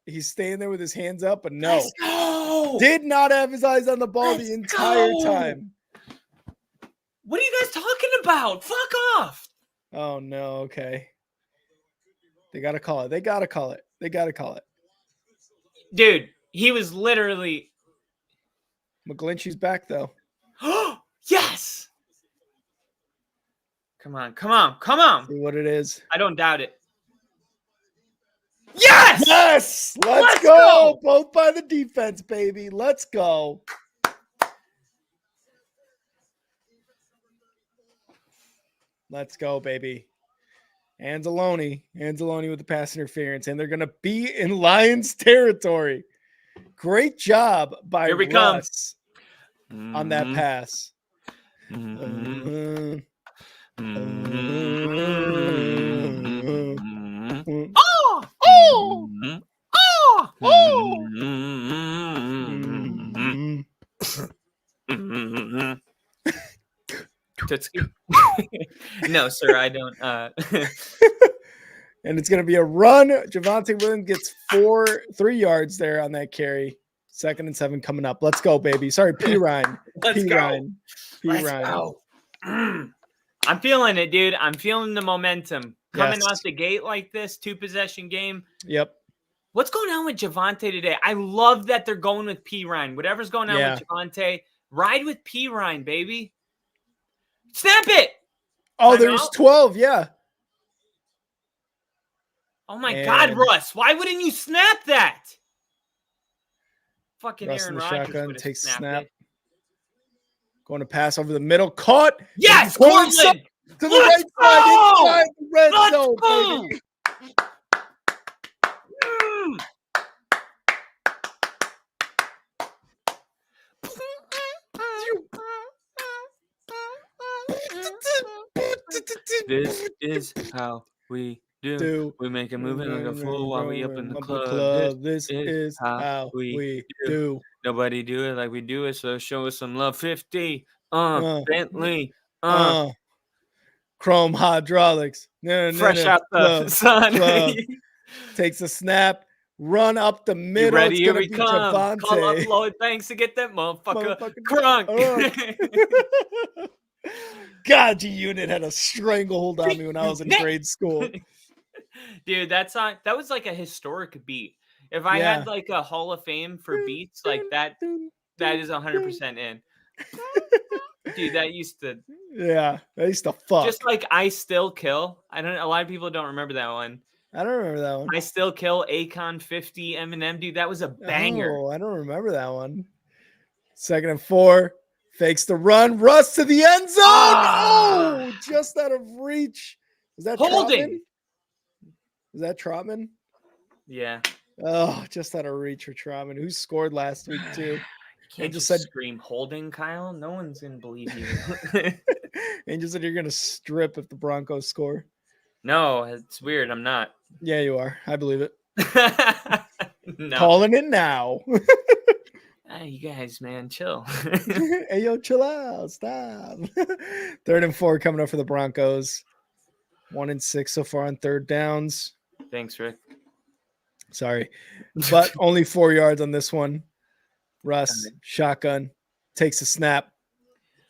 Speaker 1: he's staying there with his hands up, but no.
Speaker 2: Let's go.
Speaker 1: Did not have his eyes on the ball the entire time.
Speaker 2: What are you guys talking about? Fuck off.
Speaker 1: Oh, no. Okay. They got to call it.
Speaker 2: Dude, he was literally.
Speaker 1: McGlinchey's back, though.
Speaker 2: Yes. Come on.
Speaker 1: See what it is.
Speaker 2: I don't doubt it. Yes!
Speaker 1: Yes! Let's go! Both by the defense, baby. Let's go. Let's go, baby. Anzalone with the pass interference, and they're going to be in Lions territory. Great job by
Speaker 2: Here we
Speaker 1: Russ
Speaker 2: come.
Speaker 1: on that pass.
Speaker 2: Tootsie. No, sir, I don't.
Speaker 1: And it's going to be a run. Javonte Williams gets 3 yards there on that carry. 2nd and 7 coming up. Let's go, baby. Sorry, P. Ryan.
Speaker 2: Let's
Speaker 1: P.
Speaker 2: go.
Speaker 1: Ryan. P.
Speaker 2: Let's
Speaker 1: Ryan.
Speaker 2: go. I'm feeling it, dude. I'm feeling the momentum coming
Speaker 1: Yes.
Speaker 2: out the gate like this 2-possession game.
Speaker 1: Yep.
Speaker 2: What's going on with Javonte today? I love that they're going with P. Ryan. Whatever's going on with Javonte, ride with P. Ryan, baby. Snap it.
Speaker 1: Oh, there's 12. Yeah.
Speaker 2: Oh, my God, Russ. Why wouldn't you snap that? Fucking
Speaker 1: Russ
Speaker 2: Aaron
Speaker 1: in the
Speaker 2: Rodgers
Speaker 1: shotgun takes the snap.
Speaker 2: it.
Speaker 1: Going to pass over the middle. Caught.
Speaker 2: Yes,
Speaker 1: Cortland.
Speaker 2: Cortland.
Speaker 1: To the right side. Inside the red
Speaker 2: Let's
Speaker 1: zone,
Speaker 2: go.
Speaker 1: baby.
Speaker 2: This is how we do. We make a move like a fool while we up in the club.
Speaker 1: This is how we do.
Speaker 2: Nobody do it like we do it, so show us some love. 50, Bentley,
Speaker 1: Chrome hydraulics.
Speaker 2: fresh out the sun.
Speaker 1: Takes a snap. Run up the middle.
Speaker 2: You ready?
Speaker 1: It's
Speaker 2: Here
Speaker 1: gonna
Speaker 2: we
Speaker 1: be
Speaker 2: come.
Speaker 1: Javonte.
Speaker 2: Call up Lloyd Banks to get that motherfucker crunk.
Speaker 1: God, G-Unit had a stranglehold on me when I was in grade school.
Speaker 2: Dude, that was like a historic beat. If I had like a Hall of Fame for beats like that, that is 100% in. Dude, that used to.
Speaker 1: Yeah, that used to fuck.
Speaker 2: Just like I Still Kill. A lot of people don't remember that one.
Speaker 1: I don't remember that one.
Speaker 2: I Still Kill, Akon 50, Eminem. Dude, that was a banger.
Speaker 1: Oh, I don't remember that one. 2nd and 4. Fakes the run. Russ to the end zone. Oh, just out of reach. Is that
Speaker 2: holding?
Speaker 1: Trotman? Is that Trotman?
Speaker 2: Yeah.
Speaker 1: Oh, just out of reach for Trotman, who scored last week too.
Speaker 2: You can't just said, scream holding, Kyle. No one's gonna believe you.
Speaker 1: Angel said you're gonna strip if the Broncos score.
Speaker 2: No, it's weird. I'm not.
Speaker 1: Yeah, you are. I believe it.
Speaker 2: No.
Speaker 1: Calling it now.
Speaker 2: Hey, you guys, man, chill.
Speaker 1: Hey, yo, chill out. Stop. 3rd and 4 coming up for the Broncos. 1 and 6 so far on 3rd downs.
Speaker 2: Thanks, Rick.
Speaker 1: Sorry, but only 4 yards on this one. Russ, shotgun, takes a snap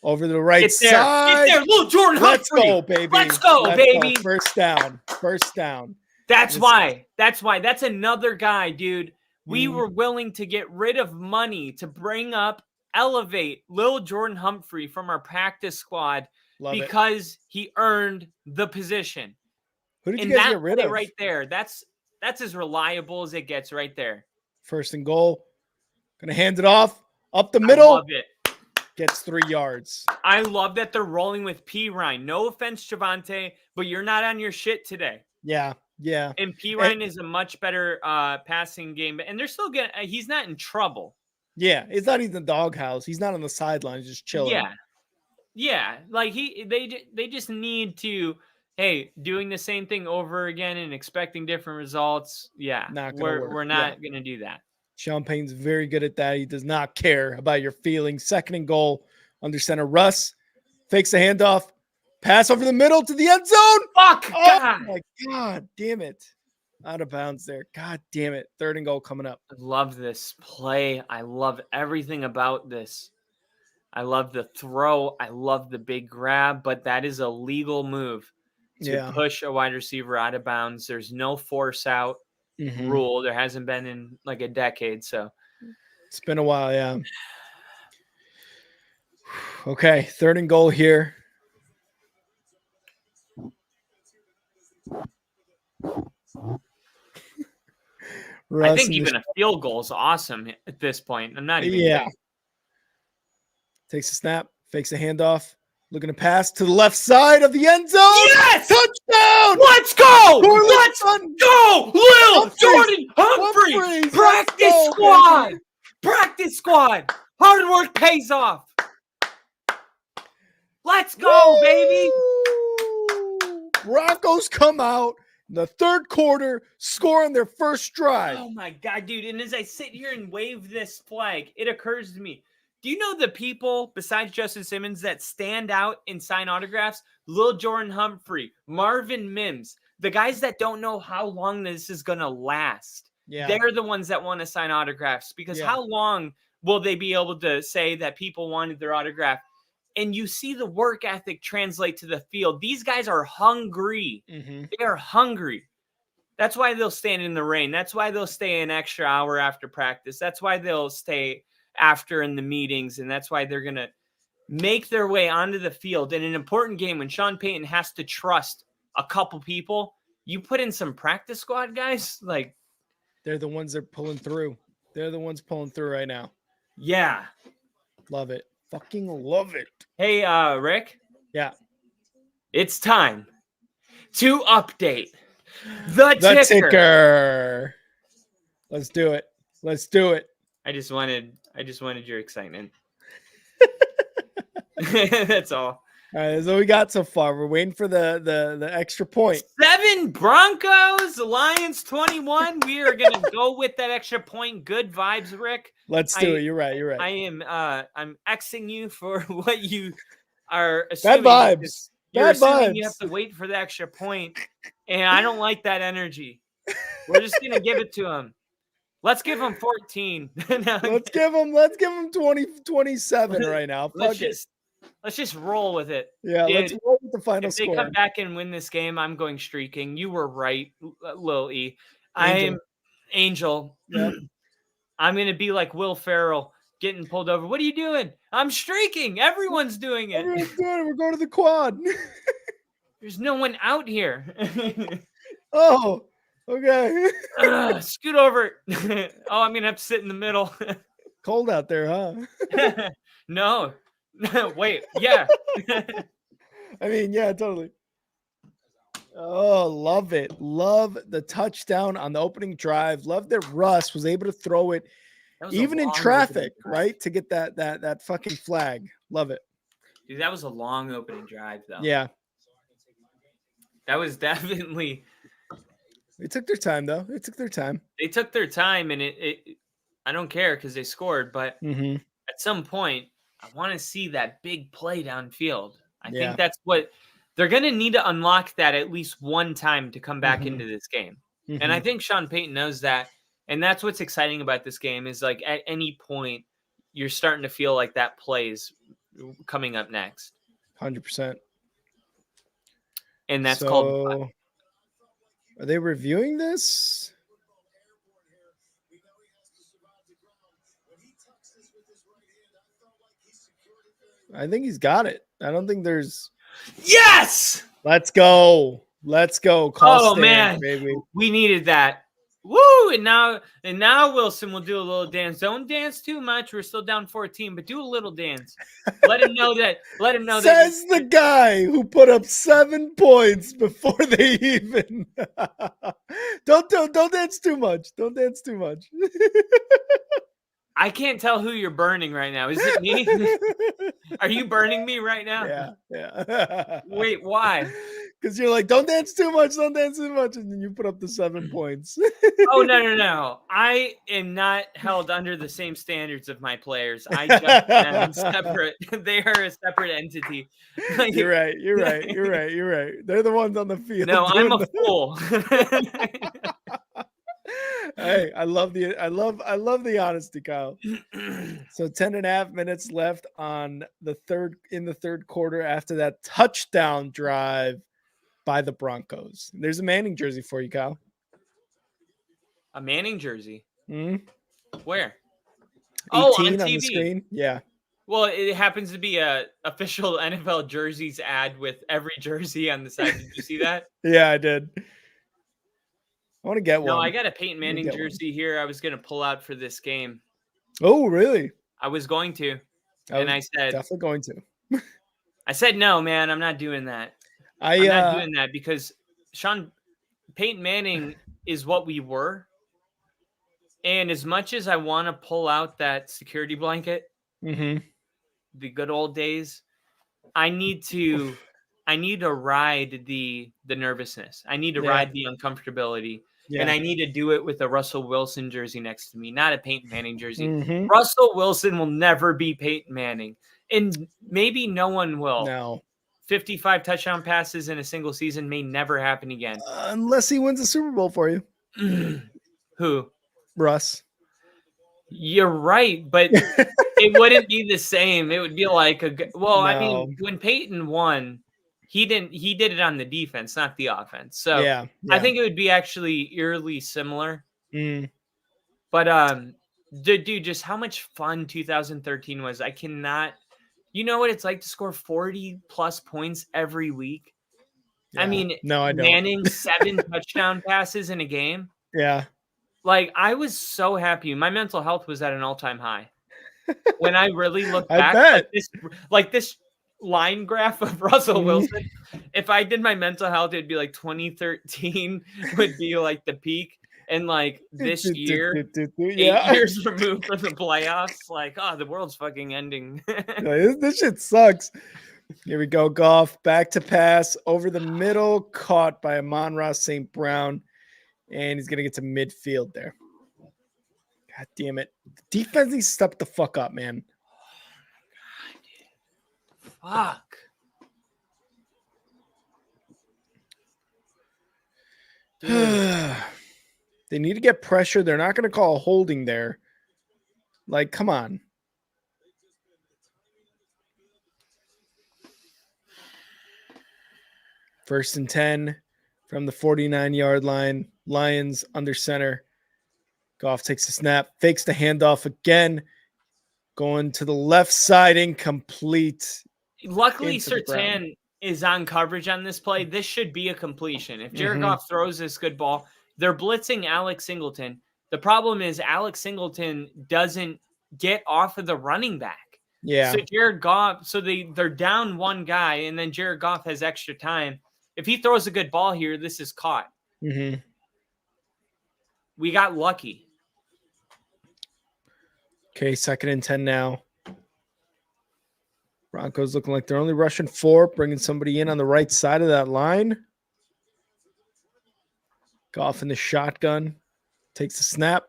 Speaker 1: over the right side.
Speaker 2: Get there, little Jordan Humphrey.
Speaker 1: Let's go, baby.
Speaker 2: Let's go, baby.
Speaker 1: First down.
Speaker 2: That's why. That's another guy, dude. We were willing to get rid of money to bring up, elevate Lil Jordan Humphrey from our practice squad because he earned the position.
Speaker 1: Who did you guys get rid of?
Speaker 2: Right there. That's as reliable as it gets right there.
Speaker 1: 1st and goal. Gonna hand it off up the middle.
Speaker 2: I love it.
Speaker 1: Gets 3 yards.
Speaker 2: I love that they're rolling with P. Ryan. No offense, Javonte, but you're not on your shit today.
Speaker 1: Yeah.
Speaker 2: And P. Ryan is a much better passing game, and they're still getting. He's not in trouble.
Speaker 1: Yeah, it's not even the doghouse. He's not on the sidelines just chilling.
Speaker 2: Yeah. Like they just need to. Hey, doing the same thing over again and expecting different results. Yeah, we're not gonna do that.
Speaker 1: Sean Payton's very good at that. He does not care about your feelings. 2nd and goal under center. Russ fakes the handoff. Pass over the middle to the end zone.
Speaker 2: Fuck!
Speaker 1: Oh, my God. Damn it. Out of bounds there. God damn it. 3rd and goal coming up.
Speaker 2: I love this play. I love everything about this. I love the throw. I love the big grab, but that is a legal move to push a wide receiver out of bounds. There's no force out rule. There hasn't been in like a decade. So
Speaker 1: it's been a while. Yeah. Okay. 3rd and goal here.
Speaker 2: I think even a field goal is awesome at this point. I'm not even.
Speaker 1: Yeah. Takes a snap, fakes a handoff, looking to pass to the left side of the end zone.
Speaker 2: Yes!
Speaker 1: Touchdown!
Speaker 2: Let's go! Let's go! Lil Jordan Humphrey! Practice squad! Hard work pays off. Let's go, baby!
Speaker 1: Broncos come out in the 3rd quarter, scoring their first drive.
Speaker 2: Oh my God, dude. And as I sit here and wave this flag, it occurs to me, Do you know the people besides Justin Simmons that stand out and sign autographs? Lil Jordan Humphrey, Marvin Mims, the guys that don't know how long this is going to last.
Speaker 1: Yeah.
Speaker 2: They're the ones that want to sign autographs because how long will they be able to say that people wanted their autograph? And you see the work ethic translate to the field. These guys are hungry. They are hungry. That's why they'll stand in the rain. That's why they'll stay an extra hour after practice. That's why they'll stay after in the meetings. And that's why they're going to make their way onto the field in an important game when Sean Payton has to trust a couple people. You put in some practice squad guys, like
Speaker 1: they're the ones that are pulling through. They're the ones pulling through right now.
Speaker 2: Yeah.
Speaker 1: Love it. Fucking love it.
Speaker 2: Hey, Rick.
Speaker 1: Yeah.
Speaker 2: It's time to update the ticker.
Speaker 1: Let's do it. Let's do it.
Speaker 2: I just wanted your excitement. That's all.
Speaker 1: All right, so we got so far. We're waiting for the extra point.
Speaker 2: 7 Broncos, Lions 21. We are gonna go with that extra point. Good vibes, Rick.
Speaker 1: Let's do it. You're right. You're right.
Speaker 2: I am. I'm Xing you for what you are assuming.
Speaker 1: Bad vibes.
Speaker 2: You're
Speaker 1: Bad
Speaker 2: assuming
Speaker 1: vibes.
Speaker 2: you have to wait for the extra point, and I don't like that energy. We're just gonna give it to him. Let's give him 14.
Speaker 1: Let's give him 27 right now.
Speaker 2: Let's just roll with it.
Speaker 1: Yeah,
Speaker 2: dude,
Speaker 1: let's roll with the final
Speaker 2: if
Speaker 1: score.
Speaker 2: If they come back and win this game, I'm going streaking. You were right, Lil E. I'm Angel.
Speaker 1: Yep.
Speaker 2: I'm going to be like Will Ferrell getting pulled over. What are you doing? I'm streaking. Everyone's doing it.
Speaker 1: Everyone's doing it. We're going to the quad.
Speaker 2: There's no one out here.
Speaker 1: Oh, okay.
Speaker 2: Scoot over. Oh, I'm going to have to sit in the middle.
Speaker 1: Cold out there, huh?
Speaker 2: No. Wait, yeah.
Speaker 1: I mean, yeah, totally. Oh, love it. Love the touchdown on the opening drive. Love that Russ was able to throw it even in traffic, right? To get that fucking flag. Love it.
Speaker 2: Dude, that was a long opening drive, though.
Speaker 1: Yeah.
Speaker 2: That was definitely.
Speaker 1: They took their time, though. They took their time.
Speaker 2: They took their time, and it I don't care because they scored, but at some point, I want to see that big play downfield. I think that's what they're going to need to unlock that at least one time to come back into this game. And I think Sean Payton knows that. And that's what's exciting about this game is like at any point you're starting to feel like that play is coming up next.
Speaker 1: 100%.
Speaker 2: And that's called.
Speaker 1: Are they reviewing this? I think he's got it. I don't think there's.
Speaker 2: Yes.
Speaker 1: Let's go. Let's go.
Speaker 2: Call stand, man, baby. We needed that. Woo! And now Wilson will do a little dance. Don't dance too much. We're still down 14, but do a little dance. Let him know that. Let him know that.
Speaker 1: Says the guy who put up 7 points before they even. Don't dance too much. Don't dance too much.
Speaker 2: I can't tell who you're burning right now. Is it me? Are you burning me right now?
Speaker 1: Yeah.
Speaker 2: Wait, why?
Speaker 1: Because you're like, don't dance too much, and then you put up the 7 points.
Speaker 2: Oh, no. I am not held under the same standards of my players. I just am separate. They are a separate entity.
Speaker 1: You're right. They're the ones on the field.
Speaker 2: No, I'm a fool.
Speaker 1: Hey, I love the honesty, Kyle. So 10.5 minutes left in the third quarter after that touchdown drive by the Broncos. There's a Manning jersey for you, Kyle.
Speaker 2: A Manning jersey? Where?
Speaker 1: 18 on the screen. Yeah.
Speaker 2: Well, it happens to be a official NFL jerseys ad with every jersey on the side. Did you see that?
Speaker 1: Yeah, I did. I want to get one.
Speaker 2: No, I got a Peyton Manning jersey here. I was going to pull out for this game.
Speaker 1: Oh, really?
Speaker 2: I was going to. And I said,
Speaker 1: definitely going to.
Speaker 2: I said, no, man, I'm not doing that. I'm not doing that because Peyton Manning is what we were. And as much as I want to pull out that security blanket, the good old days, I need to ride the nervousness. I need to ride the uncomfortability. and I need to do it with a Russell Wilson jersey next to me, not a Peyton Manning jersey.
Speaker 1: Mhm.
Speaker 2: Russell Wilson will never be Peyton Manning, and maybe no one will.
Speaker 1: No.
Speaker 2: 55 touchdown passes in a single season may never happen again.
Speaker 1: Unless he wins a Super Bowl for you.
Speaker 2: Who?
Speaker 1: Russ.
Speaker 2: You're right, but it wouldn't be the same. It would be like I mean, when Peyton won, he did it on the defense, not the offense. So
Speaker 1: yeah.
Speaker 2: I think it would be actually eerily similar. But dude, just how much fun 2013 was. I cannot. You know what it's like to score 40 plus points every week?
Speaker 1: Yeah.
Speaker 2: I mean,
Speaker 1: no, I don't.
Speaker 2: Manning 7 touchdown passes in a game.
Speaker 1: Yeah.
Speaker 2: Like, I was so happy. My mental health was at an all-time high. When I really look back,
Speaker 1: bet.
Speaker 2: like this line graph of Russell Wilson, if I did my mental health, it'd be like 2013 would be like the peak. And like this year, 8 years removed from the playoffs, like, oh, the world's fucking ending.
Speaker 1: This shit sucks. Here we go. Goff back to pass over the middle, caught by Amon-Ra St. Brown. And he's going to get to midfield there. God damn it. The defense needs to step the fuck up, man.
Speaker 2: Fuck.
Speaker 1: They need to get pressure. They're not going to call a holding there. Like, come on. First and 10 from the 49-yard line. Lions under center. Goff takes the snap, fakes the handoff again. Going to the left side, incomplete.
Speaker 2: Luckily, Surtain is on coverage on this play. This should be a completion. If Jared Goff throws this good ball, they're blitzing Alex Singleton. The problem is Alex Singleton doesn't get off of the running back.
Speaker 1: Yeah.
Speaker 2: So Jared Goff, they're down one guy, and then Jared Goff has extra time. If he throws a good ball here, this is caught. We got lucky.
Speaker 1: Okay, 2nd and 10 now. Broncos looking like they're only rushing 4, bringing somebody in on the right side of that line. Goff in the shotgun. Takes the snap.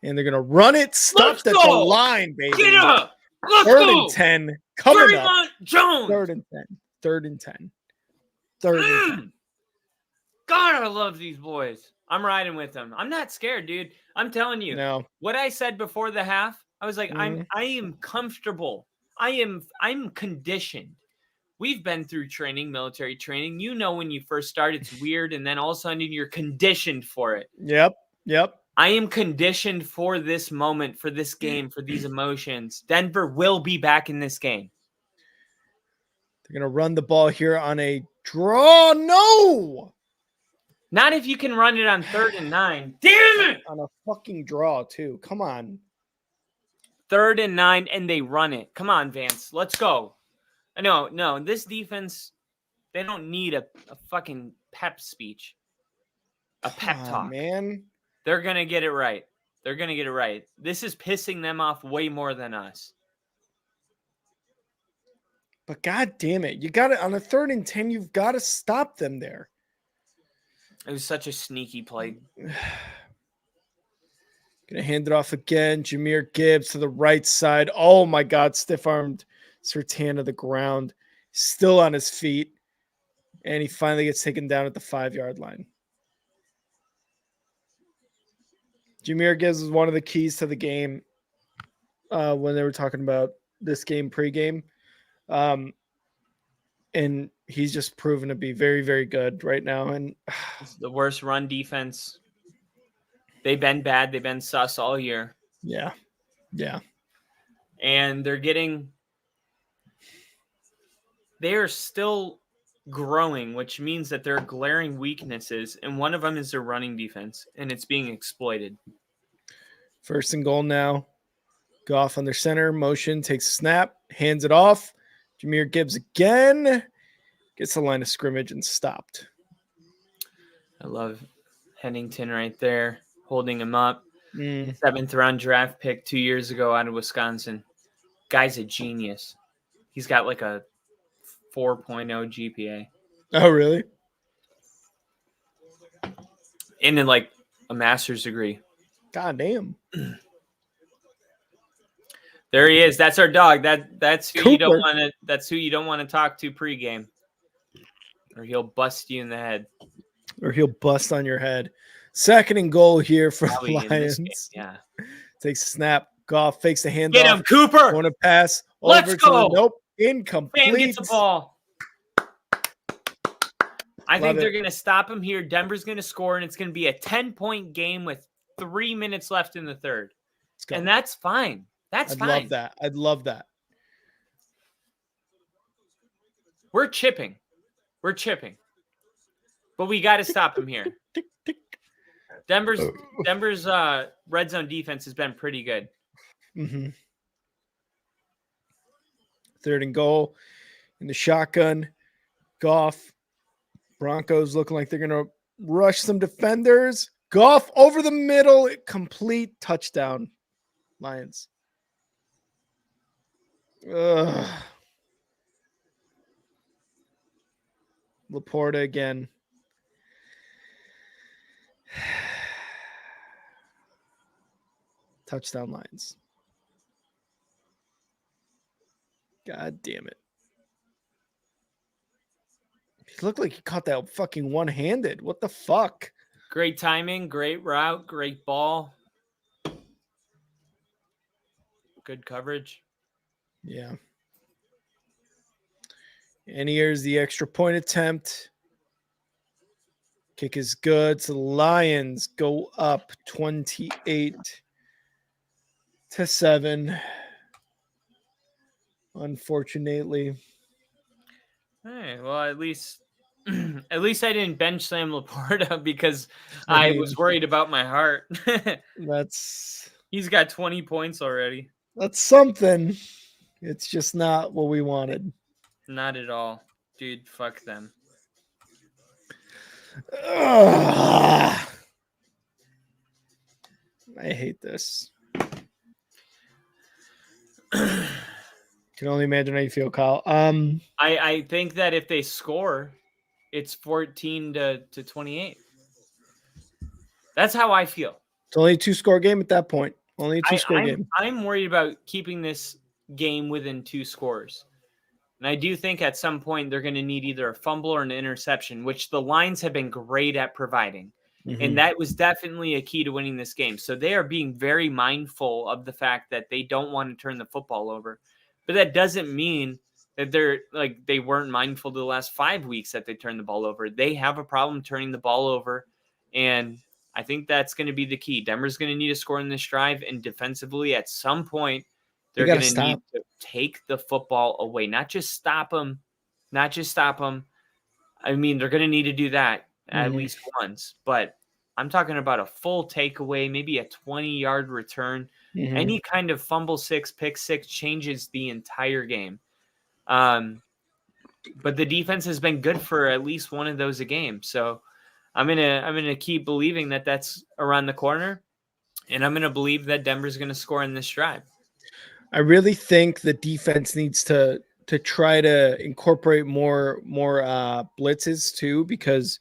Speaker 1: And they're going to run it. Stopped at the line, baby.
Speaker 2: Get up. Let's
Speaker 1: 3rd
Speaker 2: go.
Speaker 1: and 10. Coming up.
Speaker 2: Jones.
Speaker 1: 3rd and 10. 3rd and 10. 3rd and 10.
Speaker 2: God, I love these boys. I'm riding with them. I'm not scared, dude. I'm telling you.
Speaker 1: No.
Speaker 2: What I said before the half, I was like, I am comfortable. I'm conditioned. We've been through training, military training. You know, when you first start, it's weird, and then all of a sudden you're conditioned for it.
Speaker 1: Yep.
Speaker 2: I am conditioned for this moment, for this game, for these emotions. Denver will be back in this game.
Speaker 1: They're going to run the ball here on a draw. No!
Speaker 2: Not if you can run it on 3rd and 9. Damn it!
Speaker 1: On a fucking draw, too. Come on.
Speaker 2: 3rd and 9, and they run it. Come on, Vance. Let's go. No. This defense, they don't need a fucking pep speech. A pep talk.
Speaker 1: Man.
Speaker 2: They're going to get it right. This is pissing them off way more than us.
Speaker 1: But God damn it. You got it on a 3rd and 10. You've got to stop them there.
Speaker 2: It was such a sneaky play.
Speaker 1: Gonna hand it off again. Jahmyr Gibbs to the right side. Oh my God, stiff-armed Surtain to the ground. Still on his feet. And he finally gets taken down at the 5-yard line. Jahmyr Gibbs is one of the keys to the game when they were talking about this game pregame. And he's just proven to be very, very good right now. And
Speaker 2: it's the worst run defense. They've been bad. They've been sus all year.
Speaker 1: Yeah.
Speaker 2: And they're still growing, which means that there are glaring weaknesses. And one of them is their running defense, and it's being exploited.
Speaker 1: 1st and goal now. Goff on their center. Motion, takes a snap, hands it off. Jahmyr Gibbs again. Gets the line of scrimmage and stopped.
Speaker 2: I love Hennington right there, holding him up. 7th round draft pick 2 years ago out of Wisconsin. Guy's a genius. He's got like a 4.0 GPA.
Speaker 1: Oh, really?
Speaker 2: And in like a master's degree.
Speaker 1: God damn.
Speaker 2: There he is. That's our dog. That's who
Speaker 1: Cooper.
Speaker 2: you don't want to. That's who you don't want to talk to pregame, or he'll bust you in the head.
Speaker 1: Or he'll bust on your head. 2nd and goal here for
Speaker 2: Probably
Speaker 1: the
Speaker 2: in this game,
Speaker 1: Lions.
Speaker 2: yeah.
Speaker 1: Takes a snap. Goff fakes the handoff.
Speaker 2: Get him, Cooper.
Speaker 1: Want to pass.
Speaker 2: Let's
Speaker 1: over
Speaker 2: go.
Speaker 1: To nope. Incomplete.
Speaker 2: Fan gets the ball. I
Speaker 1: Love
Speaker 2: think they're
Speaker 1: it.
Speaker 2: going to stop him here. Denver's going to score, and it's going to be a 10-point game with 3 minutes left in the third.
Speaker 1: Let's go.
Speaker 2: And that's fine. That's fine.
Speaker 1: Love that. I'd love that.
Speaker 2: We're chipping. But we got to stop him here.
Speaker 1: Tick, tick.
Speaker 2: Denver's red zone defense has been pretty good.
Speaker 1: Mm-hmm. 3rd and goal in the shotgun. Goff. Broncos looking like they're going to rush some defenders. Goff over the middle. Complete touchdown. Lions. Laporta again. Touchdown Lions. God damn it. He looked like he caught that fucking one-handed. What the fuck?
Speaker 2: Great timing, great route, great ball. Good coverage.
Speaker 1: Yeah. And here's the extra point attempt. Kick is good. So the Lions go up 28-7. Unfortunately.
Speaker 2: Hey, well, at least I didn't bench Sam Laporta because I was worried about my heart. He's got 20 points already.
Speaker 1: That's something. It's just not what we wanted.
Speaker 2: Not at all. Dude, fuck them.
Speaker 1: Ugh. I hate this. Can only imagine how you feel, Kyle.
Speaker 2: I think that if they score, it's 14-28. That's how I feel.
Speaker 1: It's only a 2-score game at that point. Only a 2-score game.
Speaker 2: I'm worried about keeping this game within 2 scores. And I do think at some point they're going to need either a fumble or an interception, which the Lions have been great at providing. Mm-hmm. And that was definitely a key to winning this game. So they are being very mindful of the fact that they don't want to turn the football over. But that doesn't mean that they weren't mindful the last 5 weeks that they turned the ball over. They have a problem turning the ball over. And I think that's going to be the key. Denver's going to need a score in this drive. And defensively, at some point, they're going to need to take the football away, not just stop them. I mean, they're going to need to do that at least once. But I'm talking about a full takeaway, maybe a 20-yard return. Mm-hmm. Any kind of fumble six, pick six changes the entire game. But the defense has been good for at least one of those a game. So I'm gonna keep believing that that's around the corner, and I'm gonna believe that Denver's gonna score in this drive.
Speaker 1: I really think the defense needs to try to incorporate more blitzes too, because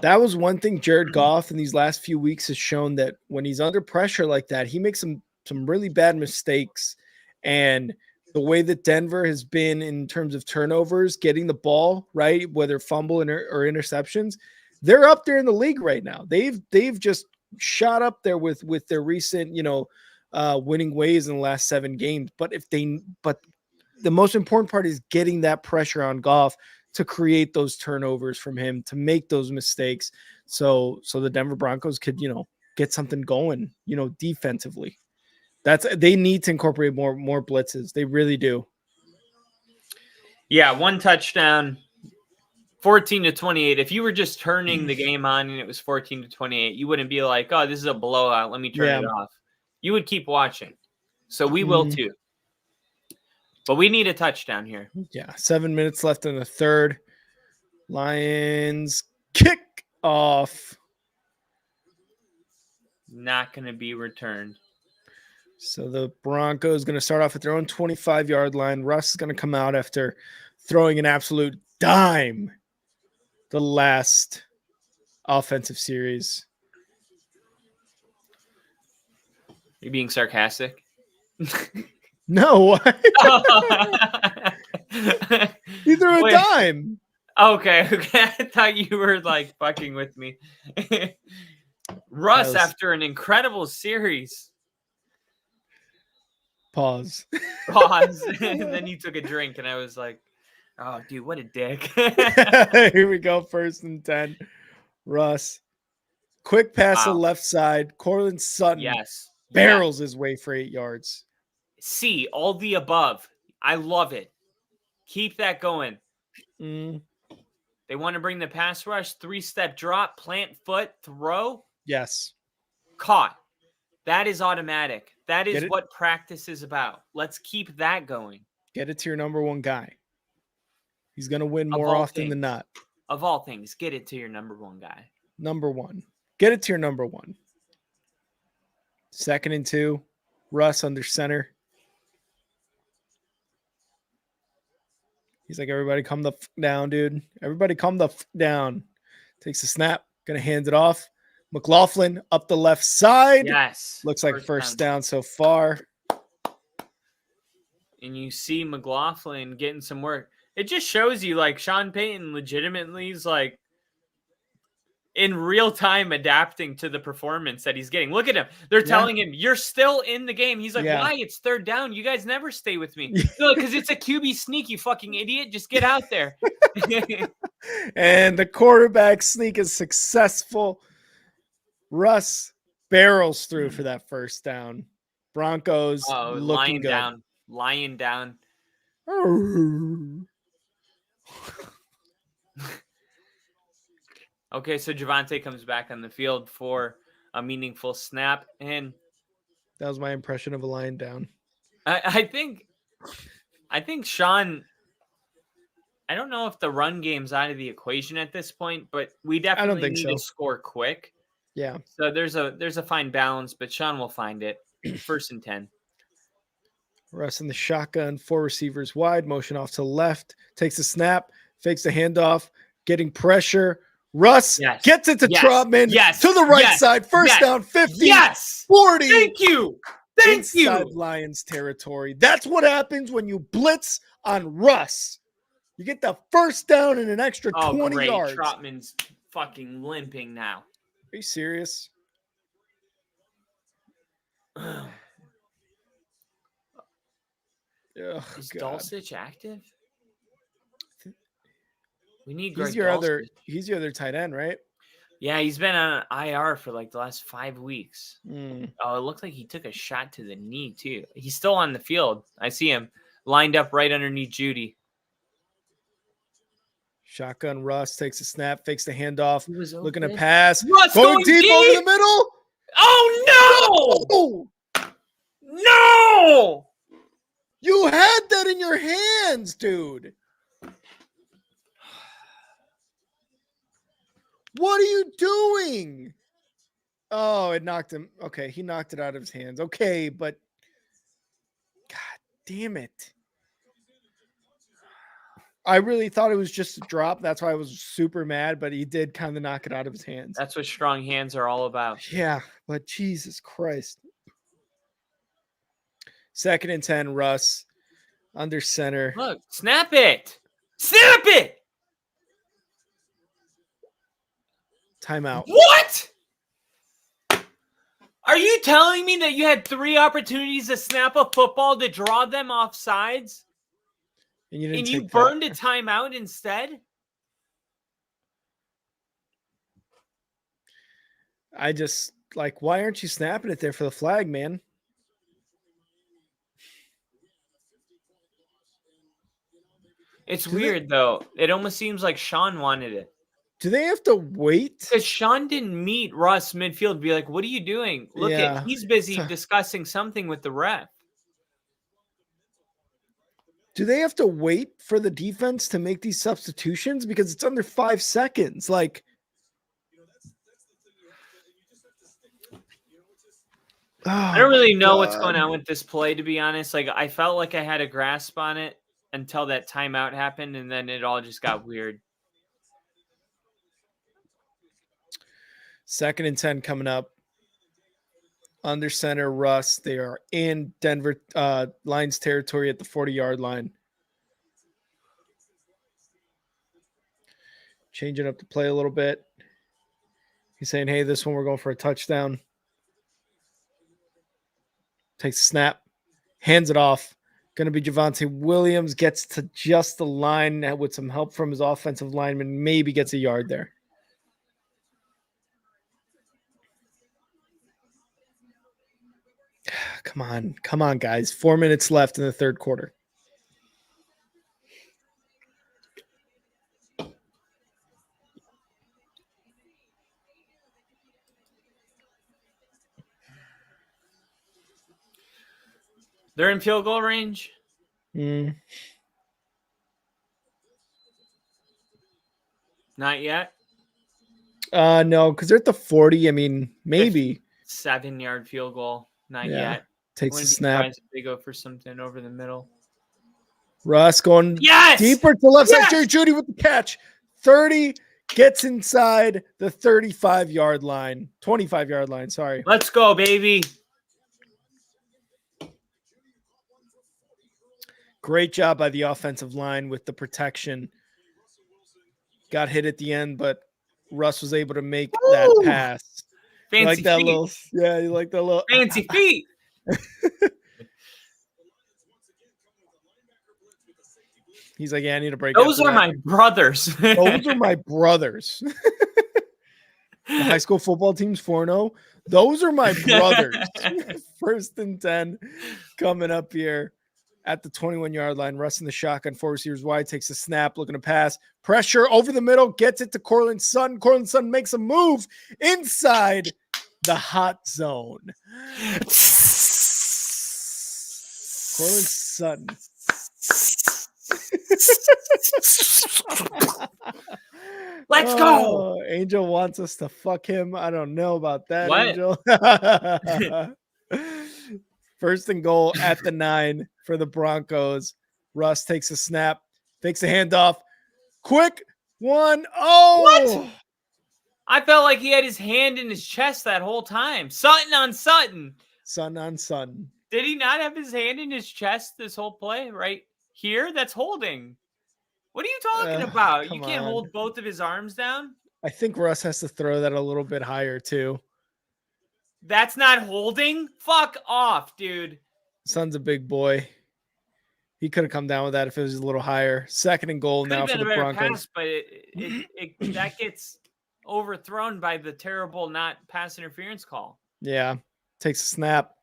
Speaker 1: that was one thing Jared Goff in these last few weeks has shown, that when he's under pressure like that, he makes some really bad mistakes. And the way that Denver has been in terms of turnovers, getting the ball right, whether fumble or interceptions, they're up there in the league right now. They've just shot up there with their recent, winning ways in the last 7 games. But the most important part is getting that pressure on Goff to create those turnovers from him, to make those mistakes. So the Denver Broncos could, get something going, defensively. They need to incorporate more blitzes. They really do.
Speaker 2: Yeah. 1 touchdown, 14-28. If you were just turning the game on and it was 14-28, you wouldn't be like, oh, this is a blowout, let me turn it off. You would keep watching. So we will too. But we need a touchdown here.
Speaker 1: Yeah, 7 minutes left in the third. Lions kick off.
Speaker 2: Not going to be returned.
Speaker 1: So the Broncos going to start off at their own 25-yard line. Russ is going to come out after throwing an absolute dime the last offensive series.
Speaker 2: You're being sarcastic.
Speaker 1: No, he threw a
Speaker 2: Wait.
Speaker 1: dime.
Speaker 2: Okay. I thought you were like fucking with me. Russ, after an incredible series.
Speaker 1: Pause.
Speaker 2: Pause. And then you took a drink, and I was like, oh, dude, what a dick.
Speaker 1: Here we go. 1st and 10. Russ. Quick pass to
Speaker 2: Wow.
Speaker 1: left side. Cortland Sutton
Speaker 2: Yes.
Speaker 1: barrels his way for 8 yards.
Speaker 2: See, all the above. I love it. Keep that going.
Speaker 1: Mm,
Speaker 2: They want to bring the pass rush, 3-step drop, plant foot, throw,
Speaker 1: yes.
Speaker 2: caught. That is automatic. That is
Speaker 1: Get it?
Speaker 2: what practice is about. Let's keep that going.
Speaker 1: Get it to your number one guy. He's going to win
Speaker 2: Of
Speaker 1: more
Speaker 2: all
Speaker 1: often than
Speaker 2: things.
Speaker 1: not.
Speaker 2: Of all things, get it to your number one guy.
Speaker 1: Number one. Get it to your number one. 2nd and 2. Russ under center. He's like, everybody come the down, dude. Everybody come the down. Takes a snap. Going to hand it off. McLaughlin up the left side.
Speaker 2: Yes.
Speaker 1: Looks like first down so far.
Speaker 2: And you see McLaughlin getting some work. It just shows you, like, Sean Payton legitimately is, like, in real time adapting to the performance that he's getting. Look at him. They're telling him, you're still in the game. He's like, why? It's 3rd down. You guys never stay with me. Because it's a QB sneak, you fucking idiot. Just get out there.
Speaker 1: And the quarterback sneak is successful. Russ barrels through for that 1st down. Broncos looking good.
Speaker 2: Lying down. Okay, so Javonte comes back on the field for a meaningful snap, and
Speaker 1: that was my impression of a lying down.
Speaker 2: I think Sean. I don't know if the run game's out of the equation at this point, but we definitely need to score quick.
Speaker 1: Yeah.
Speaker 2: So there's a fine balance, but Sean will find it. 1st and 10.
Speaker 1: Russ in the shotgun, 4 receivers wide, motion off to left, takes a snap, fakes the handoff, getting pressure. Russ gets it to Trotman to the right side. First down, 50, 40.
Speaker 2: Thank you. Thank you.
Speaker 1: Lions territory. That's what happens when you blitz on Russ. You get the 1st down and an extra 20 yards.
Speaker 2: Trotman's fucking limping now.
Speaker 1: Are you serious?
Speaker 2: Is Dulcich active? We need
Speaker 1: He's your other tight end, right?
Speaker 2: Yeah, he's been on IR for like the last 5 weeks.
Speaker 1: Mm.
Speaker 2: Oh, it looked like he took a shot to the knee too. He's still on the field. I see him lined up right underneath Judy.
Speaker 1: Shotgun Russ takes a snap, fakes the handoff, looking to
Speaker 2: open.
Speaker 1: pass.
Speaker 2: Russ
Speaker 1: going deep over the middle.
Speaker 2: Oh, no! No!
Speaker 1: You had that in your hands, dude. What are you doing? Oh, it knocked him. Okay, he knocked it out of his hands. Okay, but God damn it. I really thought it was just a drop. That's why I was super mad, but he did kind of knock it out of his hands.
Speaker 2: That's what strong hands are all about.
Speaker 1: Yeah, but Jesus Christ. 2nd and 10, Russ under center.
Speaker 2: Look, snap it. Snap it.
Speaker 1: Timeout.
Speaker 2: What? Are you telling me that you had 3 opportunities to snap a football to draw them off sides?
Speaker 1: And
Speaker 2: you burned a timeout instead?
Speaker 1: I just, like, why aren't you snapping it there for the flag, man?
Speaker 2: It's weird, though. It almost seems like Sean wanted it.
Speaker 1: Do they have to wait?
Speaker 2: Because Sean didn't meet Russ midfield and be like, what are you doing? Look at, he's busy discussing something with the ref.
Speaker 1: Do they have to wait for the defense to make these substitutions? Because it's under 5 seconds. Like,
Speaker 2: I don't really know what's going on with this play, to be honest. Like, I felt like I had a grasp on it until that timeout happened, and then it all just got weird.
Speaker 1: 2nd and 10 coming up. Under center, Russ. They are in Denver Lions territory at the 40-yard line. Changing up the play a little bit. He's saying, hey, this one we're going for a touchdown. Takes a snap. Hands it off. Going to be Javonte Williams. Gets to just the line with some help from his offensive lineman. Maybe gets a yard there. Come on. Come on, guys. 4 minutes left in the third quarter.
Speaker 2: They're in field goal range.
Speaker 1: Mm.
Speaker 2: Not yet.
Speaker 1: No, because they're at the 40. I mean, maybe.
Speaker 2: 7-yard field goal. Not
Speaker 1: Yeah.
Speaker 2: yet.
Speaker 1: Takes a
Speaker 2: Wouldn't be
Speaker 1: snap.
Speaker 2: surprised if they go for something over the middle.
Speaker 1: Russ going deeper to the left side. Jerry Jeudy with the catch. 30 gets inside the 35-yard line. 25-yard line, sorry.
Speaker 2: Let's go, baby.
Speaker 1: Great job by the offensive line with the protection. Got hit at the end, but Russ was able to make that pass.
Speaker 2: Fancy
Speaker 1: like that
Speaker 2: feet.
Speaker 1: little, yeah, you like that little
Speaker 2: Fancy feet.
Speaker 1: He's like, yeah, I need a break.
Speaker 2: Those are my brothers.
Speaker 1: Those are my brothers. The high school football team's 4-0. Those are my brothers. 1st and 10 coming up here at the 21-yard line. Russ in the shotgun, 4 receivers wide, takes a snap, looking to pass. Pressure over the middle, gets it to Cortland Sutton. Cortland Sutton makes a move inside the hot zone. Cortland Sutton.
Speaker 2: Let's go.
Speaker 1: Angel wants us to fuck him. I don't know about that,
Speaker 2: What?
Speaker 1: Angel. 1st and goal at the 9 for the Broncos. Russ takes a snap, fakes a handoff. Quick one. Oh,
Speaker 2: What? I felt like he had his hand in his chest that whole time. Sutton on Sutton.
Speaker 1: Son on son.
Speaker 2: Did he not have his hand in his chest this whole play right here? That's holding. What are you talking about? You can't hold both of his arms down?
Speaker 1: I think Russ has to throw that a little bit higher too.
Speaker 2: That's not holding? Fuck off, dude.
Speaker 1: Son's a big boy. He could have come down with that if it was a little higher. 2nd and goal now for the Broncos.
Speaker 2: Pass, but that gets overthrown by the terrible not pass interference call.
Speaker 1: Yeah. Takes a snap.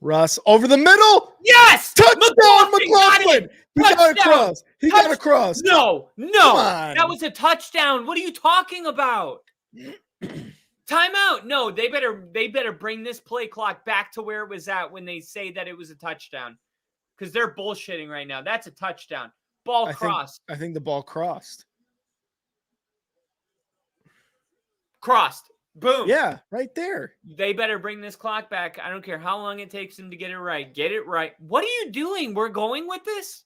Speaker 1: Russ over the middle.
Speaker 2: Yes!
Speaker 1: Touchdown, McLaughlin. He got across. He got across.
Speaker 2: No. That was a touchdown. What are you talking about? Timeout. No, they better bring this play clock back to where it was at when they say that it was a touchdown. Because they're bullshitting right now. That's a touchdown. Ball crossed.
Speaker 1: I think the ball crossed.
Speaker 2: Crossed. Boom.
Speaker 1: Yeah, right there.
Speaker 2: They better bring this clock back. I don't care how long it takes them to get it right. Get it right. What are you doing? We're going with this?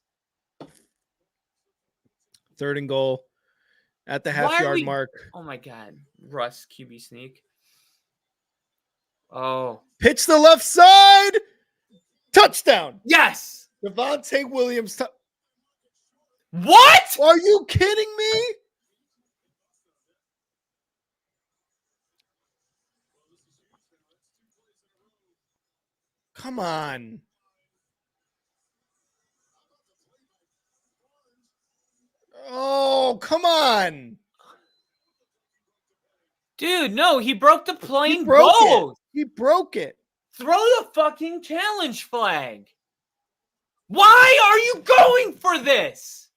Speaker 1: 3rd and goal at the half-yard mark.
Speaker 2: Oh, my God. Russ, QB sneak. Oh.
Speaker 1: Pitch the left side. Touchdown.
Speaker 2: Yes.
Speaker 1: Javonte Williams.
Speaker 2: What?
Speaker 1: Are you kidding me? Come on. Oh, come on.
Speaker 2: Dude, no, he broke the plane.
Speaker 1: He broke it.
Speaker 2: Throw the fucking challenge flag. Why are you going for this?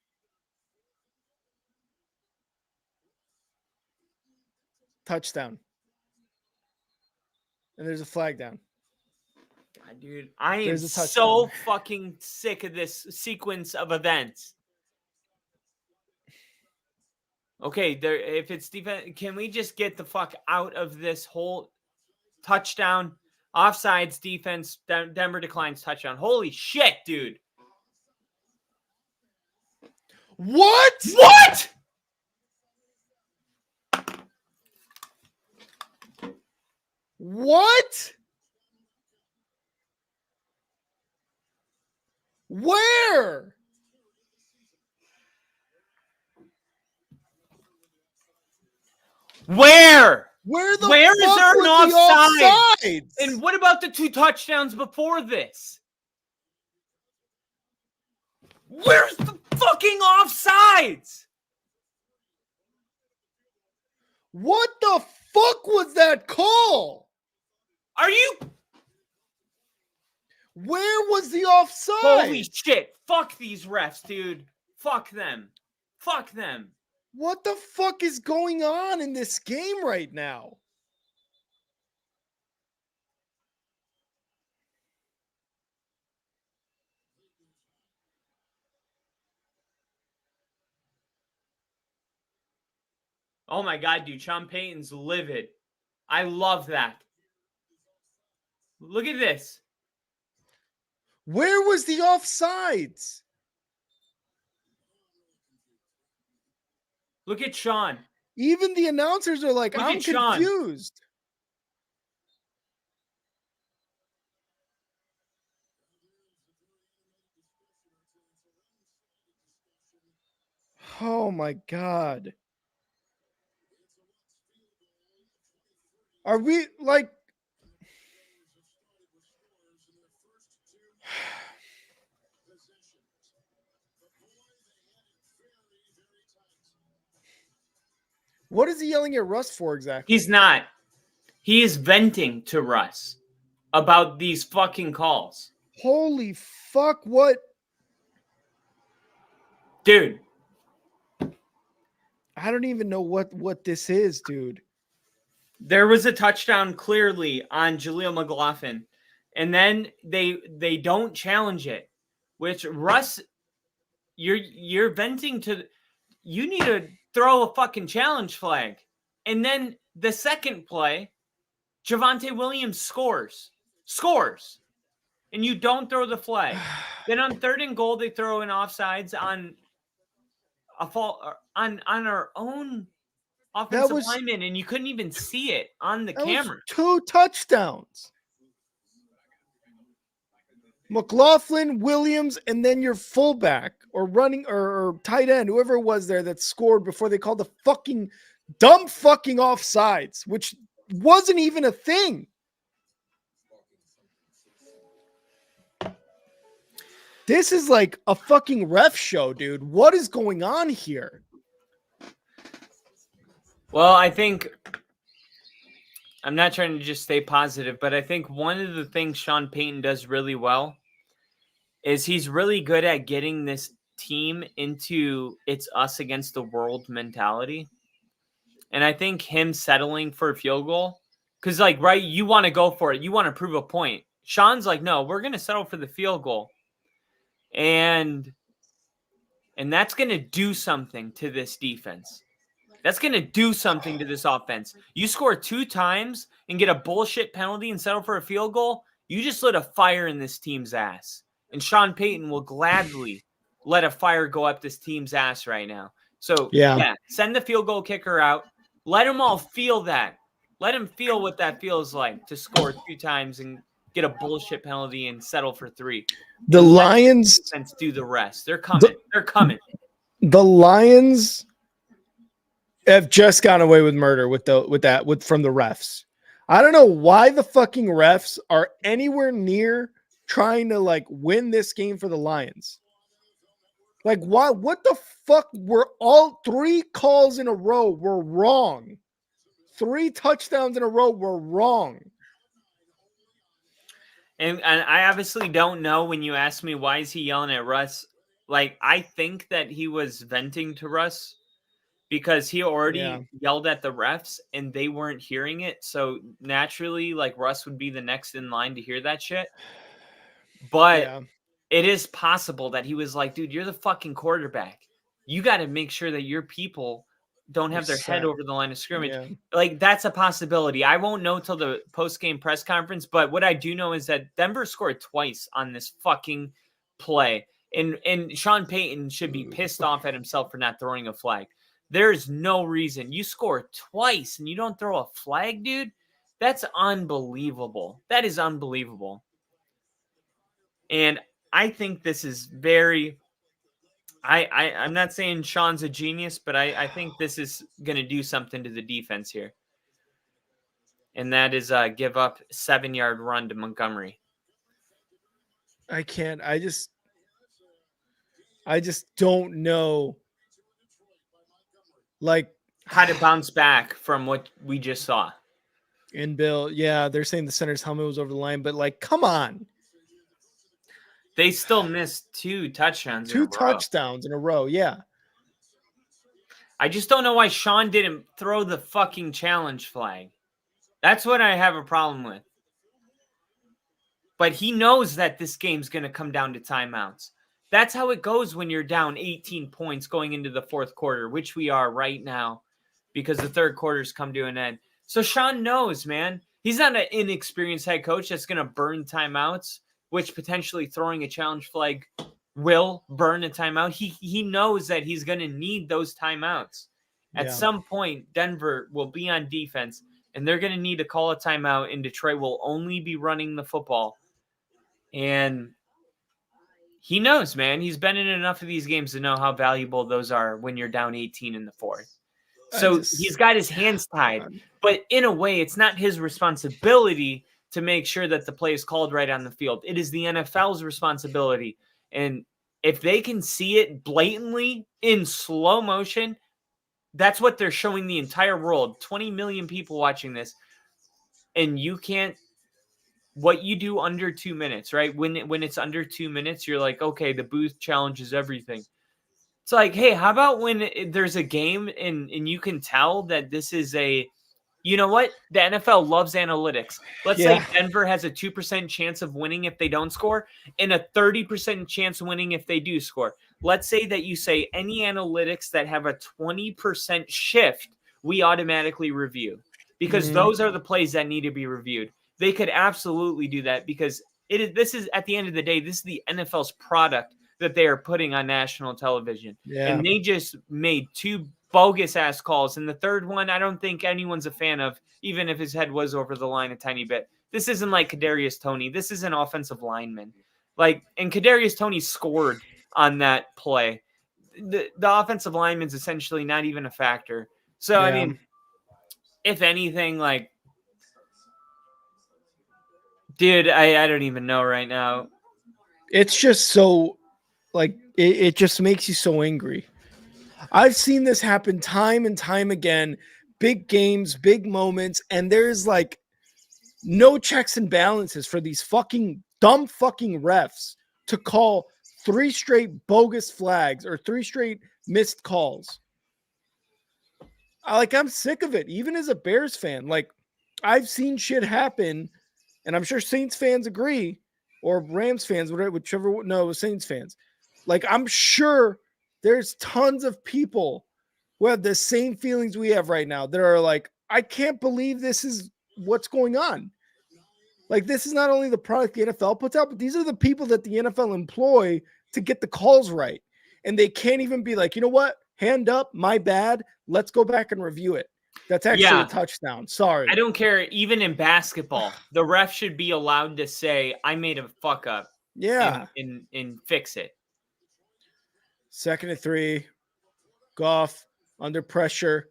Speaker 1: Touchdown. And there's a flag down.
Speaker 2: Dude, I am so fucking sick of this sequence of events. Okay, if it's defense, can we just get the fuck out of this whole touchdown, offsides, defense, Denver declines, touchdown? Holy shit, dude.
Speaker 1: What? What? Where?
Speaker 2: Where?
Speaker 1: Where the
Speaker 2: Where is
Speaker 1: fuck
Speaker 2: there an
Speaker 1: was the
Speaker 2: offside?
Speaker 1: offsides?
Speaker 2: And what about the 2 touchdowns before this? Where's the fucking offsides?
Speaker 1: What the fuck was that call?
Speaker 2: Are you?
Speaker 1: Where was the offside?
Speaker 2: Holy shit. Fuck these refs, dude. Fuck them. Fuck them.
Speaker 1: What the fuck is going on in this game right now?
Speaker 2: Oh my God, dude. Sean Payton's livid. I love that. Look at this.
Speaker 1: Where was the offsides?
Speaker 2: Look at Sean.
Speaker 1: Even the announcers are like,
Speaker 2: Look
Speaker 1: I'm
Speaker 2: at Sean.
Speaker 1: confused. Oh my God. Are we like, what is he yelling at Russ for exactly?
Speaker 2: He's not. He is venting to Russ about these fucking calls.
Speaker 1: Holy fuck, what?
Speaker 2: Dude.
Speaker 1: I don't even know what this is, dude.
Speaker 2: There was a touchdown clearly on Jaleel McLaughlin, and then they don't challenge it, which Russ, you're venting to. You need to throw a fucking challenge flag, and then the second play, Javonte Williams scores, and you don't throw the flag. Then on 3rd and goal, they throw in offsides on a fault on our own offensive lineman, and you couldn't even see it on the camera.
Speaker 1: 2 touchdowns. McLaughlin, Williams, and then your fullback or running or tight end, whoever it was there that scored before they called the fucking dumb fucking offsides, which wasn't even a thing. This is like a fucking ref show, dude. What is going on here?
Speaker 2: Well, I think I'm not trying to just stay positive, but I think one of the things Sean Payton does really well is he's really good at getting this team into it's us against the world mentality. And I think him settling for a field goal, because like, right, you want to go for it. You want to prove a point. Sean's like, no, we're going to settle for the field goal. And that's going to do something to this defense. That's going to do something to this offense. You score 2 times and get a bullshit penalty and settle for a field goal, you just lit a fire in this team's ass. And Sean Payton will gladly let a fire go up this team's ass right now. So, yeah, send the field goal kicker out. Let them all feel that. Let them feel what that feels like to score 2 times and get a bullshit penalty and settle for 3.
Speaker 1: The Lions
Speaker 2: do the rest. They're coming. They're coming.
Speaker 1: The Lions have just gone away with murder from the refs. I don't know why the fucking refs are anywhere near trying to like win this game for the Lions. Like, why? What the fuck? Were all 3 calls in a row were wrong? 3 touchdowns in a row were wrong.
Speaker 2: And I obviously don't know when you ask me why is he yelling at Russ. Like, I think that he was venting to Russ because he already yelled at the refs and they weren't hearing it. So naturally, like, Russ would be the next in line to hear that shit. But it is possible that he was like, dude, you're the fucking quarterback. You got to make sure that your people don't have their head over the line of scrimmage. Yeah. Like, that's a possibility. I won't know till the post-game press conference, but what I do know is that Denver scored twice on this fucking play. And Sean Payton should be pissed off at himself for not throwing a flag. There's no reason. You score twice and you don't throw a flag, dude? That's unbelievable. That is unbelievable. And I think this is very I'm not saying Sean's a genius, but I think this is going to do something to the defense here. And that is give up 7-yard run to Montgomery.
Speaker 1: I can't. I just don't know. Like
Speaker 2: how to bounce back from what we just saw.
Speaker 1: And Bill, yeah, they're saying the center's helmet was over the line, but like, come on.
Speaker 2: They still missed 2 touchdowns.
Speaker 1: Two touchdowns in a row, yeah.
Speaker 2: I just don't know why Sean didn't throw the fucking challenge flag. That's what I have a problem with. But he knows that this game's going to come down to timeouts. That's how it goes when you're down 18 points going into the fourth quarter, which we are right now because the third quarter's come to an end. So Sean knows, man. He's not an inexperienced head coach that's going to burn timeouts, which potentially throwing a challenge flag will burn a timeout. He knows that he's going to need those timeouts. At some point, Denver will be on defense, and they're going to need to call a timeout, and Detroit will only be running the football. And he knows, man. He's been in enough of these games to know how valuable those are when you're down 18 in the fourth. So he's got his hands tied. But in a way, it's not his responsibility to make sure that the play is called right on the field. It is the NFL's responsibility. And if they can see it blatantly in slow motion, that's what they're showing the entire world. 20 million people watching this. And you can't, what you do under 2 minutes, right? When it's under 2 minutes, you're like, okay, the booth challenges everything. It's like, hey, how about when there's a game and you can tell that this is you know what? The NFL loves analytics. Let's say Denver has a 2% chance of winning if they don't score and a 30% chance of winning if they do score. Let's say that you say any analytics that have a 20% shift, we automatically review because those are the plays that need to be reviewed. They could absolutely do that because this is at the end of the day, this is the NFL's product that they are putting on national television. Yeah. And they just made 2 bogus ass calls. And the third one, I don't think anyone's a fan of, even if his head was over the line a tiny bit. This isn't like Kadarius Toney. This is an offensive lineman. And Kadarius Toney scored on that play. The offensive lineman's essentially not even a factor. So, I mean, if anything, dude, I don't even know right now.
Speaker 1: It's just so, it just makes you so angry. I've seen this happen time and time again. Big games, big moments, and there's no checks and balances for these dumb fucking refs to call 3 straight bogus flags or 3 straight missed calls. I'm sick of it. Even as a Bears fan, I've seen shit happen, and I'm sure Saints fans agree, or Rams fans, whichever. No, Saints fans. I'm sure there's tons of people who have the same feelings we have right now that are I can't believe this is what's going on. This is not only the product the NFL puts out, but these are the people that the NFL employ to get the calls right. And they can't even be you know what? Hand up, my bad. Let's go back and review it. That's actually a touchdown. Sorry.
Speaker 2: I don't care. Even in basketball, the ref should be allowed to say, I made a fuck up.
Speaker 1: Yeah.
Speaker 2: And fix it.
Speaker 1: 2nd and 3. Goff under pressure.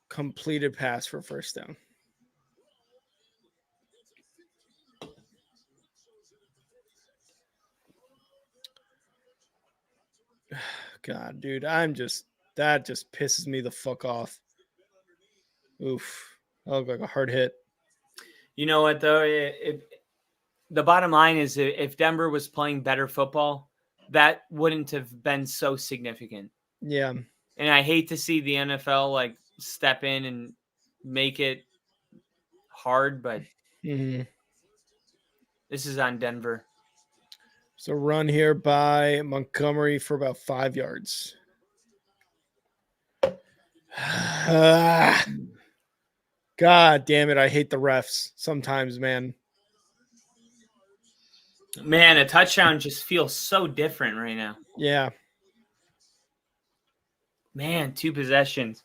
Speaker 1: Completed pass for first down. God, dude, that just pisses me the fuck off. Oof. That looked like a hard hit.
Speaker 2: You know what, though? The bottom line is if Denver was playing better football, that wouldn't have been so significant.
Speaker 1: Yeah.
Speaker 2: And I hate to see the NFL step in and make it hard, but this is on Denver.
Speaker 1: So run here by Montgomery for about 5 yards. God damn it. I hate the refs sometimes, man.
Speaker 2: Man, a touchdown just feels so different right now.
Speaker 1: Yeah.
Speaker 2: Man, 2 possessions.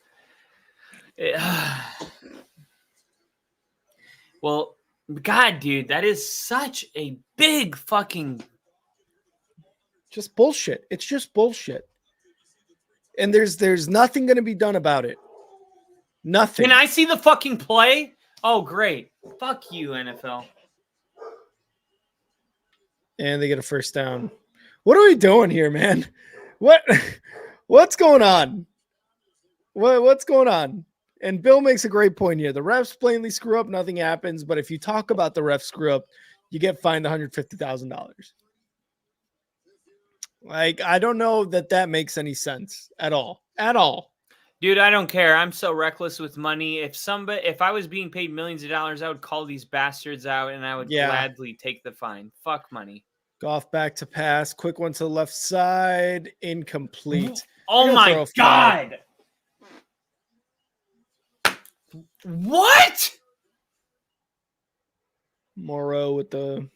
Speaker 2: Well, God, dude, that is such a big fucking...
Speaker 1: Just bullshit. It's just bullshit. And there's nothing going to be done about it. Nothing.
Speaker 2: Can I see the fucking play? Oh, great. Fuck you, NFL.
Speaker 1: And they get a first down. What are we doing here, man? What's going on? What's going on? And Bill makes a great point here. The refs plainly screw up, nothing happens. But if you talk about the refs screw up, you get fined $150,000. Like, I don't know that makes any sense at all. At all.
Speaker 2: Dude, I don't care. I'm so reckless with money. If I was being paid millions of dollars, I would call these bastards out and I would gladly take the fine. Fuck money.
Speaker 1: Goff back to pass. Quick one to the left side. Incomplete.
Speaker 2: Oh my God. What?
Speaker 1: Morrow with the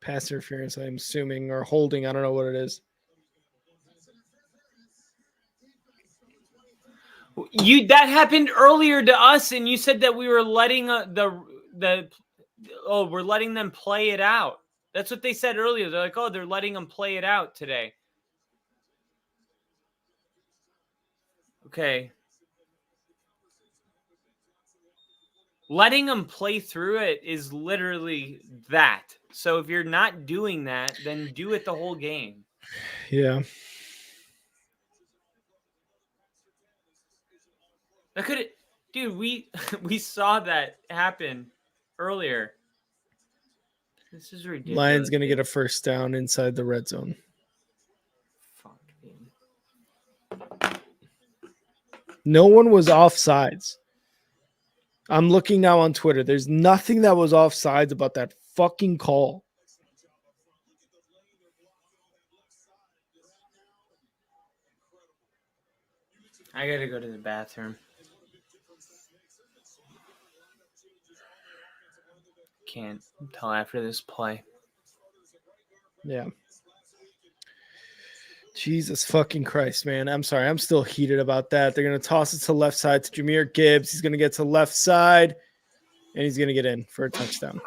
Speaker 1: pass interference, I'm assuming, or holding. I don't know what it is.
Speaker 2: That happened earlier to us, and you said that we were letting we're letting them play it out. That's what they said earlier. They're like, oh, they're letting them play it out today. Okay. Letting them play through it is literally that. So if you're not doing that, then do it the whole game.
Speaker 1: Yeah.
Speaker 2: Dude, we saw that happen earlier. This is ridiculous.
Speaker 1: Lions going to get a first down inside the red zone.
Speaker 2: Fuck,
Speaker 1: dude. No one was offsides. I'm looking now on Twitter. There's nothing that was offsides about that fucking call.
Speaker 2: I got to go to the bathroom. Can't until after this play.
Speaker 1: Yeah. Jesus fucking Christ, man. I'm sorry. I'm still heated about that. They're going to toss it to left side to Jahmyr Gibbs. He's going to get to left side, and he's going to get in for a touchdown.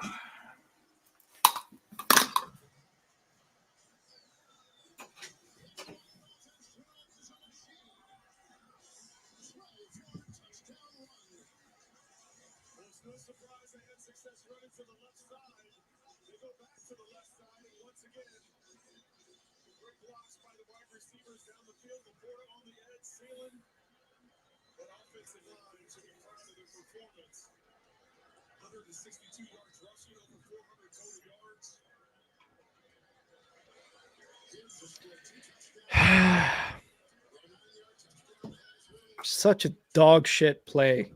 Speaker 1: Such a dog shit play.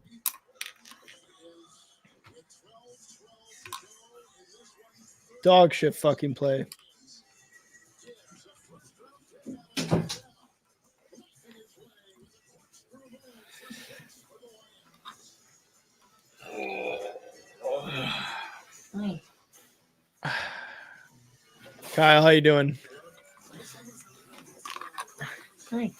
Speaker 1: Dog shit fucking play. Kyle, how you doing?
Speaker 2: Hi.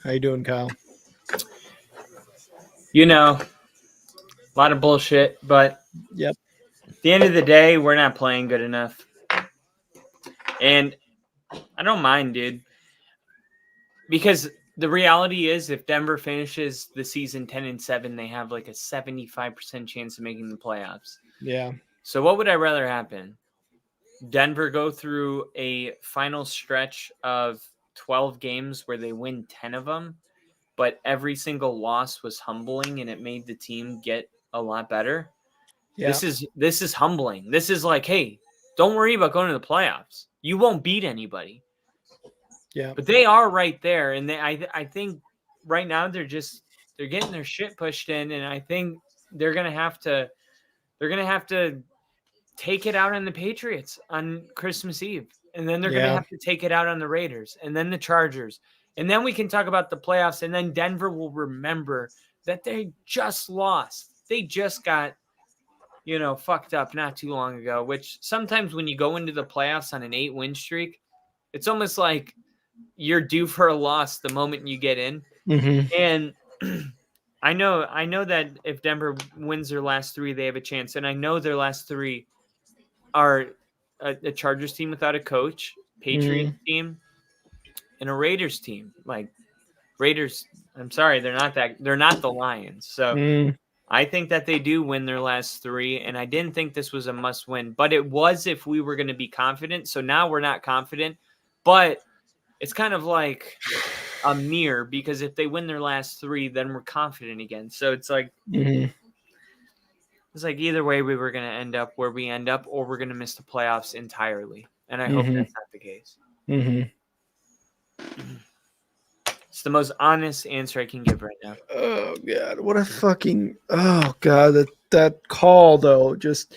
Speaker 1: How you doing, Kyle?
Speaker 2: You know, a lot of bullshit, but
Speaker 1: yep.
Speaker 2: At the end of the day, we're not playing good enough. And I don't mind, dude. Because the reality is, if Denver finishes the season 10-7, they have like a 75% chance of making the playoffs.
Speaker 1: Yeah.
Speaker 2: So what would I rather happen? Denver go through a final stretch of 12 games where they win 10 of them, but every single loss was humbling and it made the team get a lot better. Yeah. This is humbling. This is like, hey, don't worry about going to the playoffs. You won't beat anybody.
Speaker 1: Yeah.
Speaker 2: But they are right there. And I think right now they're getting their shit pushed in. And I think they're going to have to take it out on the Patriots on Christmas Eve. And then they're going to have to take it out on the Raiders and then the Chargers. And then we can talk about the playoffs. And then Denver will remember that they just lost. They just got fucked up not too long ago, which sometimes when you go into the playoffs on an 8-win streak, it's almost like you're due for a loss the moment you get in.
Speaker 1: Mm-hmm.
Speaker 2: And I know that if Denver wins their last 3, they have a chance. And I know their last 3 are a Chargers team without a coach, Patriots team, and a Raiders team. Like Raiders, I'm sorry, they're not the Lions. So I think that they do win their last 3, and I didn't think this was a must win, but it was if we were going to be confident. So now we're not confident, but it's kind of like a mirror, because if they win their last 3, then we're confident again. So it's like it's like either way we were going to end up where we end up, or we're going to miss the playoffs entirely. And I hope that's not the case. It's the most honest answer I can give right now.
Speaker 1: Oh God, what a fucking that call though. Just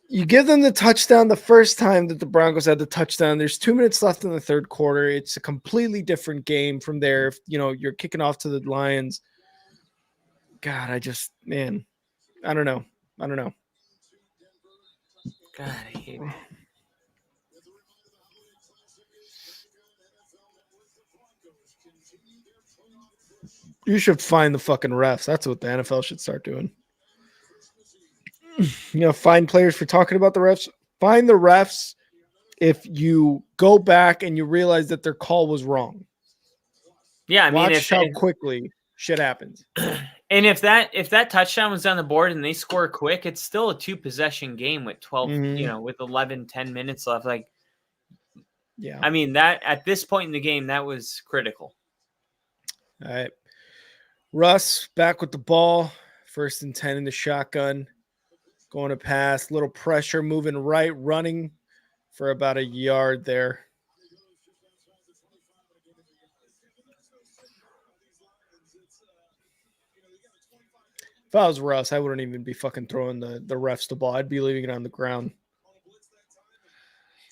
Speaker 1: you give them the touchdown the first time that the Broncos had the touchdown. There's 2 minutes left in the third quarter. It's a completely different game from there. If you're kicking off to the Lions. God, I don't know.
Speaker 2: God, I hate it.
Speaker 1: You should find the fucking refs. That's what the NFL should start doing. Find players for talking about the refs. Find the refs if you go back and you realize that their call was wrong.
Speaker 2: Yeah, I mean,
Speaker 1: watch how quickly shit happens.
Speaker 2: And if that touchdown was on the board and they score quick, it's still a 2-possession game with 12, with 11, 10 minutes left. Like,
Speaker 1: yeah,
Speaker 2: I mean, that at this point in the game, that was critical.
Speaker 1: All right. Russ back with the ball. 1st and 10 in the shotgun. Going to pass. Little pressure, moving right, running for about a yard there. If I was Russ, I wouldn't even be fucking throwing the refs the ball. I'd be leaving it on the ground.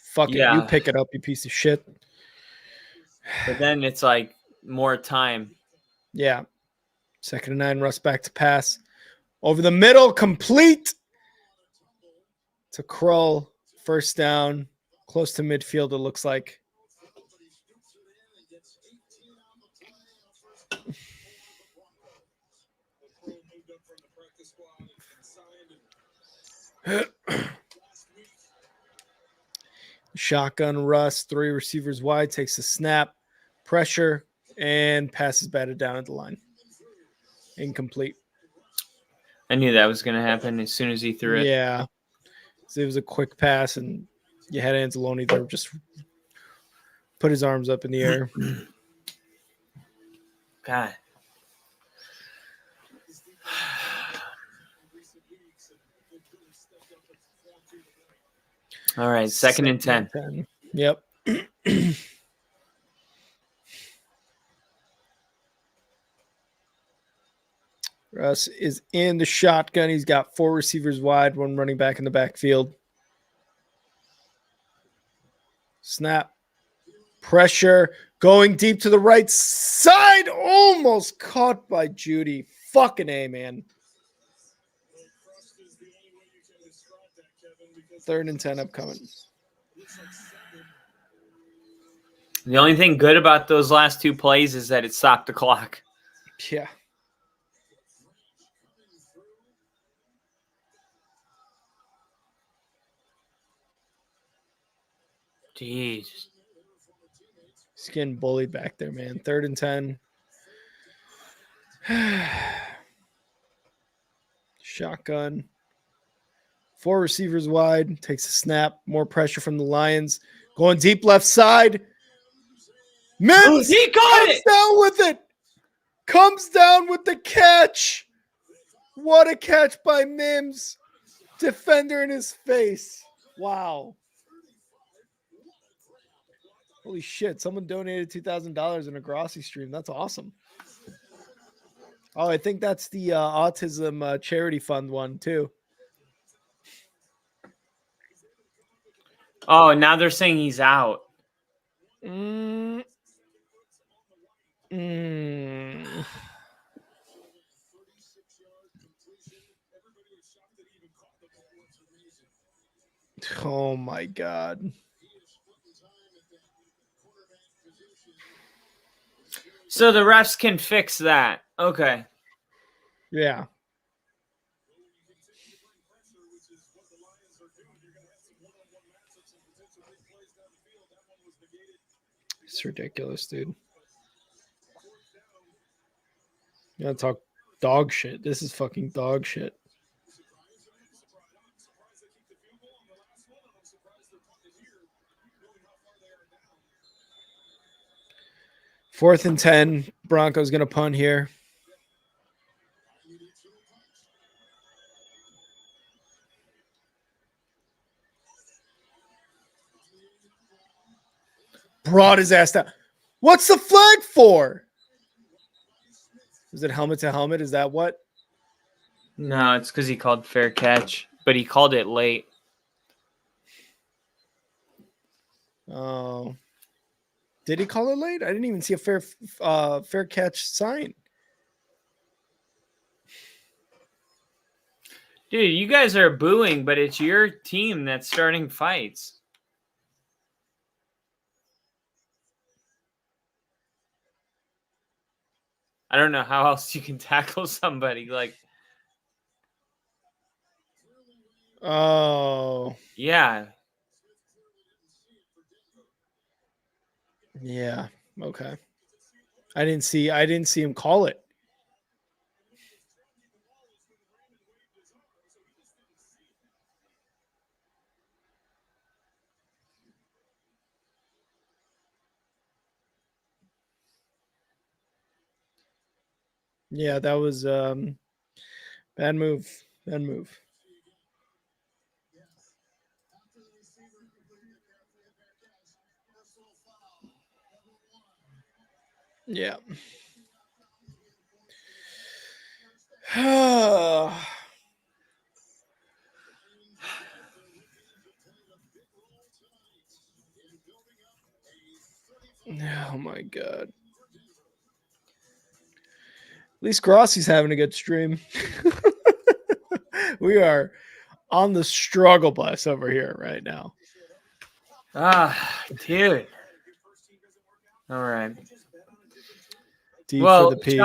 Speaker 1: Fuck it. You pick it up, you piece of shit.
Speaker 2: But then it's like more time.
Speaker 1: Yeah. 2nd and 9, Russ back to pass. Over the middle, complete to Krull. 1st down. Close to midfield, it looks like. Shotgun Russ, 3 receivers wide, takes a snap, pressure, and passes batted down at the line. Incomplete.
Speaker 2: I knew that was going to happen as soon as he threw it.
Speaker 1: Yeah. So it was a quick pass, and you had Anzalone there just put his arms up in the air.
Speaker 2: God. All right, 2nd and 10.
Speaker 1: Yep. Russ is in the shotgun. He's got 4 receivers wide, 1 running back in the backfield. Snap. Pressure. Going deep to the right side. Almost caught by Judy. Fucking A, man. 3rd and 10 upcoming.
Speaker 2: The only thing good about those last 2 plays is that it stopped the clock.
Speaker 1: Yeah.
Speaker 2: Jeez.
Speaker 1: He's getting bullied back there, man. 3rd and 10. Shotgun. 4 receivers wide. Takes a snap. More pressure from the Lions. Going deep left side. Mims
Speaker 2: he got it.
Speaker 1: Down with it. Comes down with the catch. What a catch by Mims. Defender in his face. Wow. Holy shit. Someone donated $2,000 in a Grossi stream. That's awesome. Oh, I think that's the autism charity fund one too.
Speaker 2: Oh, now they're saying he's out.
Speaker 1: Oh my God.
Speaker 2: So the refs can fix that. Okay.
Speaker 1: Yeah. It's ridiculous, dude. You gotta talk dog shit. This is fucking dog shit. Fourth and 10. Broncos gonna punt here. Brought his ass down. What's the flag for? Is it helmet to helmet? Is that what?
Speaker 2: No, it's because he called fair catch, but he called it late.
Speaker 1: Oh. Did he call it late? I didn't even see a fair catch sign.
Speaker 2: Dude, you guys are booing, but it's your team that's starting fights. I don't know how else you can tackle somebody. Like,
Speaker 1: Oh.
Speaker 2: yeah.
Speaker 1: Yeah. Okay. I didn't see him call it. Yeah, that was bad move. Bad move. Yeah. Oh my God. At least Grossi's having a good stream. We are on the struggle bus over here right now.
Speaker 2: Dude. All right.
Speaker 1: D
Speaker 2: Well,
Speaker 1: for the P.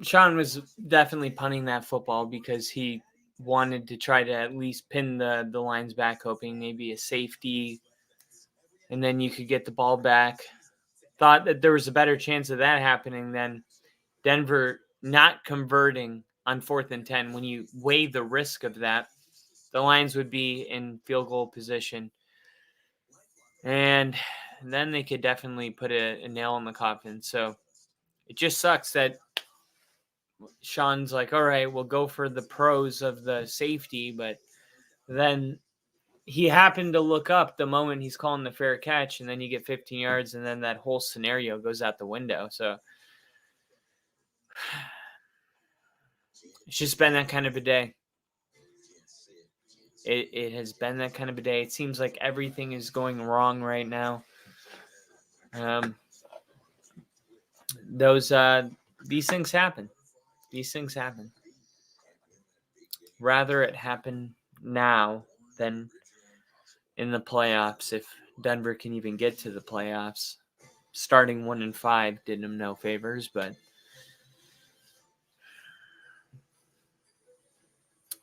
Speaker 2: Sean was definitely punting that football because he wanted to try to at least pin the lines back, hoping maybe a safety, and then you could get the ball back. Thought that there was a better chance of that happening than Denver not converting on 4th and 10. When you weigh the risk of that, the Lions would be in field goal position. And then they could definitely put a nail in the coffin. So it just sucks that Sean's like, all right, we'll go for the pros of the safety. But then he happened to look up the moment he's calling the fair catch, and then you get 15 yards, and then that whole scenario goes out the window. So it's just been that kind of a day. It has been that kind of a day. It seems like everything is going wrong right now. These things happen. These things happen. Rather it happen now than in the playoffs. If Denver can even get to the playoffs, starting 1-5 did them no favors, but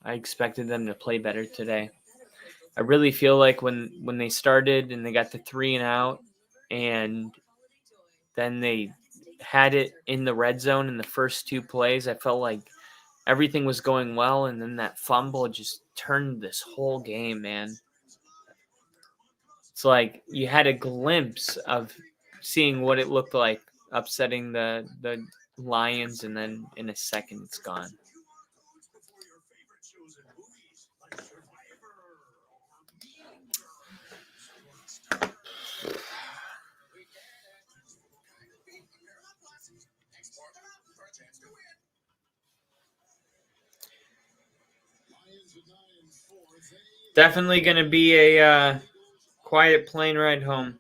Speaker 2: I expected them to play better today. I really feel like when they started and they got the 3 and out, and then they had it in the red zone in the first 2 plays, I felt like everything was going well, and then that fumble just turned this whole game, man. It's like you had a glimpse of seeing what it looked like upsetting the Lions, and then in a second it's gone. Definitely going to be a quiet plane ride home.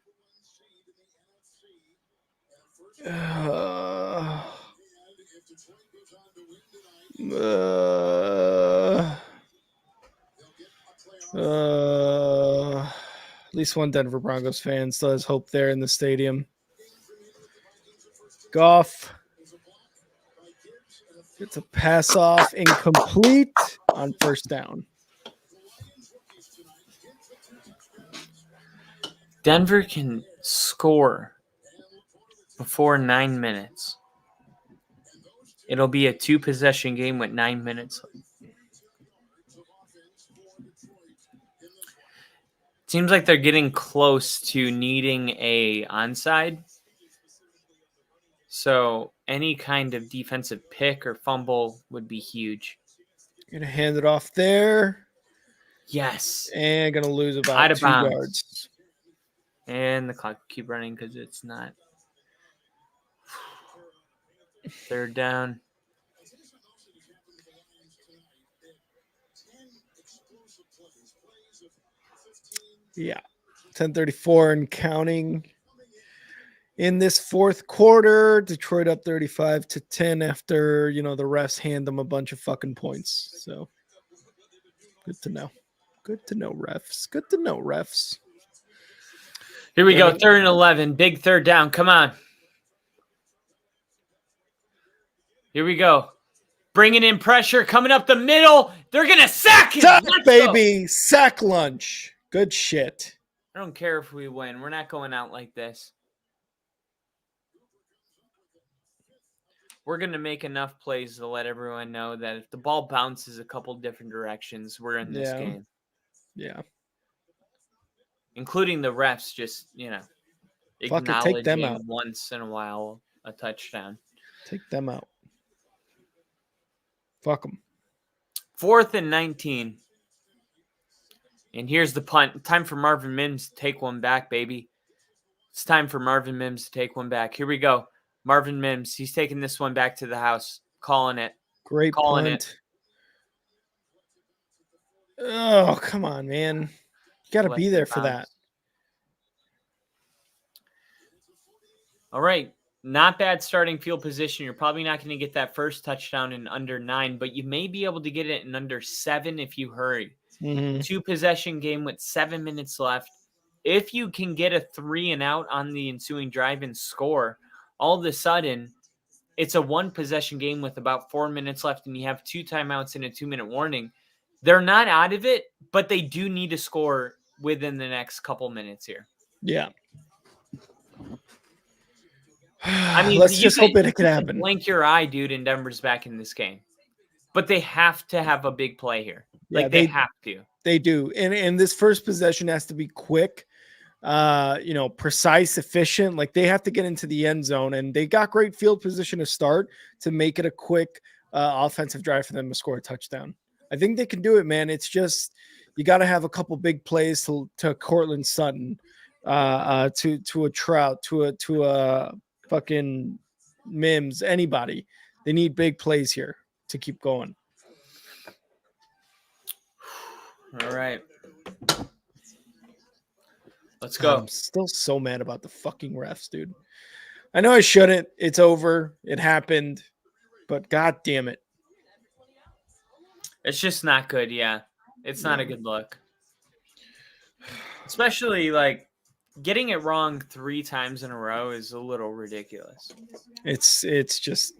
Speaker 1: At least one Denver Broncos fan still has hope there in the stadium. Goff gets a pass off incomplete on first down.
Speaker 2: Denver can score before 9 minutes. It'll be a 2-possession game with 9 minutes. Seems like they're getting close to needing a onside. So any kind of defensive pick or fumble would be huge.
Speaker 1: Gonna hand it off there.
Speaker 2: Yes.
Speaker 1: And gonna lose
Speaker 2: Out
Speaker 1: about
Speaker 2: of
Speaker 1: 2
Speaker 2: bounds.
Speaker 1: yards.
Speaker 2: And the clock keep running because it's not. Third down.
Speaker 1: Yeah. 10:34 and counting. In this fourth quarter, Detroit up 35-10 after, the refs hand them a bunch of fucking points. So good to know. Good to know, refs. Good to know, refs.
Speaker 2: Here we go. 3rd and 11. Big third down. Come on. Here we go. Bringing in pressure. Coming up the middle. They're going to sack it.
Speaker 1: Sack, baby. Sack lunch. Good shit.
Speaker 2: I don't care if we win. We're not going out like this. We're going to make enough plays to let everyone know that if the ball bounces a couple different directions, we're in this game.
Speaker 1: Yeah.
Speaker 2: Including the refs just, acknowledging
Speaker 1: take them out.
Speaker 2: once in a while a touchdown.
Speaker 1: Take them out. Fuck them.
Speaker 2: 4th and 19. And here's the punt. Time for Marvin Mims to take one back, baby. It's time for Marvin Mims to take one back. Here we go. Marvin Mims. He's taking this one back to the house. Calling it.
Speaker 1: Great
Speaker 2: Calling
Speaker 1: punt. Oh, come on, man. You got to be there for that.
Speaker 2: All right. Not bad starting field position. You're probably not going to get that first touchdown in under 9, but you may be able to get it in under 7 if you hurry. 2-possession game with 7 minutes left. If you can get a 3 and out on the ensuing drive and score, all of a sudden, it's a 1-possession game with about 4 minutes left, and you have 2 timeouts and a 2-minute warning. They're not out of it, but they do need to score within the next couple minutes here.
Speaker 1: Yeah.
Speaker 2: I mean,
Speaker 1: let's just hope it can happen.
Speaker 2: Blink your eye, dude, and Denver's back in this game. But they have to have a big play here. They have to.
Speaker 1: They do. And this first possession has to be quick, precise, efficient. Like they have to get into the end zone, and they got great field position to start to make it a quick offensive drive for them to score a touchdown. I think they can do it, man. It's just you got to have a couple big plays to Cortland Sutton, to a Trout, to a fucking Mims, anybody. They need big plays here to keep going.
Speaker 2: All right. Let's go.
Speaker 1: I'm still so mad about the fucking refs, dude. I know I shouldn't. It's over. It happened. But god damn it.
Speaker 2: It's just not good, yeah. It's not a good look. Especially, getting it wrong 3 times in a row is a little ridiculous.
Speaker 1: It's just...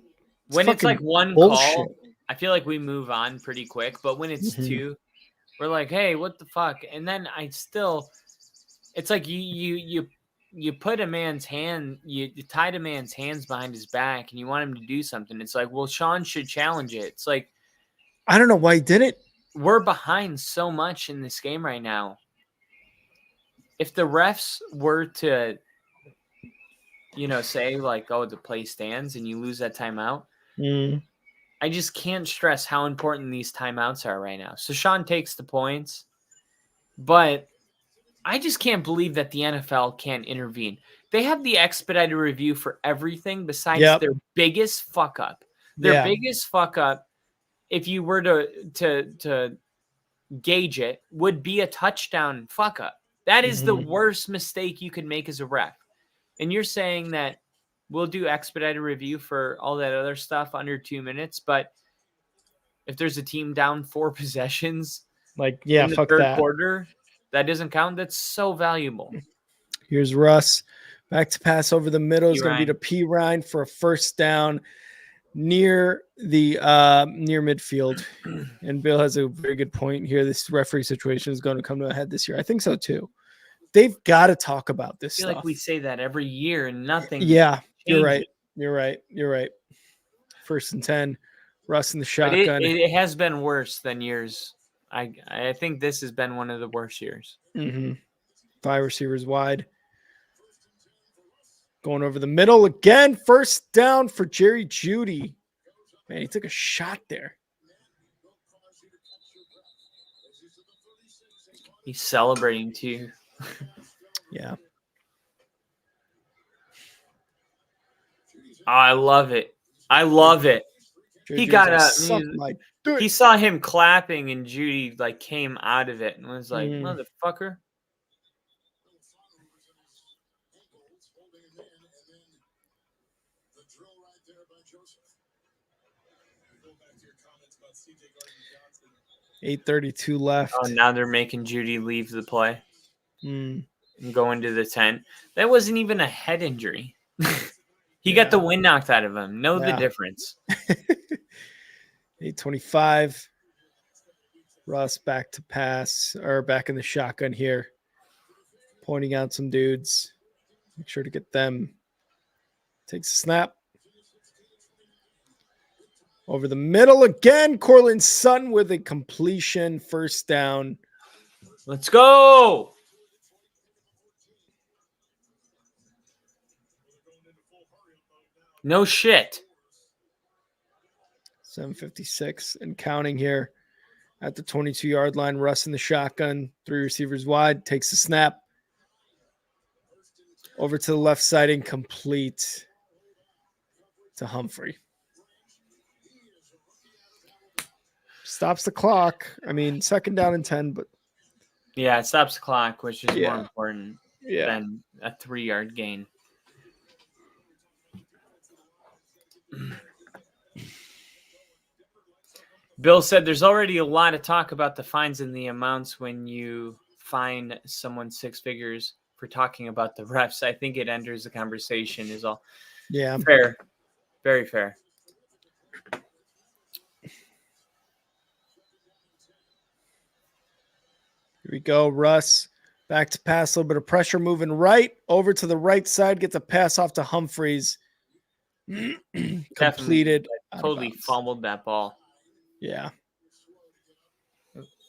Speaker 2: When it's one
Speaker 1: bullshit.
Speaker 2: call, I feel like we move on pretty quick. But when it's 2, we're like, hey, what the fuck? And then it's like you put a man's hand, you tied a man's hands behind his back and you want him to do something. It's like, well, Sean should challenge it. It's like,
Speaker 1: I don't know why he did it.
Speaker 2: We're behind so much in this game right now. If the refs were to, say the play stands and you lose that timeout, I just can't stress how important these timeouts are right now. So Sean takes the points, but I just can't believe that the NFL can't intervene. They have the expedited review for everything besides their biggest fuck up. Their biggest fuck up, if you were to gauge it, would be a touchdown fuck up. That is the worst mistake you could make as a ref. And you're saying that we'll do expedited review for all that other stuff under 2 minutes, but if there's a team down 4 possessions,
Speaker 1: fuck
Speaker 2: in the third
Speaker 1: that
Speaker 2: quarter, That doesn't count. That's so valuable.
Speaker 1: Here's Russ. Back to pass over the middle is going to be
Speaker 2: Ryan.
Speaker 1: to P. Ryan for a first down near the near midfield. And Bill has a very good point here. This referee situation is going to come to a head this year. I think so too. They've got to talk about this
Speaker 2: I feel
Speaker 1: stuff.
Speaker 2: like we say that every year and nothing.
Speaker 1: Yeah, you're
Speaker 2: changes.
Speaker 1: right. You're right. First and 10. Russ in the
Speaker 2: But
Speaker 1: shotgun.
Speaker 2: it has been worse than years. I think this has been one of the worst years.
Speaker 1: Mm-hmm. 5 receivers wide. Going over the middle again. First down for Jerry Jeudy. Man, he took a shot there.
Speaker 2: He's celebrating too.
Speaker 1: Yeah.
Speaker 2: Oh, I love it. I love it.
Speaker 1: Jerry
Speaker 2: He
Speaker 1: Jeudy's
Speaker 2: got
Speaker 1: gonna
Speaker 2: up.
Speaker 1: suck my dick.
Speaker 2: He saw him clapping, and Judy like came out of it and was like, "Motherfucker."
Speaker 1: $8:32 left.
Speaker 2: Oh, now they're making Judy leave the play
Speaker 1: Mm.
Speaker 2: and go into the tent. That wasn't even a head injury. He got the wind knocked out of him. Know the difference.
Speaker 1: 8:25. Russ back to pass, or back in the shotgun here. Pointing out some dudes. Make sure to get them. Takes a snap. Over the middle again. Cortland Sutton with a completion. First down.
Speaker 2: Let's go. No shit.
Speaker 1: 7:56 and counting here at the 22-yard line. Russ in the shotgun. 3 receivers wide. Takes a snap. Over to the left side. Incomplete to Humphrey. Stops the clock. I mean, second down and 10, but
Speaker 2: yeah, it stops the clock, which is more important than a 3-yard gain. Bill said there's already a lot of talk about the fines and the amounts when you fine someone 6 figures for talking about the refs. I think it enters the conversation is all.
Speaker 1: Yeah.
Speaker 2: Fair. Very fair.
Speaker 1: Here we go. Russ back to pass. A little bit of pressure moving right over to the right side. Gets a pass off to Humphreys. Completed.
Speaker 2: Totally fumbled that ball.
Speaker 1: Yeah.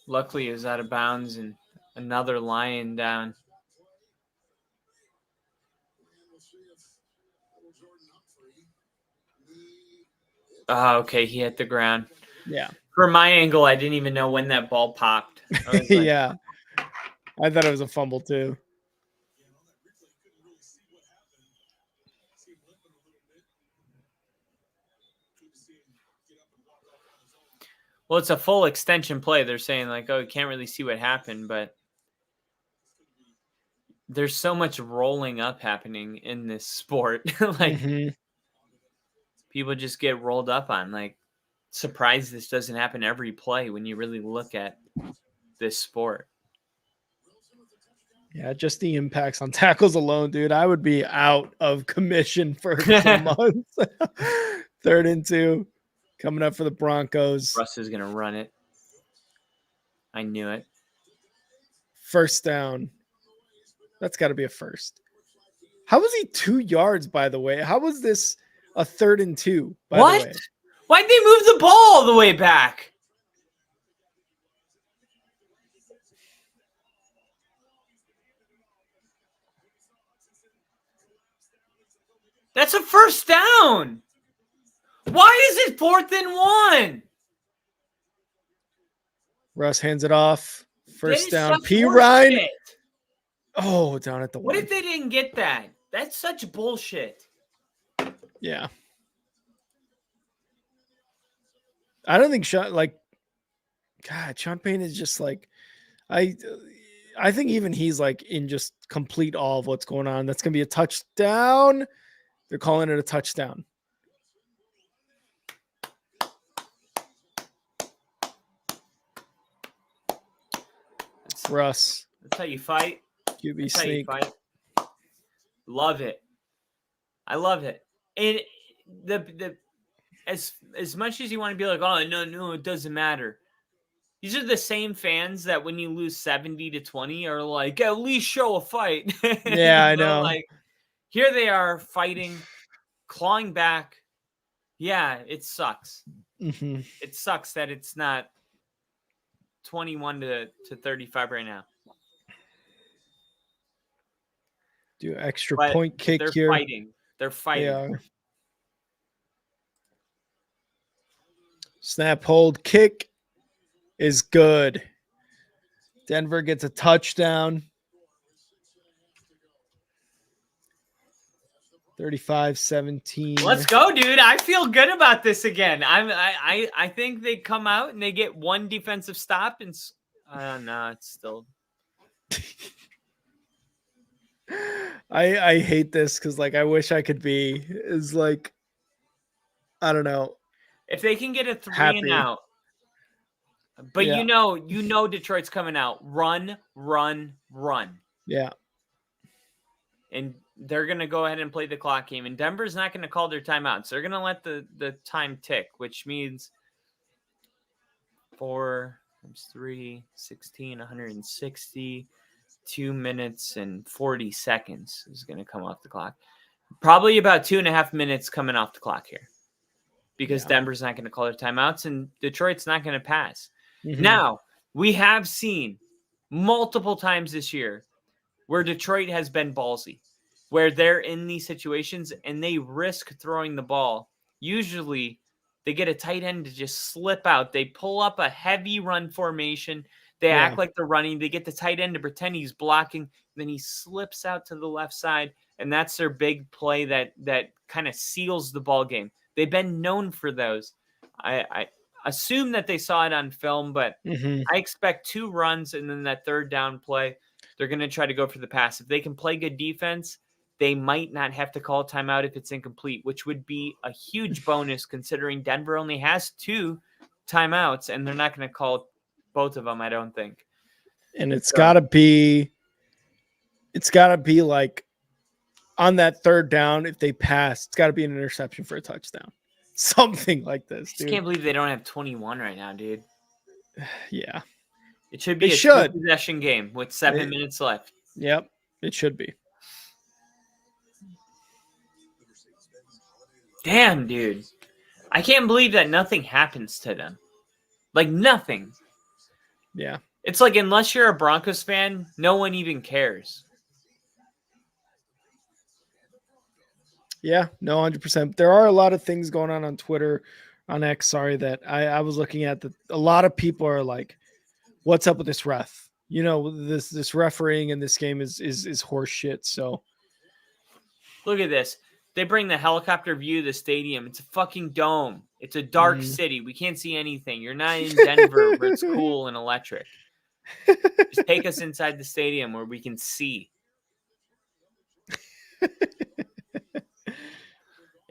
Speaker 2: Luckily, it was out of bounds and another lion down. Oh, okay. He hit the ground.
Speaker 1: Yeah.
Speaker 2: From my angle, I didn't even know when that ball popped. I was like,
Speaker 1: yeah. I thought it was a fumble too.
Speaker 2: Well, it's a full extension play. They're saying like, oh, you can't really see what happened, but there's so much rolling up happening in this sport. Like people just get rolled up on. Like, surprised this doesn't happen every play when you really look at this sport.
Speaker 1: Yeah, just the impacts on tackles alone, dude. I would be out of commission for some months. 3rd and 2 coming up for the Broncos.
Speaker 2: Russ is going to run it. I knew it.
Speaker 1: First down. That's got to be a first. How was he 2 yards, by the way? How was this a 3rd and 2, by the way?
Speaker 2: Why'd they move the ball all the way back? That's a first down. Why is it 4th and 1?
Speaker 1: Russ hands it off. First down. P.
Speaker 2: Horseshit.
Speaker 1: Ryan. Oh, down at the
Speaker 2: What
Speaker 1: one.
Speaker 2: if they didn't get that? That's such bullshit.
Speaker 1: Yeah. I don't think Sean Payton is just like, I think even he's like in just complete awe of what's going on. That's going to be a touchdown. They're calling it a touchdown. Russ
Speaker 2: That's how you fight.
Speaker 1: QB
Speaker 2: That's how you
Speaker 1: sneak.
Speaker 2: fight. Love it. I love it. And as much as you want to be like, oh no, it doesn't matter. These are the same fans that when you lose 70-20 are like, at least show a fight.
Speaker 1: Yeah, I know.
Speaker 2: Like, here they are fighting, clawing back. Yeah, it sucks.
Speaker 1: Mm-hmm.
Speaker 2: It sucks that it's not 21 to 35 right now.
Speaker 1: Do extra
Speaker 2: But
Speaker 1: point kick
Speaker 2: they're
Speaker 1: here.
Speaker 2: fighting. They're fighting.
Speaker 1: They are. Snap, hold, kick is good. Denver gets a touchdown. 35-17.
Speaker 2: Let's go, dude. I feel good about this again. I think they come out and they get one defensive stop and no, it's still.
Speaker 1: I hate this because like I wish I could be is like I don't know.
Speaker 2: If they can get a 3
Speaker 1: Happy.
Speaker 2: and out. But
Speaker 1: Yeah.
Speaker 2: you know Detroit's coming out. Run.
Speaker 1: Yeah.
Speaker 2: And they're going to go ahead and play the clock game. And Denver's not going to call their timeouts. They're going to let the time tick, which means 4 times 3, 16, 160, 2 minutes and 40 seconds is going to come off the clock. Probably about 2.5 minutes coming off the clock here. Because Denver's not going to call their timeouts and Detroit's not going to pass.
Speaker 1: Mm-hmm.
Speaker 2: Now, we have seen multiple times this year where Detroit has been ballsy, where they're in these situations and they risk throwing the ball. Usually, they get a tight end to just slip out. They pull up a heavy run formation. They act like they're running. They get the tight end to pretend he's blocking. Then he slips out to the left side, and that's their big play that kind of seals the ball game. They've been known for those. I assume that they saw it on film, but I expect 2 runs and then that third down play. They're going to try to go for the pass. If they can play good defense, they might not have to call a timeout if it's incomplete, which would be a huge bonus considering Denver only has 2 timeouts, and they're not going to call both of them, I don't think.
Speaker 1: And it's got to be like on that third down, if they pass, it's got to be an interception for a touchdown. Something like this,
Speaker 2: I just can't believe they don't have 21 right now, dude.
Speaker 1: Yeah.
Speaker 2: It should be a 2-possession game with 7 minutes left.
Speaker 1: Yep, it should be.
Speaker 2: Damn, dude. I can't believe that nothing happens to them. Like, nothing.
Speaker 1: Yeah.
Speaker 2: It's like, unless you're a Broncos fan, no one even cares.
Speaker 1: Yeah, no, 100%. There are a lot of things going on Twitter, on X, that I was looking at. That a lot of people are like, what's up with this ref? You know, this refereeing in this game is horse shit. So
Speaker 2: look at this. They bring the helicopter view of the stadium. It's a fucking dome. It's a dark city. We can't see anything. You're not in Denver where it's cool and electric. Just take us inside the stadium where we can see.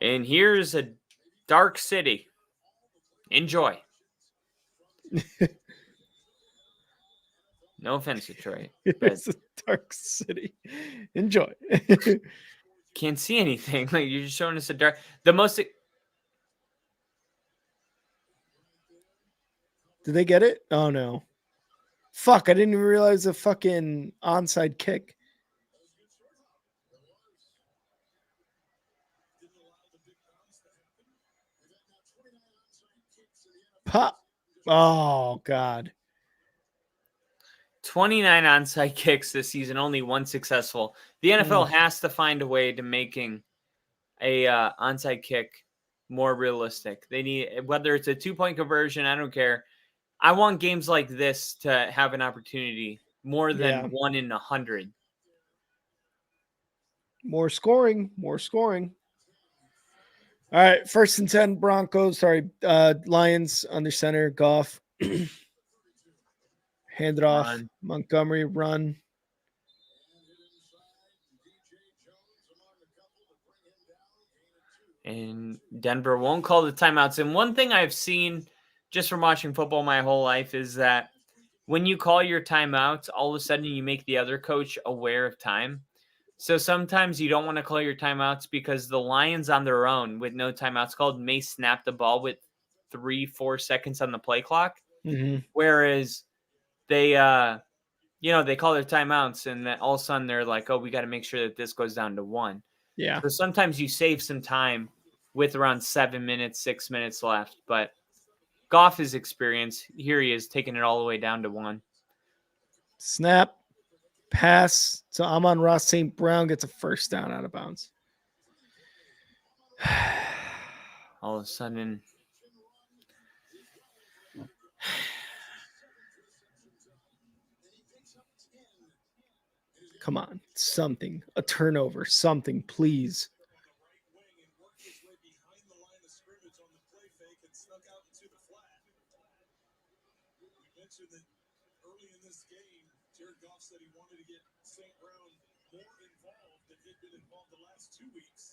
Speaker 2: And here's a dark city. Enjoy. No offense, Detroit.
Speaker 1: It's a dark city. Enjoy.
Speaker 2: Can't see anything. Like, you're just showing us a dark. The most.
Speaker 1: Did they get it? Oh no. Fuck! I didn't even realize a fucking onside kick. Pop. Oh, God.
Speaker 2: 29 onside kicks this season, only 1 successful. The NFL has to find a way to making a onside kick more realistic. They need, whether it's a 2-point conversion, I don't care. I want games like this to have an opportunity more than 1 in 100.
Speaker 1: More scoring. All right, 1st and 10 Broncos. Sorry, Lions under center. Goff. Hand it off.
Speaker 2: Run.
Speaker 1: Montgomery, run.
Speaker 2: And Denver won't call the timeouts. And one thing I've seen just from watching football my whole life is that when you call your timeouts, all of a sudden you make the other coach aware of time. So sometimes you don't want to call your timeouts because the Lions on their own with no timeouts called may snap the ball with 3-4 seconds on the play clock.
Speaker 1: Mm-hmm.
Speaker 2: Whereas they, they call their timeouts and then all of a sudden they're like, oh, we got to make sure that this goes down to 1.
Speaker 1: Yeah.
Speaker 2: So sometimes you save some time with around 7 minutes, 6 minutes left. But Goff's experience, here he is taking it all the way down to 1.
Speaker 1: Snap, pass to Amon-Ra St. Brown, gets a first down out of bounds.
Speaker 2: All of a sudden,
Speaker 1: come on, something, a turnover, something, please.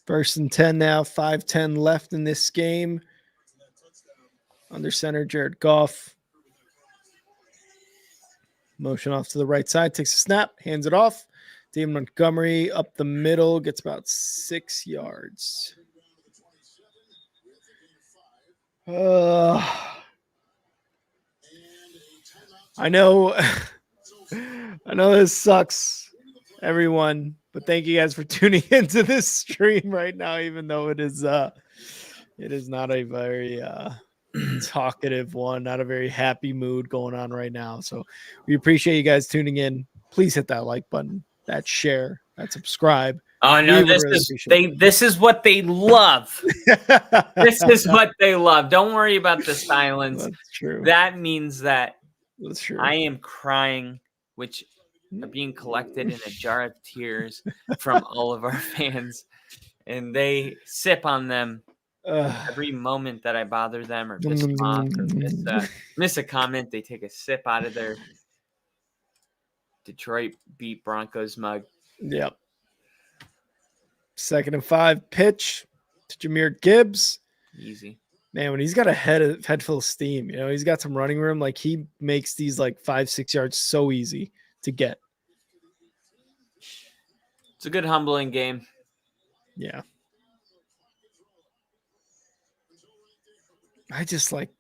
Speaker 1: First and 10 now, 5:10 left in this game. Under center, Jared Goff. Motion off to the right side, takes a snap, hands it off. David Montgomery up the middle, gets about 6 yards. I know this sucks, everyone, but thank you guys for tuning into this stream right now, even though it is not a very talkative one, not a very happy mood going on right now. So we appreciate you guys tuning in. Please hit that like button, that share, that subscribe.
Speaker 2: Oh no, this is what they love. This is what they love. Don't worry about the silence.
Speaker 1: That's true.
Speaker 2: That means that
Speaker 1: That's true.
Speaker 2: I am crying, which are being collected in a jar of tears from all of our fans, and they sip on them every moment that I bother them or piss them off or miss a comment. They take a sip out of their Detroit beat Broncos mug.
Speaker 1: Yep. 2nd and 5, pitch to Jahmyr Gibbs.
Speaker 2: Easy.
Speaker 1: Man, when he's got a head full of steam, he's got some running room. Like, he makes these like 5-6 yards so easy to get.
Speaker 2: It's a good humbling game.
Speaker 1: Yeah. I just like,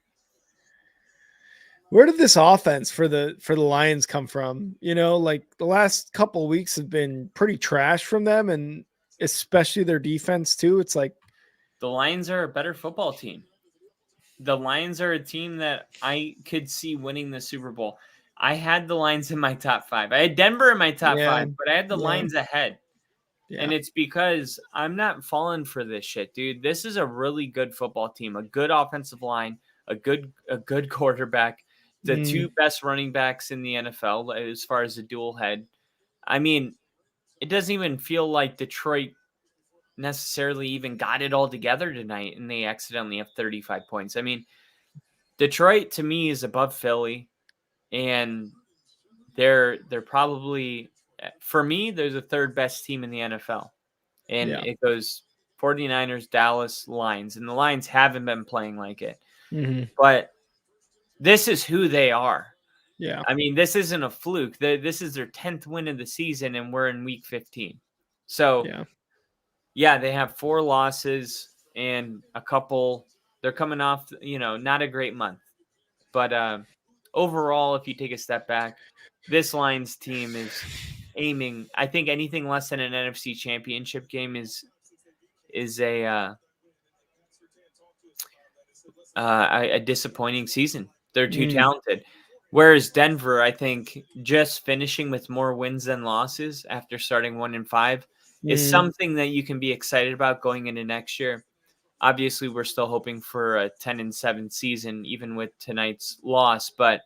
Speaker 1: where did this offense for the Lions come from? Like the last couple of weeks have been pretty trash from them, and especially their defense too. It's like
Speaker 2: the Lions are a better football team. The Lions are a team that I could see winning the Super Bowl. I had the Lions in my top 5. I had Denver in my top 5, but I had the Lions ahead. Yeah. And it's because I'm not falling for this shit, dude. This is a really good football team, a good offensive line, a good quarterback, the 2 best running backs in the NFL as far as a dual head. I mean, it doesn't even feel like Detroit necessarily even got it all together tonight, and they accidentally have 35 points. I mean, Detroit to me is above Philly, and they're probably, for me, they're the 3rd best team in the NFL. And it goes 49ers, Dallas, Lions, and the Lions haven't been playing like it.
Speaker 1: Mm-hmm.
Speaker 2: But this is who they are.
Speaker 1: Yeah.
Speaker 2: I mean, this isn't a fluke. This is their 10th win of the season, and we're in week 15. So, yeah, they have 4 losses and a couple. They're coming off, not a great month. But overall, if you take a step back, this Lions team is aiming. I think anything less than an NFC Championship game is a disappointing season. They're too talented. Whereas Denver, I think, just finishing with more wins than losses after starting 1-5 is something that you can be excited about going into next year. Obviously, we're still hoping for a 10-7 season, even with tonight's loss. But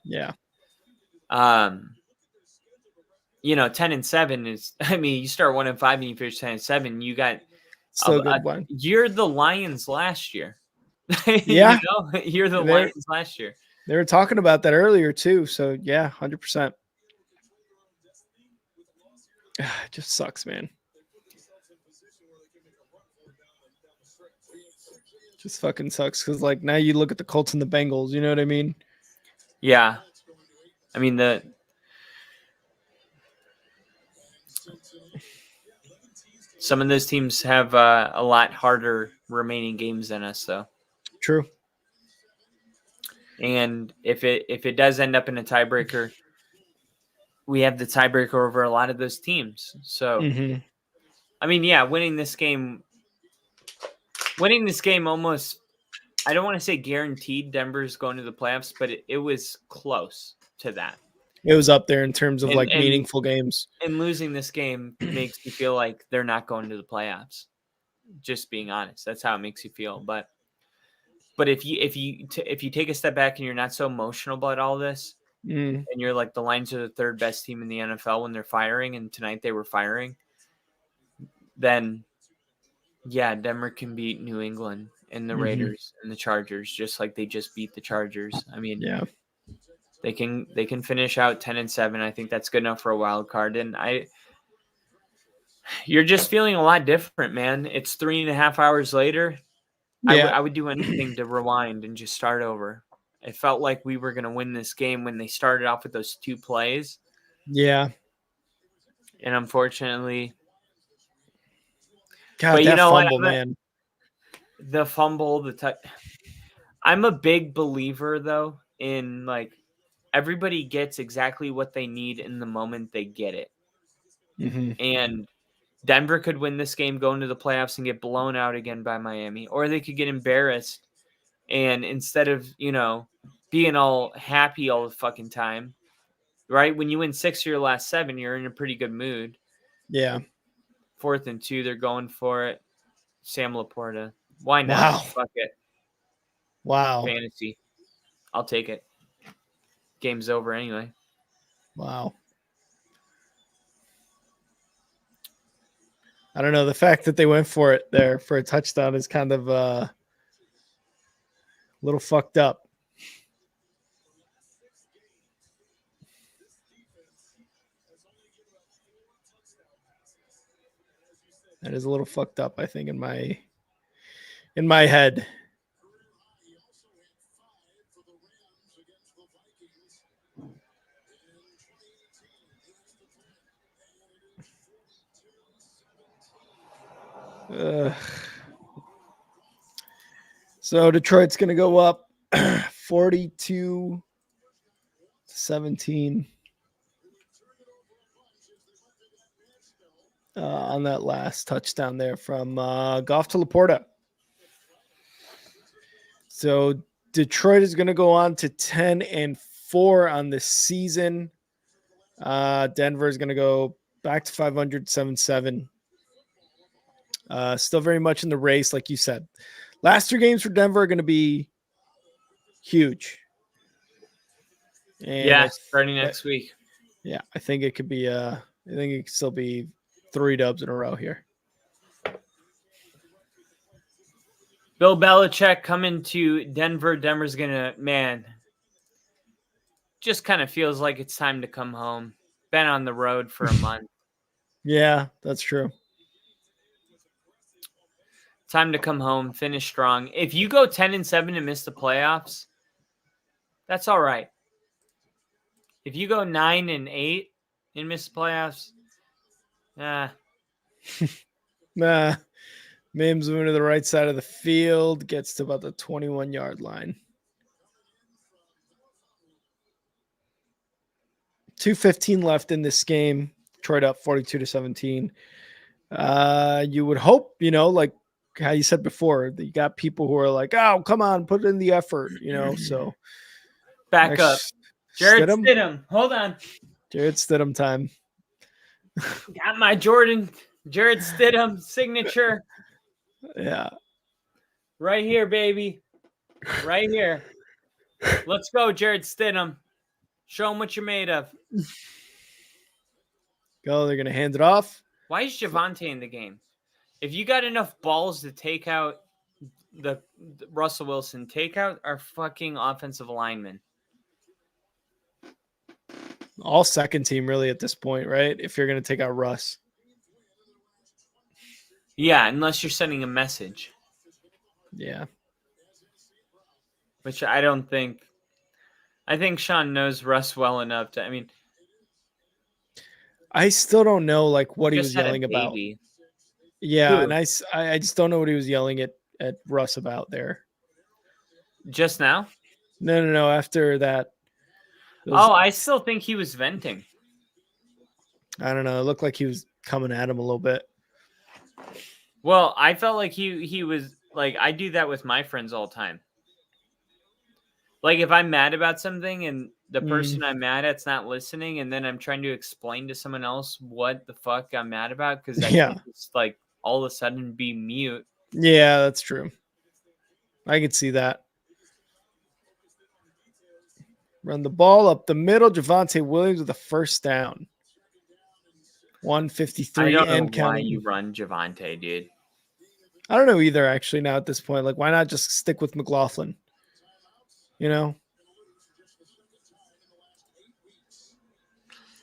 Speaker 2: 10-7 is. I mean, you start 1-5 and you finish 10-7. You got
Speaker 1: good one.
Speaker 2: You're the Lions last year.
Speaker 1: Yeah,
Speaker 2: you're the Lions last year.
Speaker 1: They were talking about that earlier too. So 100%. It just sucks, man. Just fucking sucks because like now you look at the Colts and the Bengals. You know what I mean?
Speaker 2: Yeah. I mean, some of those teams have a lot harder remaining games than us, though.
Speaker 1: True.
Speaker 2: And if it does end up in a tiebreaker, we have the tiebreaker over a lot of those teams. So, I mean, yeah, winning this game almost, I don't want to say guaranteed Denver's going to the playoffs, but it was close to that.
Speaker 1: It was up there in terms of meaningful games.
Speaker 2: And losing this game makes you feel like they're not going to the playoffs. Just being honest, that's how it makes you feel. But if you take a step back and you're not so emotional about all this, and you're like, the Lions are the third best team in the NFL when they're firing, and tonight they were firing, then yeah, Denver can beat New England and the Raiders and the Chargers, just like they just beat the Chargers. I mean,
Speaker 1: yeah,
Speaker 2: they can finish out 10-7. I think that's good enough for a wild card. And you're just feeling a lot different, man. It's 3.5 hours later. Yeah. I would do anything to rewind and just start over. It felt like we were going to win this game when they started off with those 2 plays.
Speaker 1: Yeah.
Speaker 2: And unfortunately,
Speaker 1: God, but that fumble, man.
Speaker 2: The fumble, I'm a big believer, though, in like everybody gets exactly what they need in the moment they get it. And Denver could win this game, go into the playoffs, and get blown out again by Miami. Or they could get embarrassed, and instead of, being all happy all the fucking time, right? When you win 6 of your last 7, you're in a pretty good mood.
Speaker 1: Yeah.
Speaker 2: 4th and 2, they're going for it. Sam Laporta. Why not? Wow. Fuck it.
Speaker 1: Wow.
Speaker 2: Fantasy. I'll take it. Game's over anyway.
Speaker 1: Wow. I don't know. The fact that they went for it there for a touchdown is kind of a little fucked up. That is a little fucked up, I think, in my head. So Detroit's going to go up 42-17 on that last touchdown there from Goff to Laporta. So Detroit is going to go on to 10-4 on the season. Denver is going to go back to 500, 7-7. Still very much in the race, like you said. Last 2 games for Denver are going to be huge.
Speaker 2: And yeah, starting next week.
Speaker 1: Yeah, I think it could be. I think it could still be 3 dubs in a row here.
Speaker 2: Bill Belichick coming to Denver. Denver's gonna, just kind of feels like it's time to come home. Been on the road for a month.
Speaker 1: Yeah, that's true.
Speaker 2: Time to come home, finish strong. If you go 10-7 and miss the playoffs, that's all right. If you go 9-8 and miss the playoffs,
Speaker 1: nah. Mims moving to the right side of the field, gets to about the 21-yard line. 2:15 left in this game. Detroit up 42-17. You would hope, like how you said before, that you got people who are like, oh, come on, put in the effort, so.
Speaker 2: Back up. Jared Stidham. Hold on.
Speaker 1: Jared Stidham time.
Speaker 2: Got my Jared Stidham signature.
Speaker 1: Yeah.
Speaker 2: Right here, baby. Right here. Let's go, Jared Stidham. Show them what you're made of.
Speaker 1: Go. They're going to hand it off.
Speaker 2: Why is Javonte in the game? If you got enough balls to take out the Russell Wilson, take out our fucking offensive lineman.
Speaker 1: All second team really at this point, right? If you're going to take out Russ.
Speaker 2: Yeah, unless you're sending a message.
Speaker 1: Yeah.
Speaker 2: Which I don't think. I think Sean knows Russ well enough to. I mean,
Speaker 1: I still don't know like what he
Speaker 2: just
Speaker 1: was
Speaker 2: had a
Speaker 1: yelling about.
Speaker 2: baby.
Speaker 1: Yeah,
Speaker 2: Who?
Speaker 1: and I just don't know what he was yelling at Russ about there.
Speaker 2: Just now?
Speaker 1: No. After that,
Speaker 2: I still think he was venting.
Speaker 1: I don't know. It looked like he was coming at him a little bit.
Speaker 2: Well, I felt like he was like, I do that with my friends all the time. Like if I'm mad about something and the person I'm mad at's not listening, and then I'm trying to explain to someone else what the fuck I'm mad about because I can't just like all of a sudden be mute.
Speaker 1: Yeah, that's true. I could see that. Run the ball up the middle. Javonte Williams with a first down. 153
Speaker 2: I don't know
Speaker 1: and
Speaker 2: why
Speaker 1: counting.
Speaker 2: you run Javonte, dude.
Speaker 1: I don't know either, actually, now at this point. Like, why not just stick with McLaughlin? You know?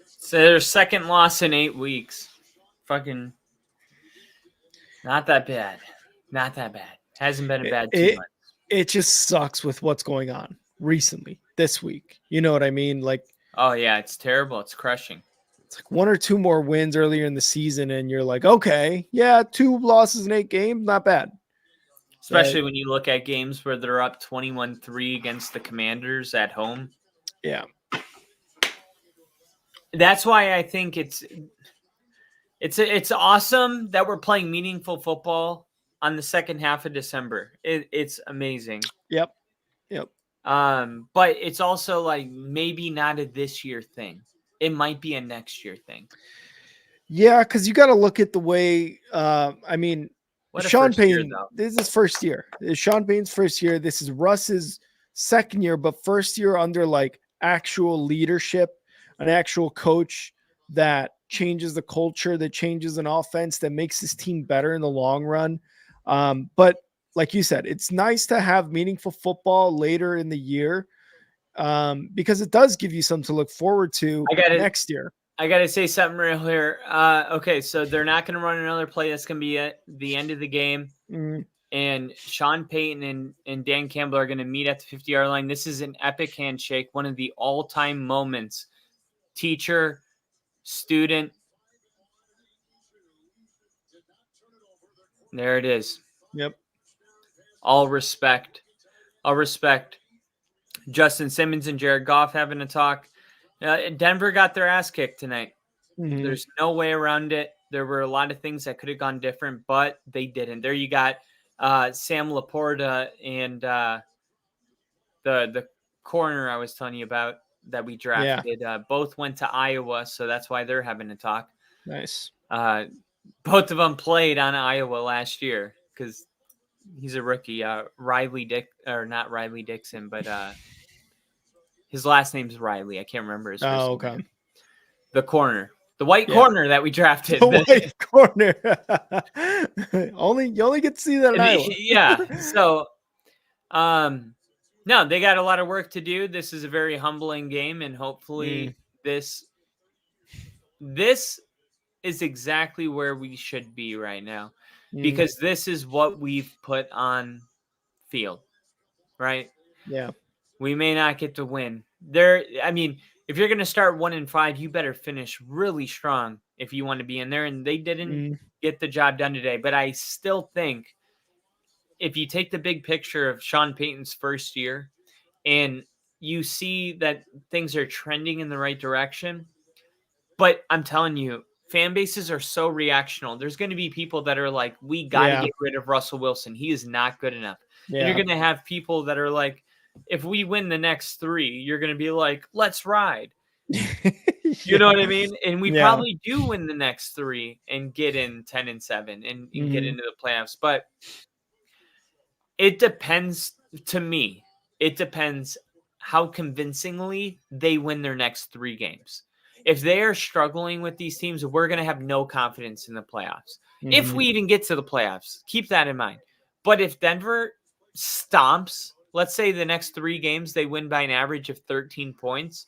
Speaker 2: So their second loss in 8 weeks. Fucking not that bad. Not that bad. Hasn't been a bad 2 months.
Speaker 1: It just sucks with what's going on recently, this week. You know what I mean? Like,
Speaker 2: oh, yeah, it's terrible. It's crushing.
Speaker 1: It's like 1 or 2 more wins earlier in the season, and you're like, okay, yeah, 2 losses in 8 games, not bad.
Speaker 2: Especially when you look at games where they're up 21-3 against the Commanders at home.
Speaker 1: Yeah.
Speaker 2: That's why I think it's awesome that we're playing meaningful football on the second half of December. It's amazing.
Speaker 1: Yep.
Speaker 2: But it's also like maybe not a this year thing. It might be a next year thing.
Speaker 1: Yeah, because you got to look at the way. I mean, Sean Payton. This is his first year. It's Sean Payton's first year. This is Russ's second year, but first year under like actual leadership, an actual coach that changes the culture, that changes an offense, that makes his team better in the long run. But like you said, it's nice to have meaningful football later in the year because it does give you something to look forward to next year.
Speaker 2: I got to say something real here. Okay, so they're not going to run another play. That's going to be at the end of the game.
Speaker 1: Mm-hmm.
Speaker 2: And Sean Payton and Dan Cambell are going to meet at the 50-yard line. This is an epic handshake, one of the all-time moments. Teacher, student. There it is.
Speaker 1: Yep.
Speaker 2: All respect. All respect. Justin Simmons and Jared Goff having a talk. Denver got their ass kicked tonight.
Speaker 1: Mm-hmm.
Speaker 2: There's no way around it. There were a lot of things that could have gone different, but they didn't. There you got Sam Laporta and the corner I was telling you about that we drafted. Yeah. Both went to Iowa, so that's why they're having a talk.
Speaker 1: Nice.
Speaker 2: Both of them played on Iowa last year because he's a rookie. Not Riley Dixon, but his last name's Riley. I can't remember his first name.
Speaker 1: Okay.
Speaker 2: The corner. The white corner that we drafted.
Speaker 1: The white corner. You only get to see that in Iowa.
Speaker 2: Yeah. So, no, they got a lot of work to do. This is a very humbling game, and hopefully this is exactly where we should be right now because this is what we've put on field, right?
Speaker 1: Yeah.
Speaker 2: We may not get to win. If you're going to start 1-5, you better finish really strong if you want to be in there. And they didn't get the job done today. But I still think if you take the big picture of Sean Payton's first year and you see that things are trending in the right direction, but I'm telling you, fan bases are so reactional. There's going to be people that are like, we got to get rid of Russell Wilson. He is not good enough. Yeah. And you're going to have people that are like, if we win the next 3, you're going to be like, let's ride. You know what I mean? And we probably do win the next 3 and get in 10-7 and get into the playoffs. But it depends to me. It depends how convincingly they win their next 3 games. If they are struggling with these teams, we're going to have no confidence in the playoffs. If we even get to the playoffs, keep that in mind. But if Denver stomps, let's say the next 3 games, they win by an average of 13 points.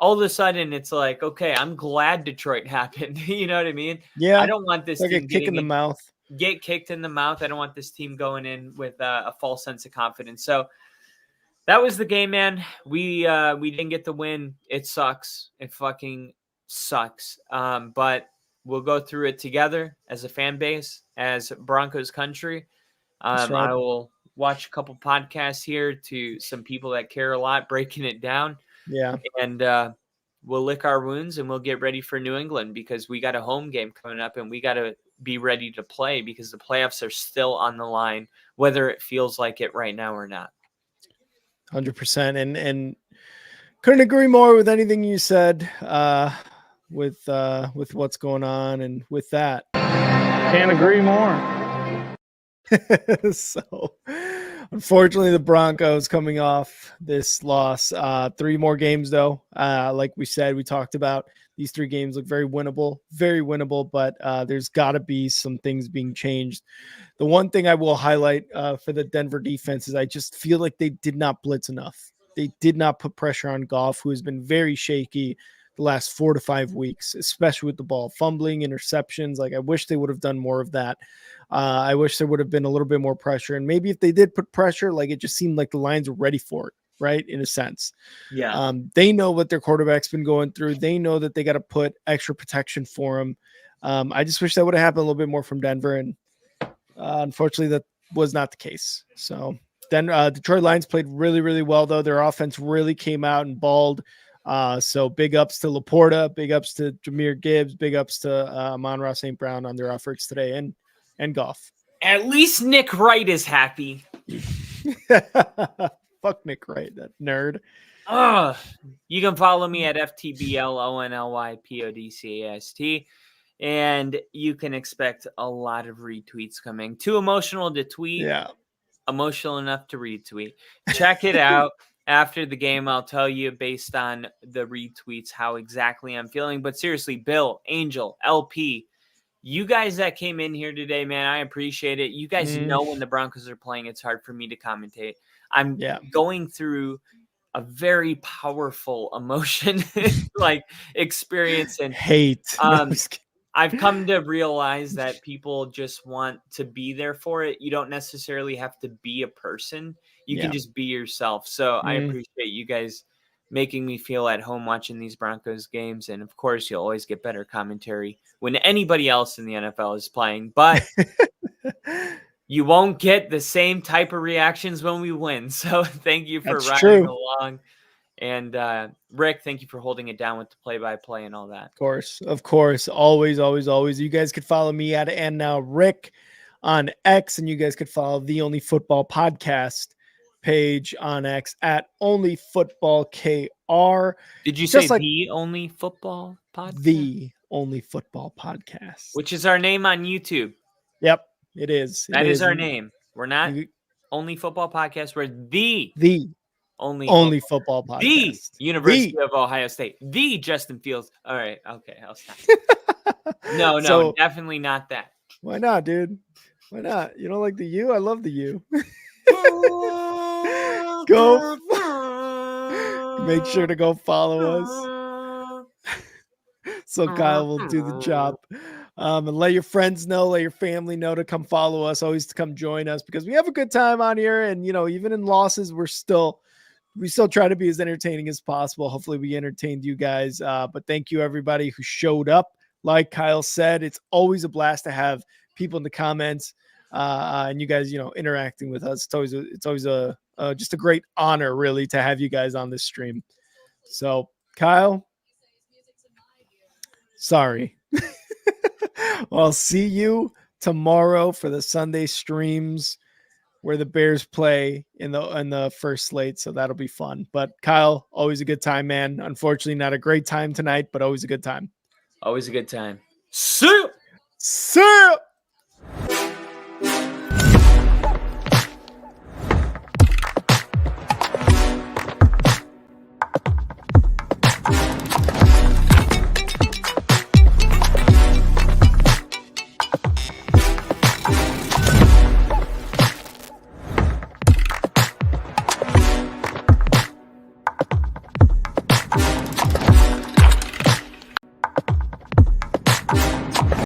Speaker 2: All of a sudden, it's like, okay, I'm glad Detroit happened. You know what I mean?
Speaker 1: Yeah.
Speaker 2: I don't want this team
Speaker 1: get kicked in the mouth.
Speaker 2: Get kicked in the mouth. I don't want this team going in with a false sense of confidence. So that was the game, man. We didn't get the win. It sucks. It fucking sucks. But we'll go through it together as a fan base, as Broncos country.
Speaker 1: That's right.
Speaker 2: I will watch a couple podcasts here to some people that care a lot, breaking it down.
Speaker 1: Yeah.
Speaker 2: And we'll lick our wounds and we'll get ready for New England, because we got a home game coming up and we got to be ready to play, because the playoffs are still on the line, whether it feels like it right now or not.
Speaker 1: 100%. And couldn't agree more with anything you said, with what's going on and with that.
Speaker 3: Can't agree more.
Speaker 1: So unfortunately, the Broncos coming off this loss, 3 more games though. Like we said, we talked about, these 3 games look very winnable, but there's got to be some things being changed. The one thing I will highlight for the Denver defense is I just feel like they did not blitz enough. They did not put pressure on Goff, who has been very shaky the last 4 to 5 weeks, especially with the ball fumbling, interceptions. Like, I wish they would have done more of that. I wish there would have been a little bit more pressure. And maybe if they did put pressure, like, it just seemed like the Lions were ready for it, right? In a sense.
Speaker 2: Yeah.
Speaker 1: They know what their quarterback's been going through. They know that they got to put extra protection for him. I just wish that would have happened a little bit more from Denver. And unfortunately, that was not the case. So then Detroit Lions played really, really well, though. Their offense really came out and balled. So big ups to Laporta, big ups to Jahmyr Gibbs, big ups to Amon-Ra St. Brown on their efforts today, and Goff.
Speaker 2: At least Nick Wright is happy.
Speaker 1: Fuck Nick Wright, that nerd.
Speaker 2: You can follow me at FTBLONLYPODCAST, and you can expect a lot of retweets coming. Too emotional to tweet.
Speaker 1: Yeah.
Speaker 2: Emotional enough to retweet. Check it out. After the game, I'll tell you based on the retweets how exactly I'm feeling. But seriously, Bill, Angel, LP, you guys that came in here today, man, I appreciate it. You guys know when the Broncos are playing, it's hard for me to commentate. I'm going through a very powerful emotion, like experience and
Speaker 1: hate.
Speaker 2: I've come to realize that people just want to be there for it. You don't necessarily have to be a person. You can just be yourself. So I appreciate you guys making me feel at home watching these Broncos games. And of course, you'll always get better commentary when anybody else in the NFL is playing. But you won't get the same type of reactions when we win. So thank you for riding along. And Rick, thank you for holding it down with the play-by-play and all that.
Speaker 1: Of course. Always, always, always. You guys could follow me at And Now Rick on X, and you guys could follow the Only Football Podcast page on X at Only Football KR.
Speaker 2: Did you say the Only Football Podcast?
Speaker 1: The Only Football Podcast.
Speaker 2: Which is our name on YouTube.
Speaker 1: Yep, it is.
Speaker 2: That is our name. We're not Only Football Podcast. We're the Only Football Podcast. The University of Ohio State. The Justin Fields. All right. Okay. I'll stop. No, so, definitely not that.
Speaker 1: Why not, dude? Why not? You don't like the U? I love the U. Go. Make sure to go follow us. So Kyle will do the job. And let your friends know, let your family know to come follow us, always to come join us, because we have a good time on here. And, you know, even in losses, we still try to be as entertaining as possible. Hopefully we entertained you guys. But thank you, everybody who showed up. Like Kyle said, it's always a blast to have people in the comments and you guys, you know, interacting with us. It's always just a great honor, really, to have you guys on this stream. So, Kyle, sorry. I'll see you tomorrow for the Sunday streams where the Bears play in the first slate. So that'll be fun. But Kyle, always a good time, man. Unfortunately, not a great time tonight, but always a good time.
Speaker 2: Always a good time. See ya!